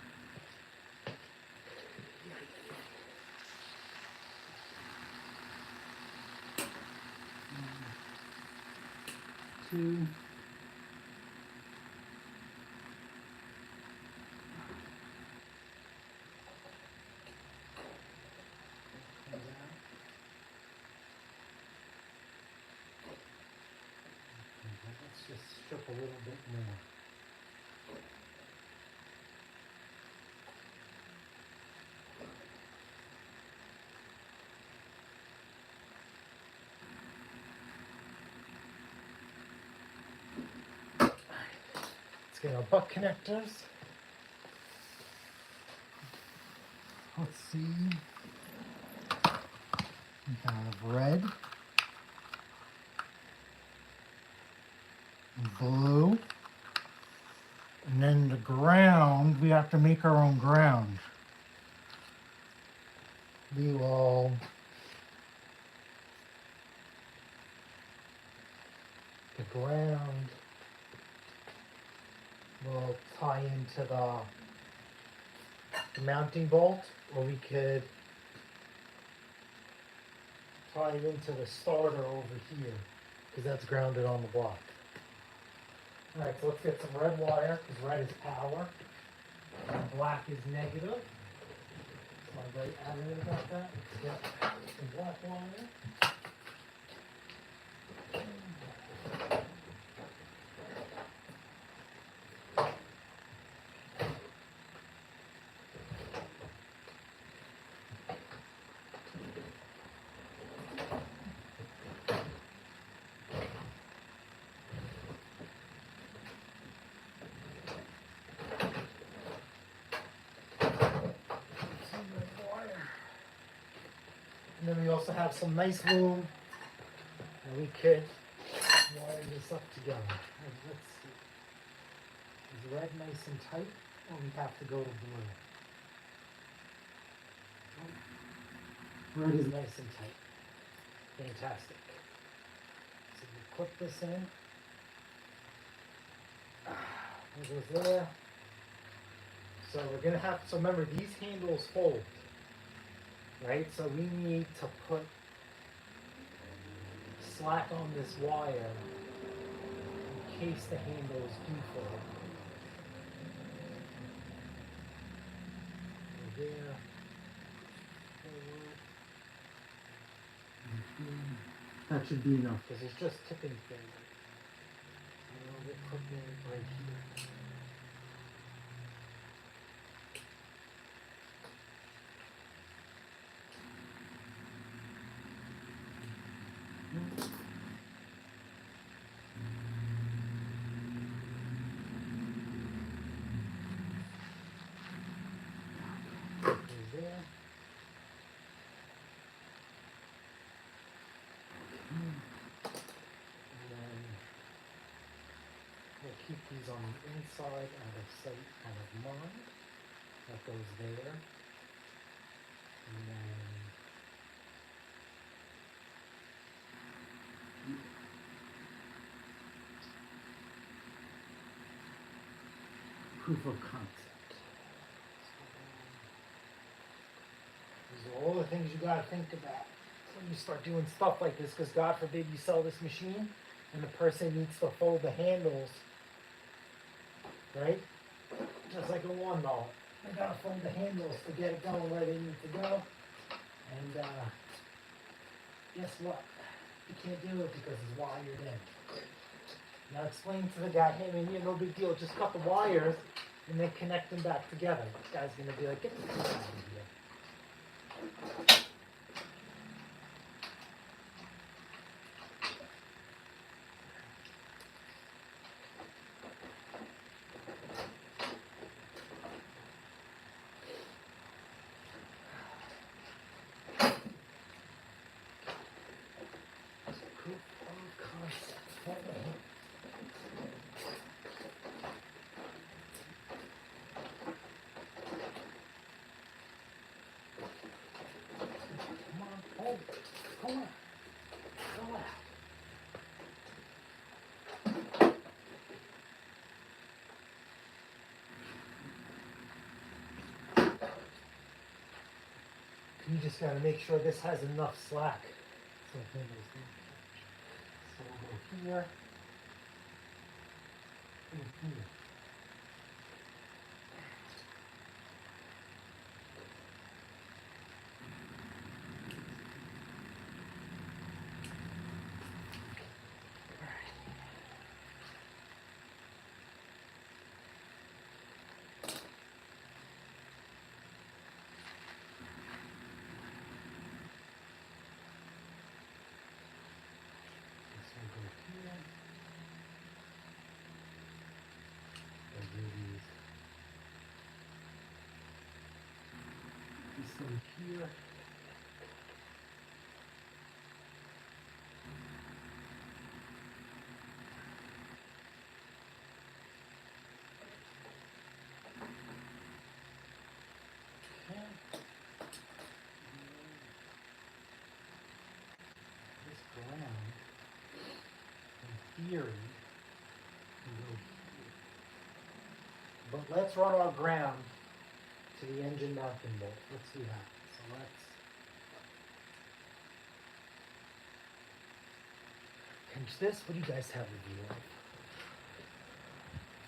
S1: Two. Let's just strip a little bit more. Let's get our butt connectors. Let's see. We have red, blue, and then the ground, we have to make our own ground. We will the ground will tie into the mounting bolt, or we could tie it into the starter over here, because that's grounded on the block. All right, so let's get some red wire, because red is power, and black is negative. Am I very adamant about that? Let's get some black wire. And then we also have some nice room, and we could wire this up together. Let's see. Is red nice and tight, or we have to go to blue? Red is nice and tight. Fantastic. So we clip this in. There goes there. So we're gonna have, so remember these handles hold, right? So we need to put slack on this wire in case the handles do fold. Go there. Forward. That should be enough because it's just tipping forward. We'll put it right here. There. And then we'll keep these on the inside, out of sight, out of mind. That goes there. And then proof of concept. These are all the things you gotta think about when you start doing stuff like this, because God forbid you sell this machine and the person needs to fold the handles, right? Just like a lawnmower. They gotta fold the handles to get it going where they need to go. And guess what? You can't do it because it's wired in. Now explain to the guy, hey man, yeah, no big deal, just cut the wires and then connect them back together. This guy's gonna be like, get the fuck out of here. Proof of concept. Come on, hold it. Come on. Go out. You just gotta make sure this has enough slack. So we'll go here and here. This will go here. We'll do this one here. Okay. This ground, in theory, can go here. But let's run our ground to the engine mounting bolt. Let's do that. So let's pinch this. What do you guys have a view of?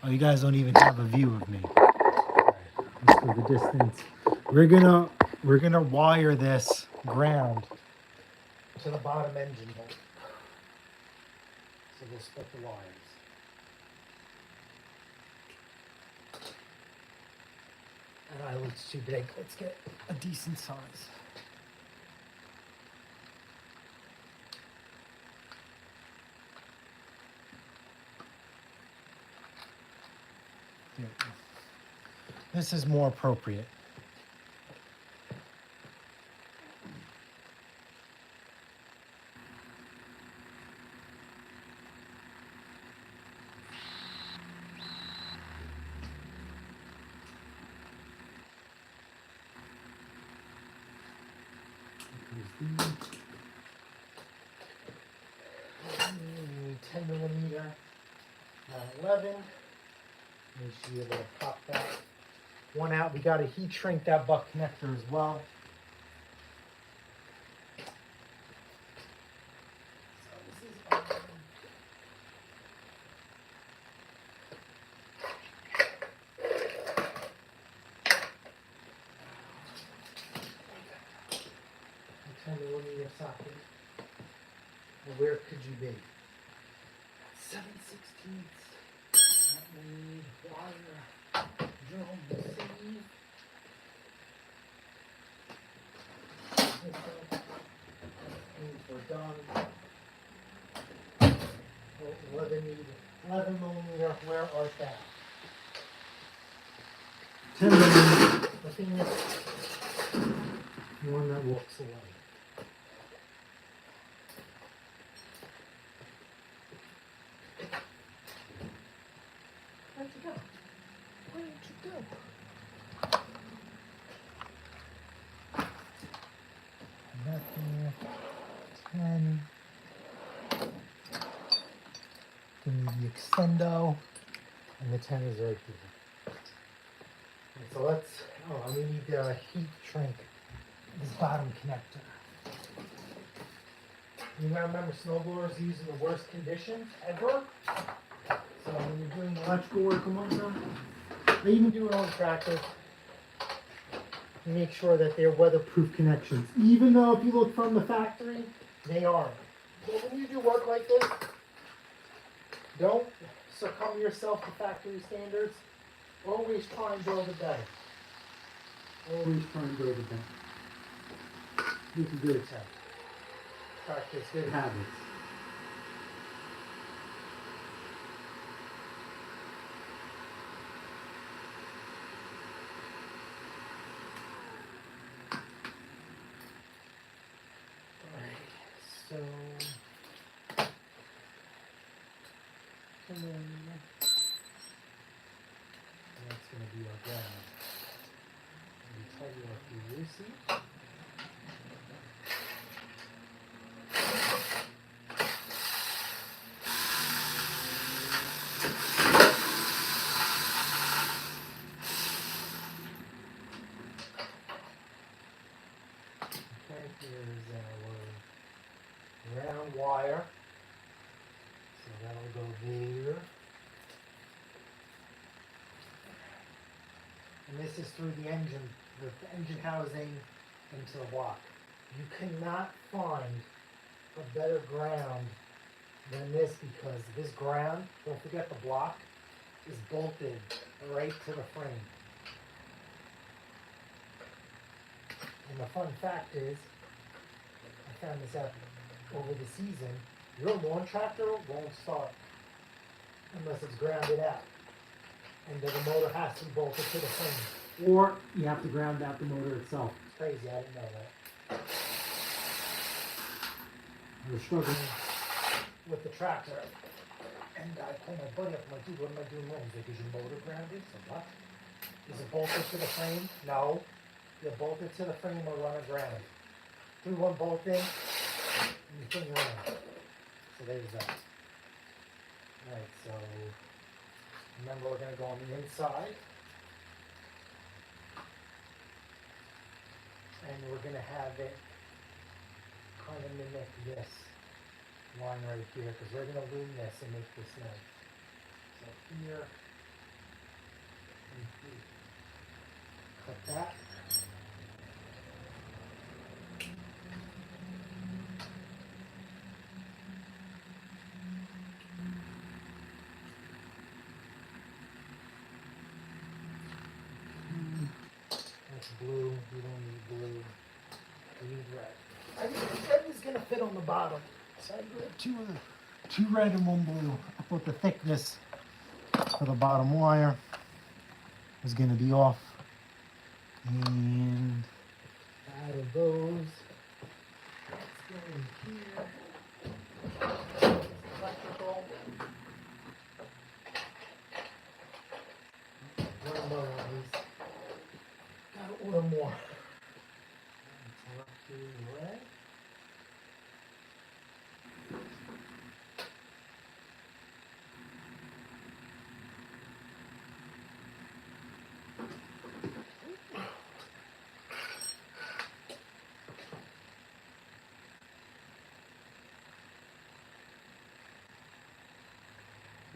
S1: Oh, you guys don't even have a view of me. Let's go the distance. We're gonna wire this ground to the bottom engine bolt. So we'll split the wires. That eyelet's too big. Let's get a decent size. Here. This is more appropriate. Here's the 10 millimeter, 11. You should be able to pop that one out. We got to heat shrink that butt connector as well. So this is a 10mm socket. Well, where could you be? 7/16. That we need wire. Drum receive. Means we're done. 11mm. Where art thou? 10mm. The thing is, one that walks away. Where'd you go? Where did you go? That there. 10. Give me the extendo. And the 10 is right here. And so let's, and we need to heat shrink this bottom connector. You gotta remember, snowblowers using the worst conditions ever. So when you're doing electrical work among them, they even do it on tractors. You make sure that they're weatherproof connections. Even though if you look from the factory, they aren't. But when you do work like this, don't succumb yourself to factory standards. Always try and build it better. Always try and build it better. You can do it, Ted. Practice good habits. Alright, so come in. That's going to be our ground. Let me tell you what you see. Okay, here's our round wire. So that'll go there. And this is through the engine housing into the block. You cannot find a better ground than this because this ground, don't forget the block, is bolted right to the frame. And the fun fact is, I found this out over the season, your lawn tractor won't start unless it's grounded out. And the motor has to be bolted to the frame. Or you have to ground out the motor itself. It's crazy, I didn't know that. I was struggling with the tractor. And I told my buddy up, I'm like, dude, what am I doing wrong? He's like, is your motor grounded? I said, what? Is it bolted to the frame? No. You bolt it to the frame or run it ground. Do one bolt in, and you thing around. So there's that. Alright, so remember we're going to go on the inside. And we're going to have it kind of mimic this line right here, because we're going to loom this and make this nice. So here, and here. Cut that. That's blue. We don't need blue. We need red. I think red is going to fit on the bottom. So I grabbed two red and one blue. I thought the thickness for the bottom wire was going to be off. And out of those, let's go in here. Electrical. One more of these. Gotta order more. Red.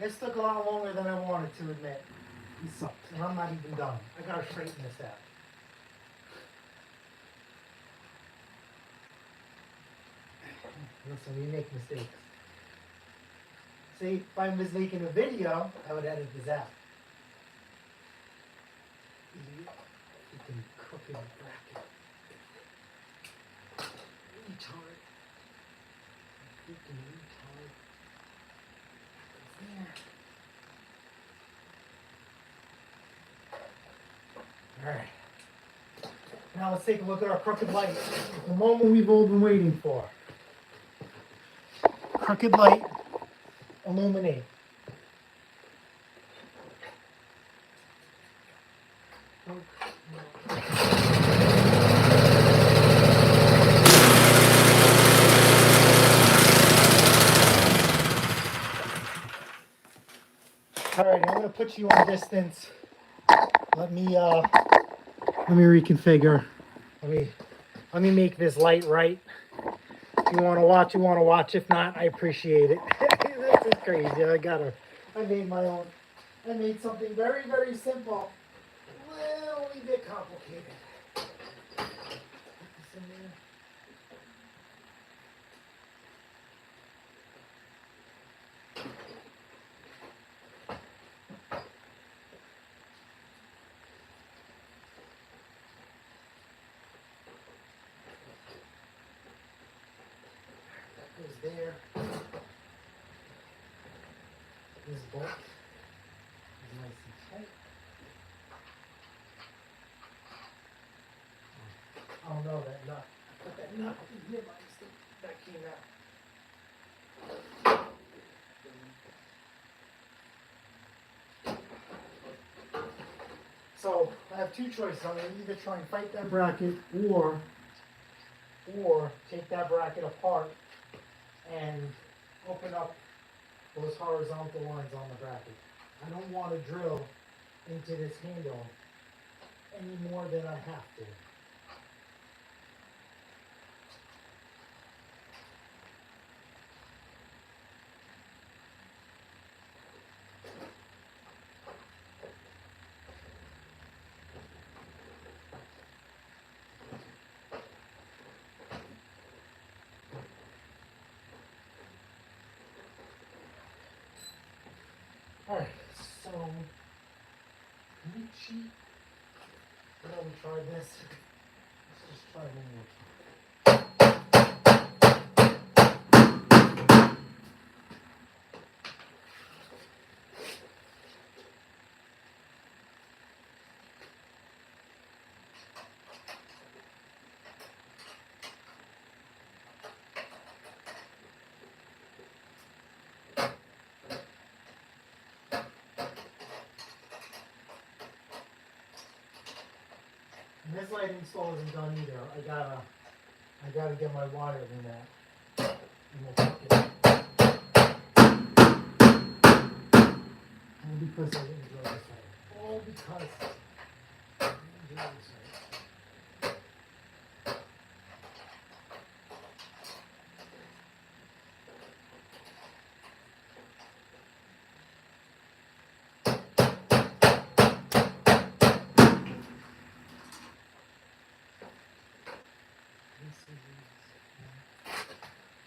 S1: This took a lot longer than I wanted to admit. He sucks, and I'm not even done. I gotta straighten this out. Listen, we make mistakes. See, if I was making a video, I would edit this out. Freaking crooked bracket. Retard. Freaking retard. There. Alright. Now let's take a look at our crooked light. The moment we've all been waiting for. Crooked light, illuminate. Alright, I'm gonna put you on distance. Let me reconfigure. Let me make this light right. If you wanna watch, you wanna watch. If not, I appreciate it. This is crazy. I made my own. I made something very, very simple. A little bit complicated. Put this in there. That goes there. This bolt is nice and tight. Oh no, that nut. I put that nut in here by mistake. That came out. So I have two choices. I'm gonna either try and fight that bracket or take that bracket apart and open up those horizontal lines on the bracket. I don't want to drill into this handle any more than I have to. Alright, so can we cheat? I know we tried this. Let's just try one more time. And this lighting install isn't done either. I gotta get my wire in that. And we'll tuck it. All because I didn't drill this right. All because I didn't drill this right.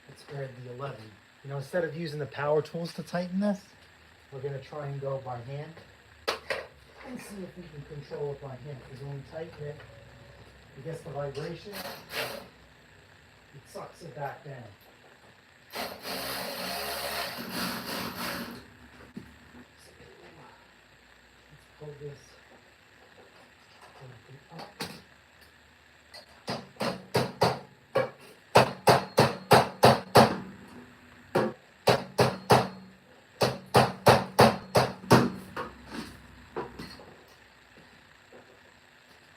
S1: Let's grab the 11. You know, instead of using the power tools to tighten this, we're going to try and go by hand and see if we can control it by hand. Because when we tighten it, it gets the vibration, it sucks it back down. Let's pull this up.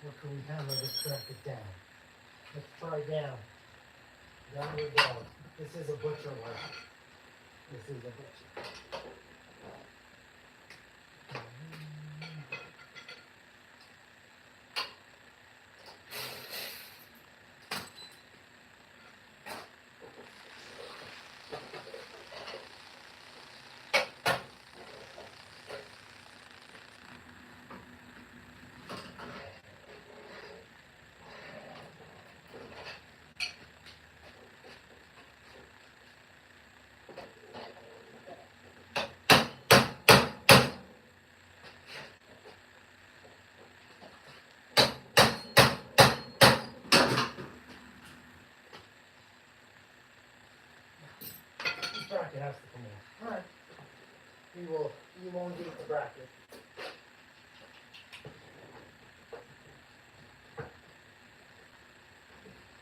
S1: Or can we hammer this bracket down? Let's try down. Down we go. This is a butcher work. This is a butcher. bracket has to come off. Alright. We will elongate the bracket.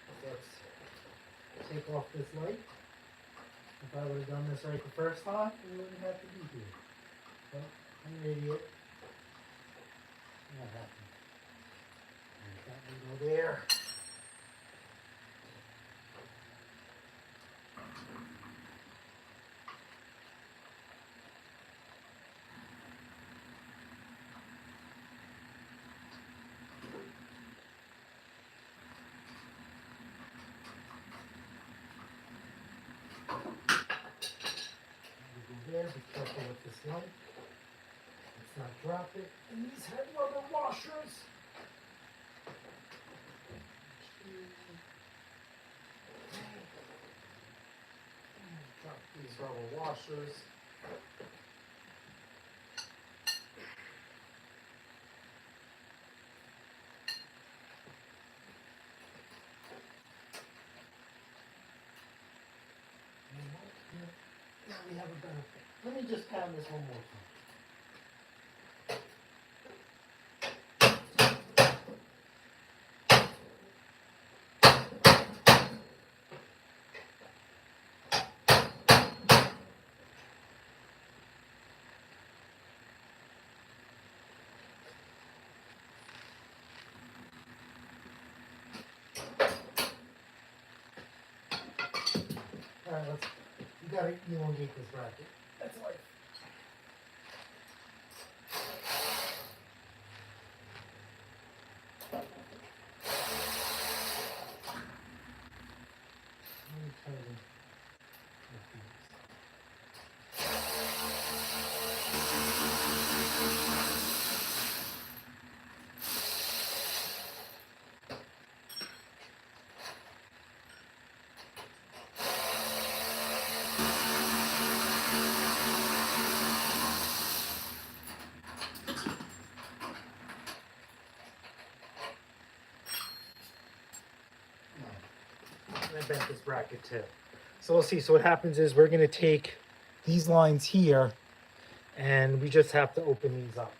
S1: So let's take off this light. If I would have done this right the first time, we wouldn't have to be here. But I'm an idiot. That happened. That will go there. There, be careful with this light. Let's not drop it. And these head rubber washers. Drop these rubber washers. Now we have a benefit. Let me just pound this one more time. Alright, you gotta elongate this bracket. That's life. Let me tell you. I bent this bracket too. So we'll see. So what happens is we're going to take these lines here and we just have to open these up.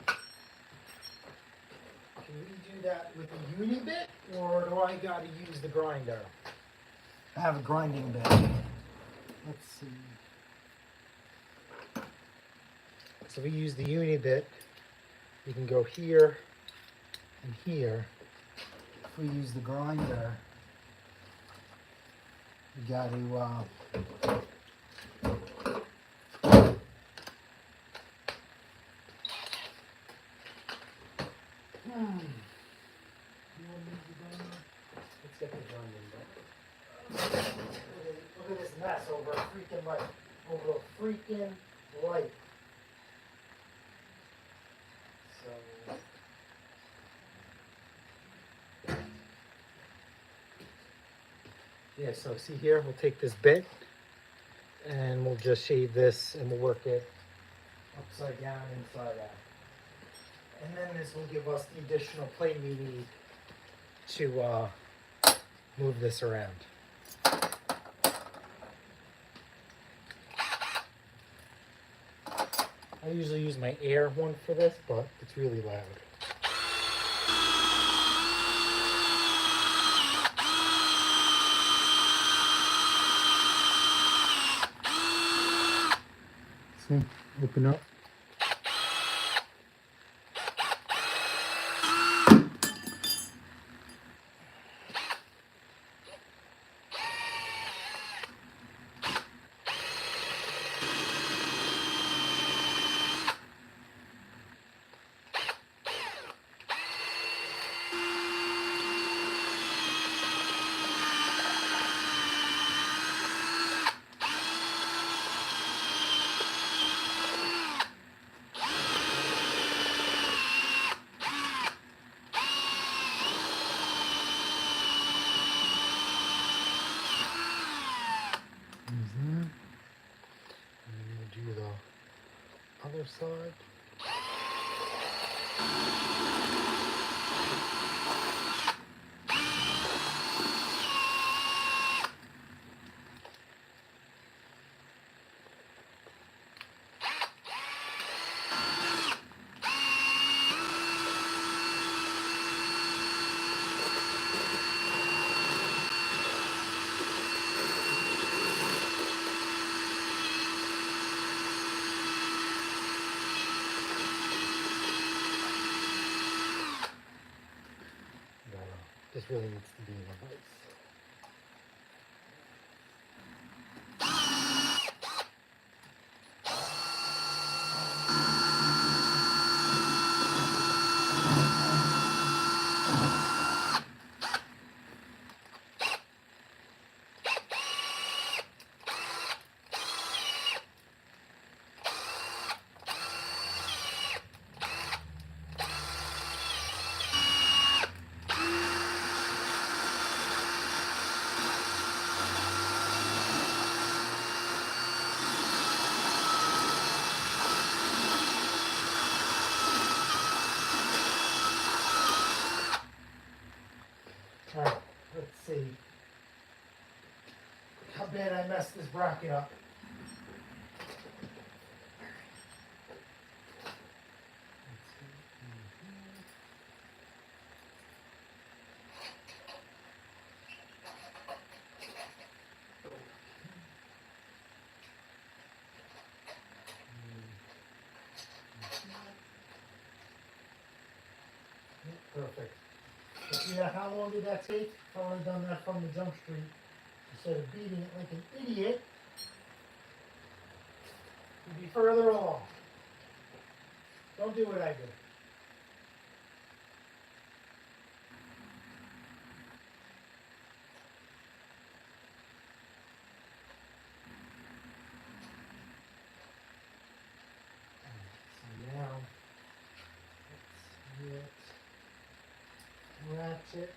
S1: Can we do that with a uni bit or do I got to use the grinder? I have a grinding bit. Let's see. So we use the uni bit. We can go here and here. If we use the grinder, we got to let's get the grinding bit. Look at this mess over a freaking light. Over a freaking light. So yeah, so see here, we'll take this bit and we'll just shave this and we'll work it upside down, inside out. And then this will give us the additional plate we need to move this around. I usually use my air one for this, but it's really loud. See, open up. Other side. This really needs to be in a vise. Alright, let's see how bad I messed this bracket up. Perfect. Yeah, how long did that take? If I would have done that from the jump street instead of beating it like an idiot, we'd be further along. Don't do what I did. So now, let's get ratchet.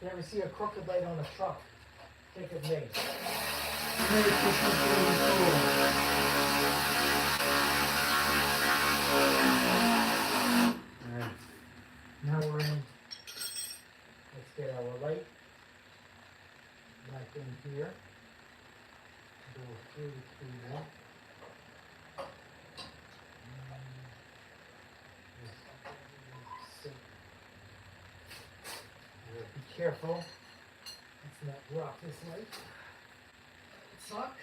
S1: You ever see a crooked light on a truck? Think of me. Very efficient, really cool. Alright. Now we're in. Let's get our light back in here. Go through that. Be careful. Let's not rock this light. Suck.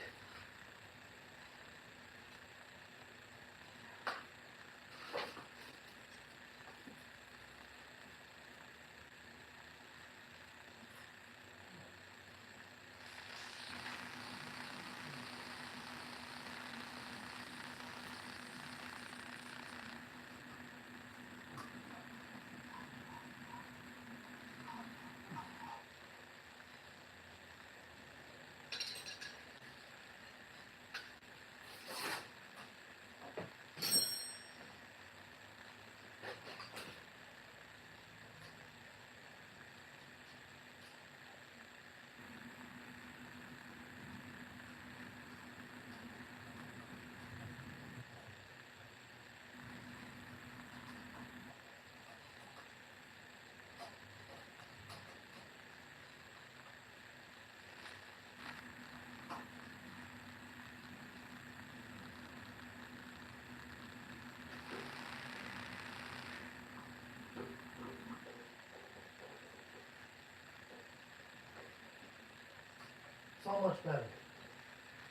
S1: So much better.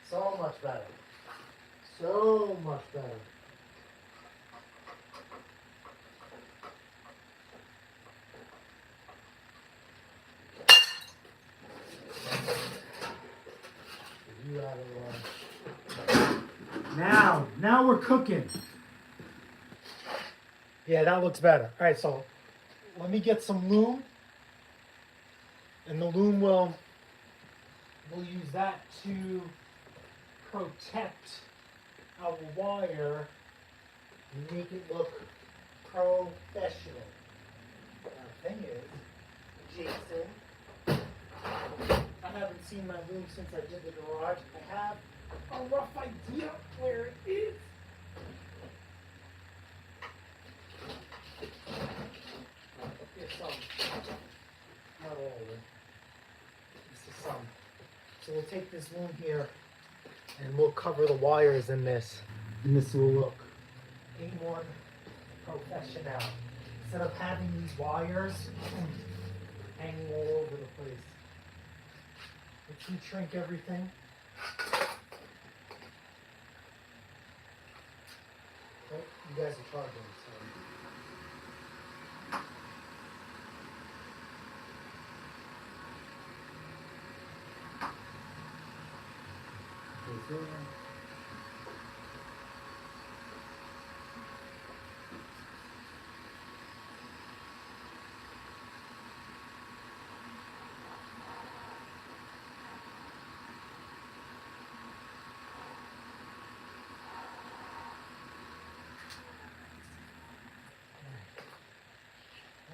S1: So much better. So much better. You out of now we're cooking. Yeah, that looks better. All right, so let me get some loom, and the loom we'll use that to protect our wire and make it look professional. Now, the thing is, Jason, I haven't seen my loom since I did the garage. I have a rough idea where it is. So we'll take this loom here and we'll cover the wires in this. And this will look A1 professional. Instead of having these wires hanging all over the place. Let's shrink everything. Oh, you guys are charging, so. Goes there.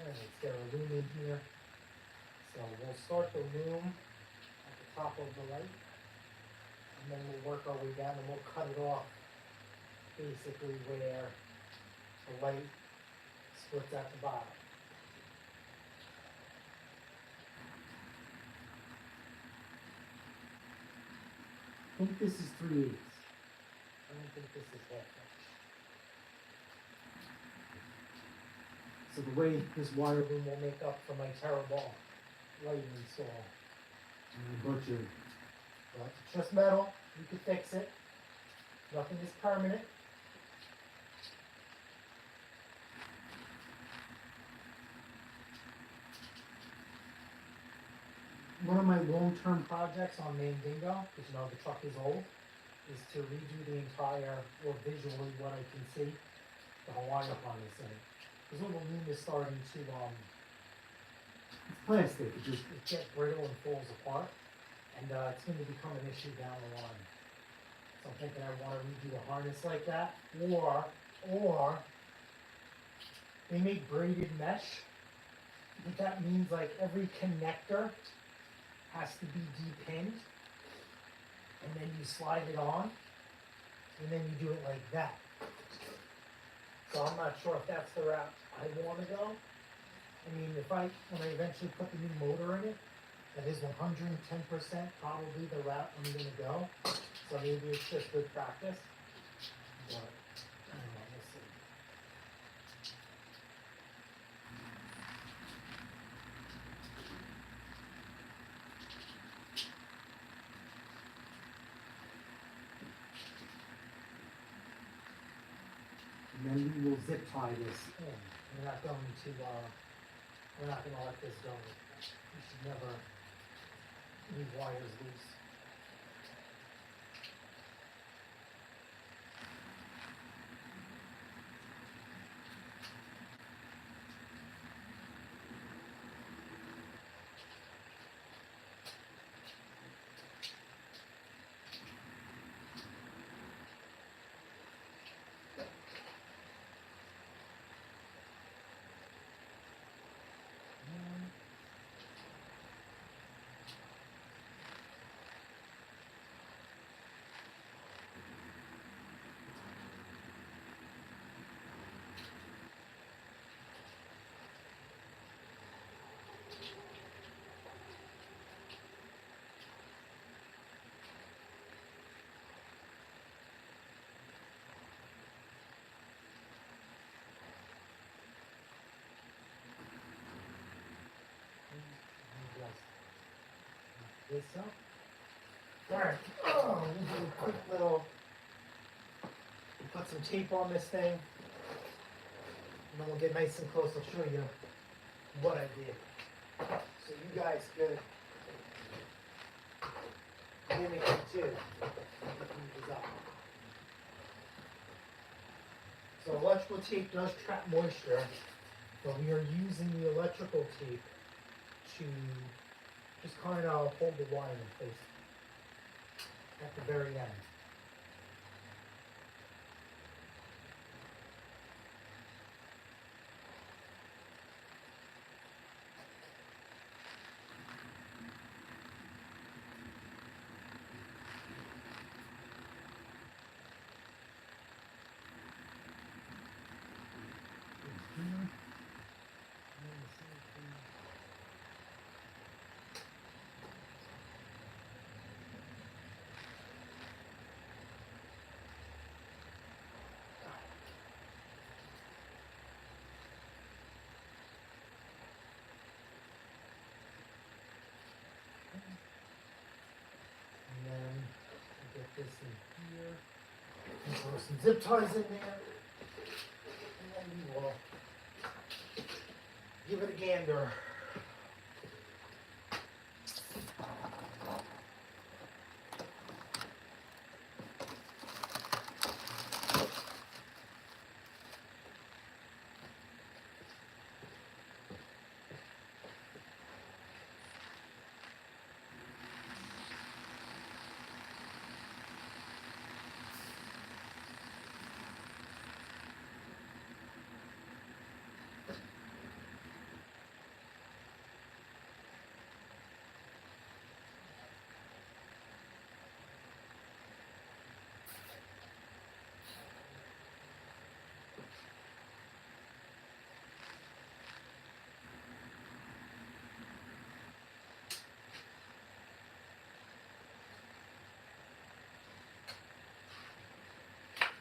S1: Alright, let's get our loom in here. So we'll start the loom at the top of the light, and then we'll work our way down and we'll cut it off basically where the light splits at the bottom. I think this is 3/8. I don't think this is half inch. So the way this wire loom will make up for my terrible lighting install. Butchered. But it's just metal. You can fix it. Nothing is permanent. One of my long-term projects on Mandingo, because you know the truck is old, is to redo the entire, or visually what I can see, the whole wire harness in it. Because all the loom is starting to, it's plastic, it gets brittle and falls apart, and it's going to become an issue down the line. So I'm thinking I want to redo a harness like that, or they make braided mesh, but that means like every connector has to be depinned, and then you slide it on, and then you do it like that. So I'm not sure if that's the route I want to go. I mean, when I eventually put the new motor in it, that is 110% probably the route I'm going to go. So maybe it's just good practice. But, I don't know, we'll see. And then we will zip tie this in. We're not going to let this go. You should never leave wires loose. This up. Alright, we'll do a quick little, put some tape on this thing, and then we'll get nice and close. I'll show you what I did. So you guys could mimic it too. So electrical tape does trap moisture, but we are using the electrical tape to just kind of hold the wire in place at the very end. this in here. And throw some zip ties in there. And then we will give it a gander.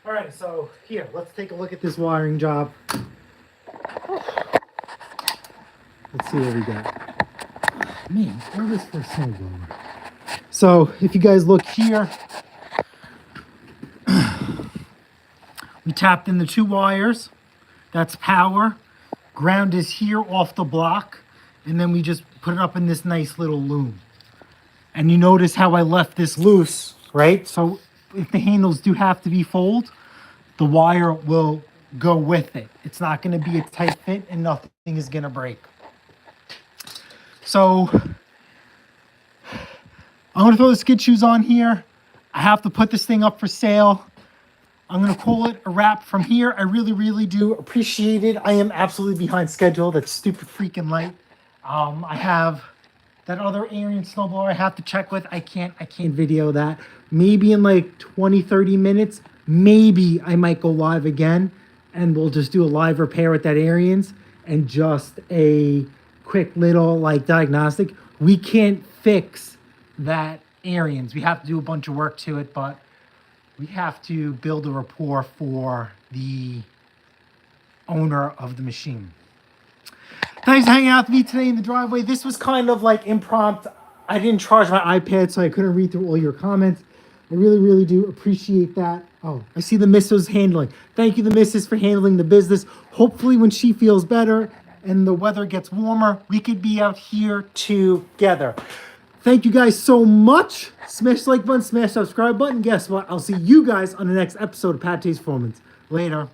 S1: All right, so here, let's take a look at this wiring job. Let's see what we got. Man, all this for so long. So if you guys look here, we tapped in the 2 wires. That's power. Ground is here off the block. And then we just put it up in this nice little loom. And you notice how I left this loose, right? So if the handles do have to be folded, the wire will go with it. It's not going to be a tight fit and nothing is going to break. So I'm going to throw the skid shoes on here. I have to put this thing up for sale. I'm going to call it a wrap from here. I really, really do appreciate it. I am absolutely behind schedule. That's stupid freaking light. I have that other Arian snowblower I have to check with. I can't video that. Maybe in like 20, 30 minutes, maybe I might go live again and we'll just do a live repair with that Arians and just a quick little like diagnostic. We can't fix that Arians. We have to do a bunch of work to it, but we have to build a rapport for the owner of the machine. Thanks for hanging out with me today in the driveway. This was kind of like impromptu. I didn't charge my iPad, so I couldn't read through all your comments. I really, really do appreciate that. Oh, I see the missus handling. Thank you, the missus, for handling the business. Hopefully when she feels better and the weather gets warmer, we could be out here together. Thank you guys so much. Smash the like button, smash the subscribe button. Guess what? I'll see you guys on the next episode of Pat Taste Performance. Later.